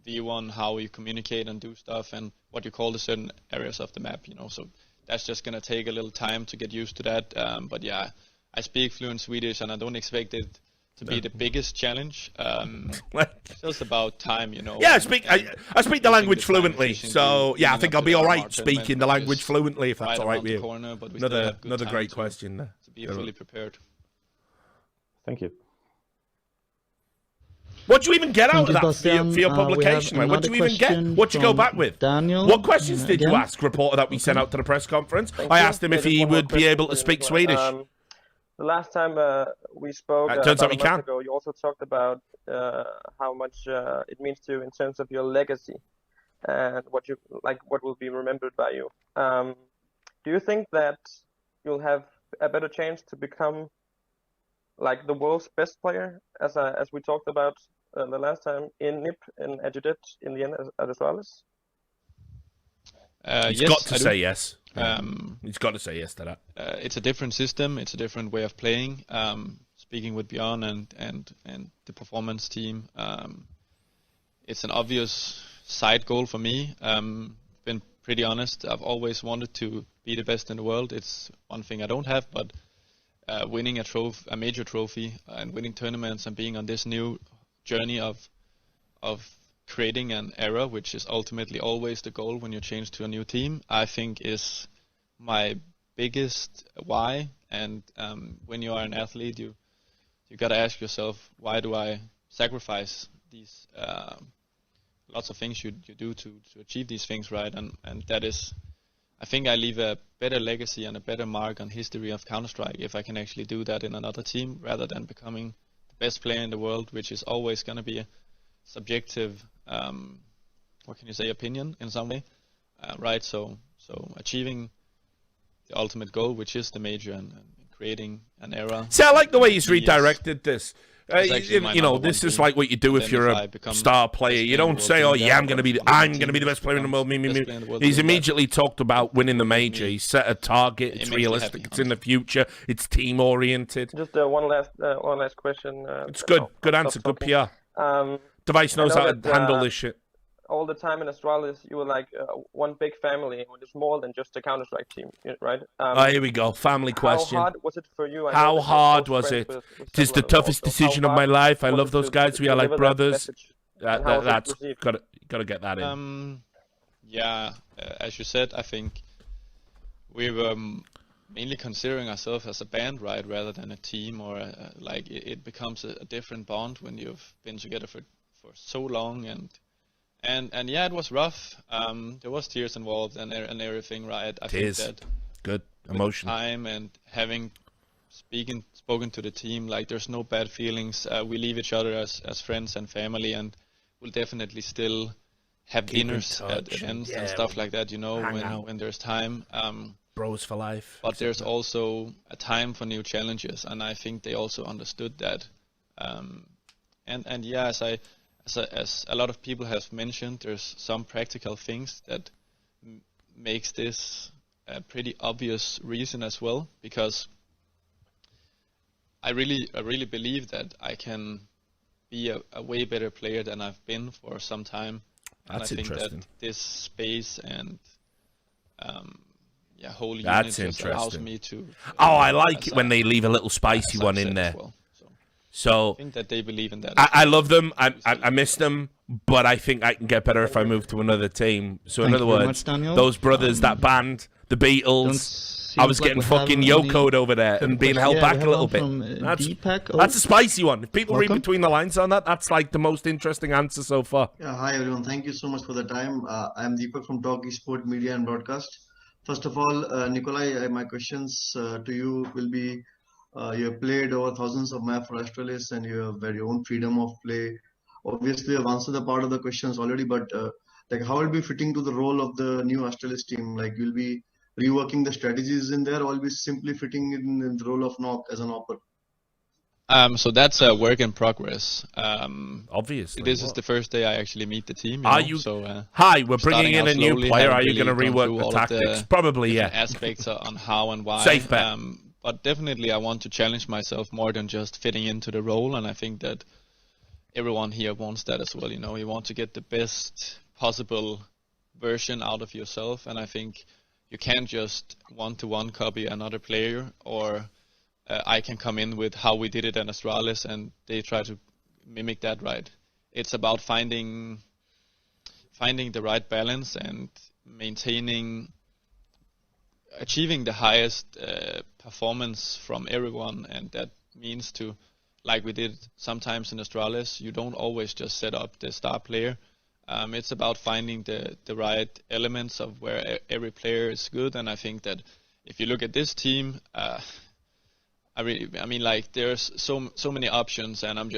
view on how you communicate and do stuff and what you call the certain areas of the map, you know. So that's just going to take a little time to get used to that. But yeah, I speak fluent Swedish and I don't expect it to be the biggest challenge. It's just about time, you know. Yeah, I speak the language fluently. So yeah, I think I'll be all right speaking the language fluently if that's all right with you. Another great question there. To be fully prepared. Thank you. What do you even get out of that for your publication? What do you even get? What do you go back with? Daniel, what questions did you ask, reporter, that we sent out to the press conference? I asked him if he would be able to speak Swedish. The last time we spoke turns out about he a month ago, you also talked about how much it means to you in terms of your legacy and what will be remembered by you. Do you think that you'll have a better chance to become like the world's best player, as we talked about the last time in NiP and as you did in the end at Astralis? He's yes, got to I say do. yes. He's got to say yes to that. It's a different system. It's a different way of playing. Speaking with Bjorn and the performance team, it's an obvious side goal for me. Been pretty honest. I've always wanted to be the best in the world. It's one thing I don't have, but winning a major trophy and winning tournaments and being on this new journey of creating an era, which is ultimately always the goal when you change to a new team, I think is my biggest why. And when you are an athlete, you got to ask yourself, why do I sacrifice these lots of things you do to achieve these things, right? And that is, I think I leave a better legacy and a better mark on history of Counterstrike if I can actually do that in another team rather than becoming the best player in the world, which is always going to be a subjective, what can you say, opinion in some way, right? So achieving the ultimate goal, which is the major, and creating an era. See, I like the way he's redirected this. You know, this is like what you do if you're a star player. You don't say, "Oh yeah, I'm going to be the best player in the world." Me. He's immediately talked about winning the major. He's set a target. It's realistic. It's in the future. It's team oriented. Just one last question. It's good. Good answer. Good PR. Device knows how to handle this shit. all the time in Astralis, you were like one big family, and it's more than just a Counterstrike team, right? Here we go. Family question. How hard was it for you? How hard was it? It is the toughest decision of my life. I love those guys. We are like brothers. That's gotta get that in. Yeah, as you said, I think we were mainly considering ourselves as a band, right, rather than a team, or like it becomes a different bond when you've been together for so long, and yeah, it was rough. There was tears involved and everything, right? I think that good emotion time and having spoken to the team, like there's no bad feelings. We leave each other as friends and family, and we'll definitely still have dinners at events and stuff like that, you know, when there's time. Bros for life. But there's also a time for new challenges, and I think they also understood that. And yeah, as a lot of people have mentioned, there's some practical things that makes this a pretty obvious reason as well, because I really believe that I can be a way better player than I've been for some time. And That's I think interesting. that this space and whole unit That's just allows interesting. me to. I like it when they leave a little spicy one in there. Well. So I think that they believe in that. I love them. I miss them, but I think I can get better if I move to another team. So in other words, those brothers, that band, the Beatles, I was getting fucking Yoko'd over there and being held back a little bit. That's a spicy one. If people read between the lines on that, that's like the most interesting answer so far. Yeah, hi everyone. Thank you so much for the time. I'm Deepak from Talk Esport Media and Broadcast. First of all, Nikolai, my questions to you will be, you have played over thousands of maps for Astralis and you have your own freedom of play. Obviously, you have answered the part of the questions already, but like how will be fitting to the role of the new Astralis team? Like you'll be reworking the strategies in there, or will be simply fitting in the role of knock as an opper? So that's a work in progress. Obviously, this is the first day I actually meet the team. Hi, we're bringing in a new player. Are you going to rework the tactics? Probably, yeah. Aspects on how and why. Safe bet. But definitely, I want to challenge myself more than just fitting into the role, and I think that everyone here wants that as well. You know, you want to get the best possible version out of yourself, and I think you can't just one-to-one copy another player, or I can come in with how we did it in Astralis and they try to mimic that, right? It's about finding the right balance and achieving the highest performance from everyone, and that means to, like we did sometimes in Astralis, you don't always just set up the star player. It's about finding the right elements of where every player is good, and I think that if you look at this team, I mean, like there's so many options, and I'm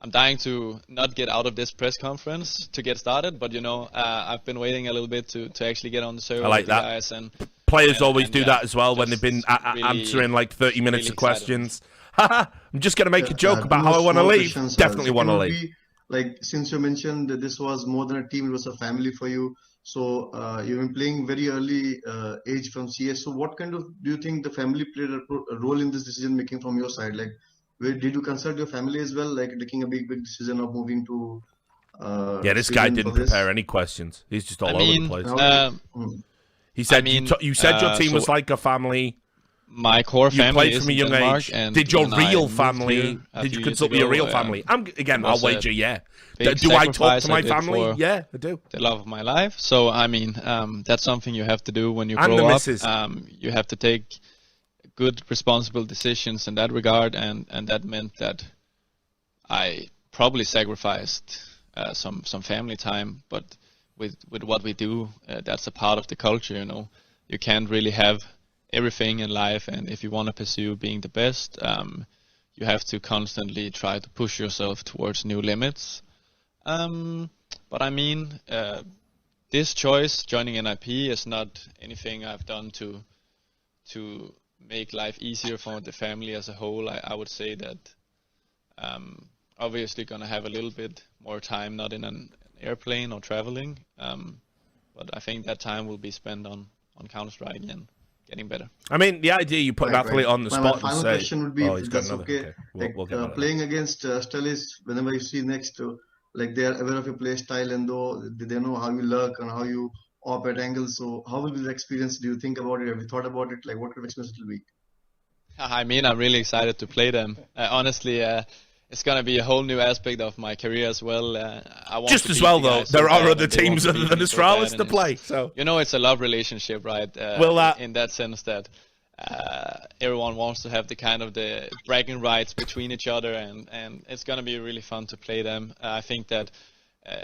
dying to not get out of this press conference to get started. But you know, I've been waiting a little bit to actually get on the server with the guys, and players always do that as well when they've been answering like 30 minutes of questions. I'm just gonna make a joke about how I want to leave. Definitely want to leave. Like since you mentioned that this was more than a team, it was a family for you. So you've been playing very early age from CS. So what kind of do you think the family played a role in this decision making from your side? Like, did you consult your family as well, like taking a big decision of moving to? Yeah, this guy didn't prepare any questions. He's just all over the place. He said, "You said your team was like a family." My core family played from a young age. Did your real family? Did you consult with your real family? I'll wager, yeah. Do I talk to my family? Yeah, I do. The love of my life. So I mean, that's something you have to do when you grow up. You have to take good, responsible decisions in that regard, and that meant that I probably sacrificed some family time. But with what we do, that's a part of the culture. You know, you can't really have everything in life, and if you want to pursue being the best, you have to constantly try to push yourself towards new limits. But I mean, this choice, joining NiP, is not anything I've done to make life easier for the family as a whole. I would say that obviously gonna have a little bit more time, not in an airplane or traveling, but I think that time will be spent on Counterstrike and getting better. I mean, the idea you put an athlete on the spot. My final question would be, if that's okay. We'll playing against Astralis, whenever you see next, like they are aware of your play style and though they know how you lurk and how you op at angles. So how will be the experience? Do you think about it? Have you thought about it? Like what kind of experience it will be? I mean, I'm really excited to play them. Honestly, it's gonna be a whole new aspect of my career as well. I want Just to as beat well, the though, guys so there are bad, other and they want teams to other beat than me so Astralis bad, to and play. So it's a love relationship, right? In that sense that everyone wants to have the bragging rights between each other, and it's gonna be really fun to play them. I think that,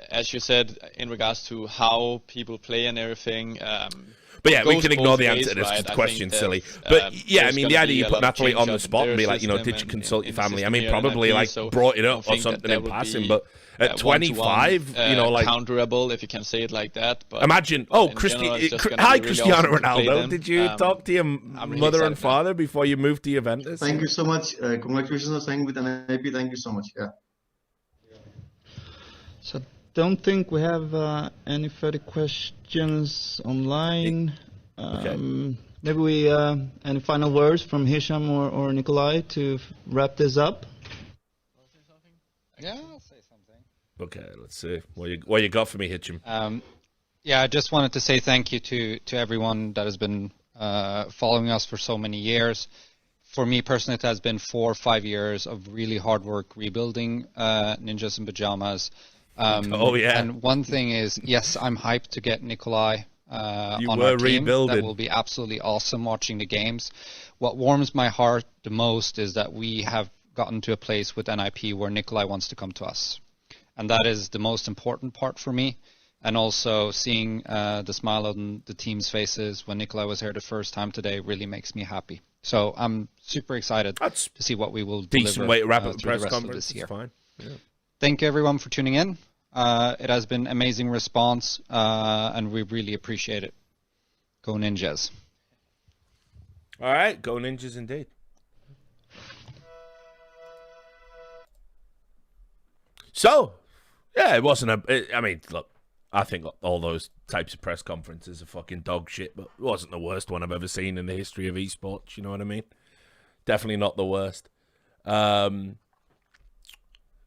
as you said, in regards to how people play and everything. But yeah, we goes can ignore both the ways, answer to this right? the I question's think that, silly. But yeah, I there's mean, gonna the idea be you a put an lot of athlete on the change spot and be their like, you know, system did you and consult your in the family? I system mean, here in probably NiP, like so brought it I up don't or think something that in would passing. be, But at 25, you know, like counterable, if you can say it like that. But imagine, in general, it's just gonna hi, be really Cristiano awesome to play Ronaldo. them. Did you talk to your I'm really mother and excited now. father before you moved to Juventus? Thank you so much. Congratulations on signing with NiP. Thank you so much. Yeah. So don't think we have any further questions online. Maybe we any final words from Hisham or Nikolai to wrap this up? Yeah, I'll say something. Okay, let's see. What you got for me, Hitcham? Yeah, I just wanted to say thank you to everyone that has been following us for so many years. For me personally, it has been 4 or 5 years of really hard work rebuilding Ninjas in Pajamas. Oh, yeah. And one thing is, yes, I'm hyped to get Nikolai You on were our team. rebuilding. That will be absolutely awesome watching the games. What warms my heart the most is that we have gotten to a place with NiP where Nikolai wants to come to us. And that is the most important part for me. And also seeing the smile on the team's faces when Nikolai was here the first time today really makes me happy. So I'm super excited to see what we will Decent deliver way to wrap up the through press rest of conference. this year. It's fine. Yeah. Thank you everyone for tuning in. It has been amazing response, and we really appreciate it. Go Ninjas. All right, go Ninjas indeed. So, yeah, it wasn't I mean, look, I think all those types of press conferences are fucking dog shit, but it wasn't the worst one I've ever seen in the history of esports, you know what I mean? Definitely not the worst.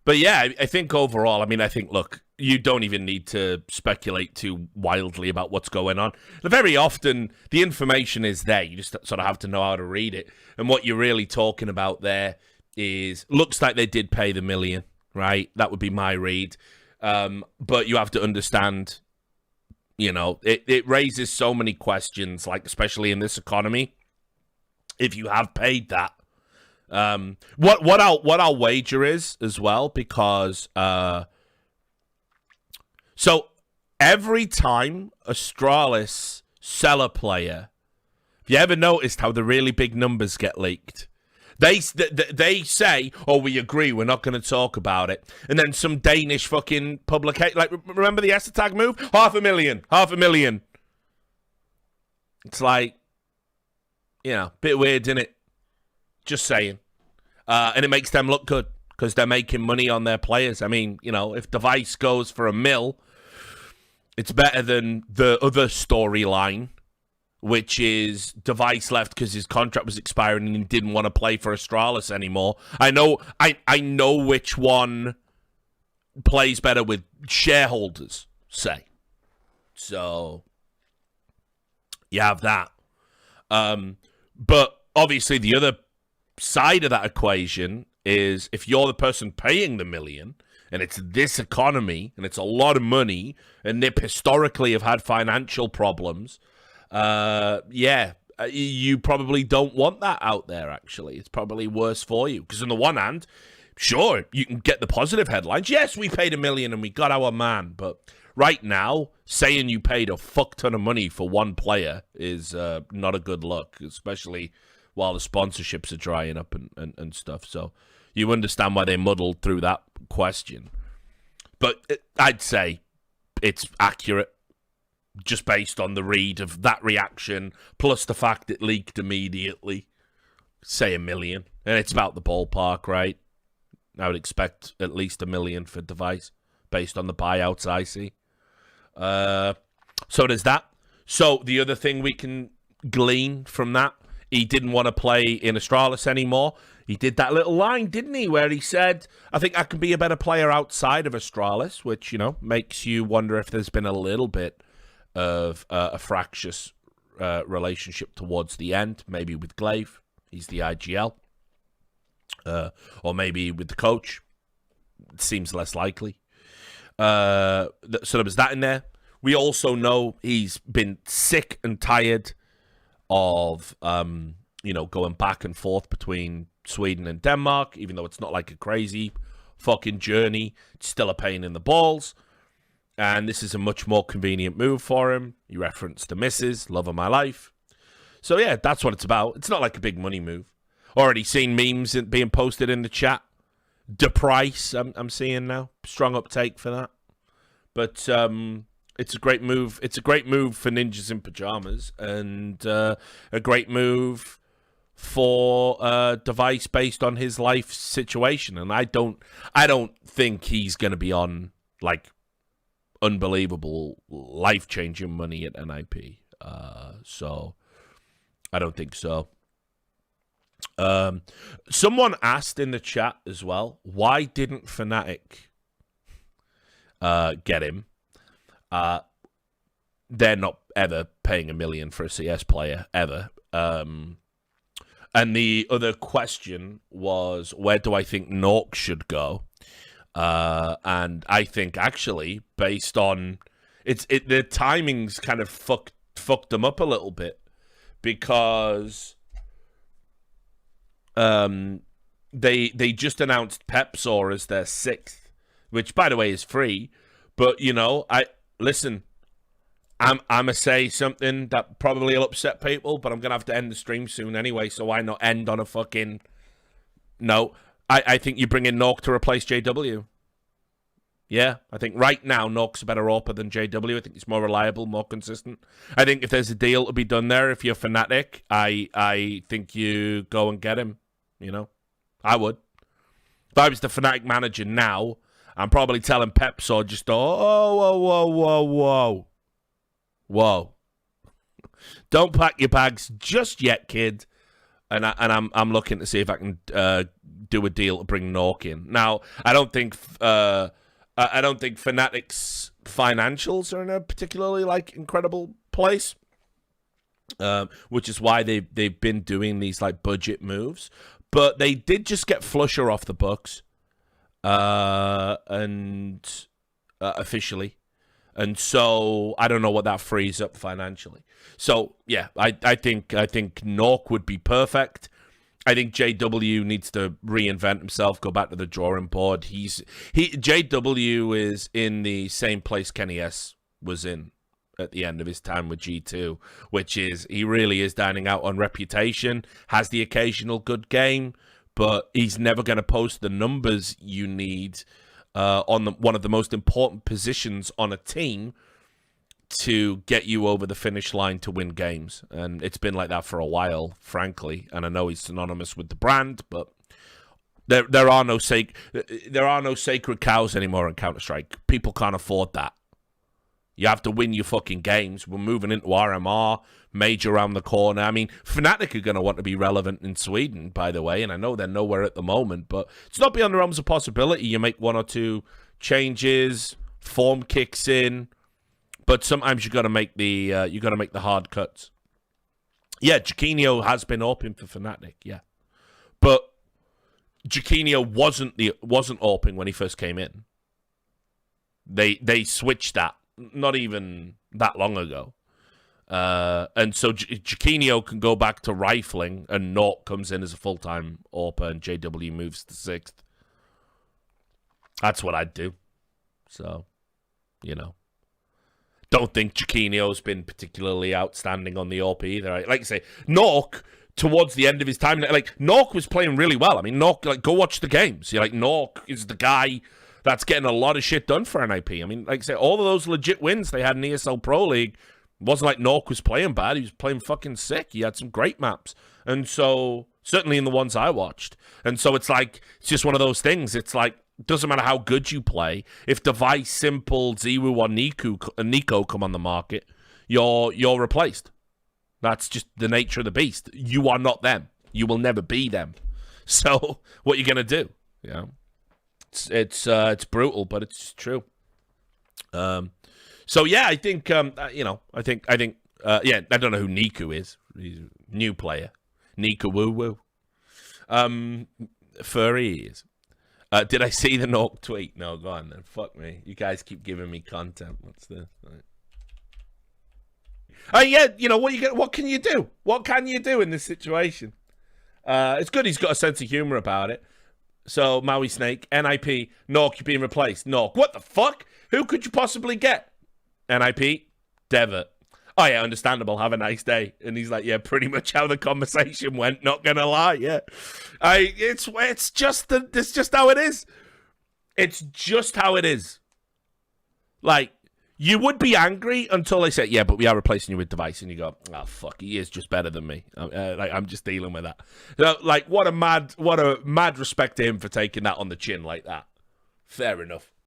But yeah, I think overall, I mean, I think, look, you don't even need to speculate too wildly about what's going on. Very often, the information is there. You just sort of have to know how to read it. And what you're really talking about there is, looks like they did pay the $1 million, right? That would be my read. But you have to understand, you know, it raises so many questions, like especially in this economy. If you have paid that, what our wager is as well, because so every time Astralis sell a player, have you ever noticed how the really big numbers get leaked? They say, "Oh, we agree. We're not going to talk about it." And then some Danish fucking publication, like, remember the Essetag move? 500,000. It's like, you know, bit weird, isn't it? Just saying. And it makes them look good because they're making money on their players. I mean, you know, if Device goes for $1 million, it's better than the other storyline, which is Device left because his contract was expiring and he didn't want to play for Astralis anymore. I know which one plays better with shareholders, say. So, you have that. But obviously the other side of that equation is if you're the person paying the $1 million, and it's this economy, and it's a lot of money, and NiP historically have had financial problems, you probably don't want that out there, actually. It's probably worse for you. Because on the one hand, sure, you can get the positive headlines. Yes, we paid $1 million and we got our man. But right now, saying you paid a fuck ton of money for one player is not a good look, especially while the sponsorships are drying up and stuff. So you understand why they muddled through that question. But I'd say it's accurate just based on the read of that reaction, plus the fact it leaked immediately. Say $1 million. And it's about the ballpark, right? I would expect at least $1 million for Device based on the buyouts I see. So there's that. So the other thing we can glean from that, he didn't want to play in Astralis anymore. he did that little line, didn't he, where he said, I think I can be a better player outside of Astralis, which, you know, makes you wonder if there's been a little bit of a fractious relationship towards the end, maybe with Glaive. He's the IGL. Or maybe with the coach. It seems less likely. So there was that in there. We also know he's been sick and tired of, going back and forth between Sweden and Denmark, even though it's not like a crazy fucking journey. It's still a pain in the balls. And this is a much more convenient move for him. You referenced the missus, love of my life. So yeah, that's what it's about. It's not like a big money move. Already seen memes being posted in the chat. The price I'm seeing now. Strong uptake for that. But it's a great move. It's a great move for Ninjas in Pajamas, and a great move for a device based on his life situation. And I don't think he's going to be on like unbelievable life-changing money at NiP. So I don't think so. Someone asked in the chat as well, why didn't Fnatic get him? They're not ever paying $1 million for a CS player, ever. And the other question was, where do I think Nork should go? And I think actually, based on the timings kind of fucked them up a little bit, because they just announced Pepsor as their 6th, which by the way is free. But I'm gonna say something that probably will upset people, but I'm gonna have to end the stream soon anyway, so why not end on a fucking note? I think you bring in Nork to replace JW. Yeah, I think right now Nork's a better AWPer than JW. I think he's more reliable, more consistent. I think if there's a deal to be done there, if you're Fnatic, I think you go and get him. You know, I would. If I was the Fnatic manager now, I'm probably telling Pepsor just, whoa. Don't pack your bags just yet, kid. And I'm looking to see if I can do a deal to bring Nork in. Now, I don't think Fnatic's financials are in a particularly incredible place, which is why they've been doing these budget moves. But they did just get Flusher off the books, and officially, and so I don't know what that frees up financially. So yeah, I think Nork would be perfect. I think JW needs to reinvent himself, go back to the drawing board. JW is in the same place Kenny S was in at the end of his time with G2, which is he really is dining out on reputation, has the occasional good game, but he's never going to post the numbers you need on one of the most important positions on a team to get you over the finish line to win games. And it's been like that for a while, frankly. And I know he's synonymous with the brand, but there are no sacred cows anymore in Counterstrike. People can't afford that. You have to win your fucking games. We're moving into RMR, major around the corner. I mean, Fnatic are going to want to be relevant in Sweden, by the way, and I know they're nowhere at the moment, but it's not beyond the realms of possibility. You make 1 or 2 changes, form kicks in, but sometimes you got to make the hard cuts. Yeah, Jaquinho has been open for Fnatic, yeah, but Jaquinho wasn't open when he first came in. They switched that not even that long ago. And so Jaquinho can go back to rifling, and Nork comes in as a full-time AWPer, and JW moves to 6th. That's what I'd do. So, don't think Jaquinho's been particularly outstanding on the AWP either. Like I say, Nork, towards the end of his time, Nork was playing really well. I mean, Nork, go watch the games. Nork is the guy that's getting a lot of shit done for NiP. I mean, like I say, all of those legit wins they had in ESL Pro League, it wasn't like Nork was playing bad. He was playing fucking sick. He had some great maps. And so, certainly in the ones I watched. And so it's just one of those things. It's doesn't matter how good you play. If Device, Simple, Ziwu, or Nico come on the market, you're replaced. That's just the nature of the beast. You are not them. You will never be them. So what are you gonna do? It's brutal, but it's true. So yeah, I think I think yeah, I don't know who Niku is. He's a new player. Niku woo woo. Furry is. Did I see the Nork tweet? No, go on then. Fuck me. You guys keep giving me content. What's this? Right. Yeah, what can you do? What can you do in this situation? It's good he's got a sense of humor about it. So, Maui Snake, NiP, Nork, you're being replaced. Nork, what the fuck? Who could you possibly get? NiP, Devitt. Oh, yeah, understandable. Have a nice day. And he's like, yeah, pretty much how the conversation went. Not going to lie, yeah. It's just how it is. It's just how it is. Like, you would be angry until they say, yeah, but we are replacing you with Device. And you go, oh, fuck, he is just better than me. I'm just dealing with that. So, like, what a mad respect to him for taking that on the chin like that. Fair enough.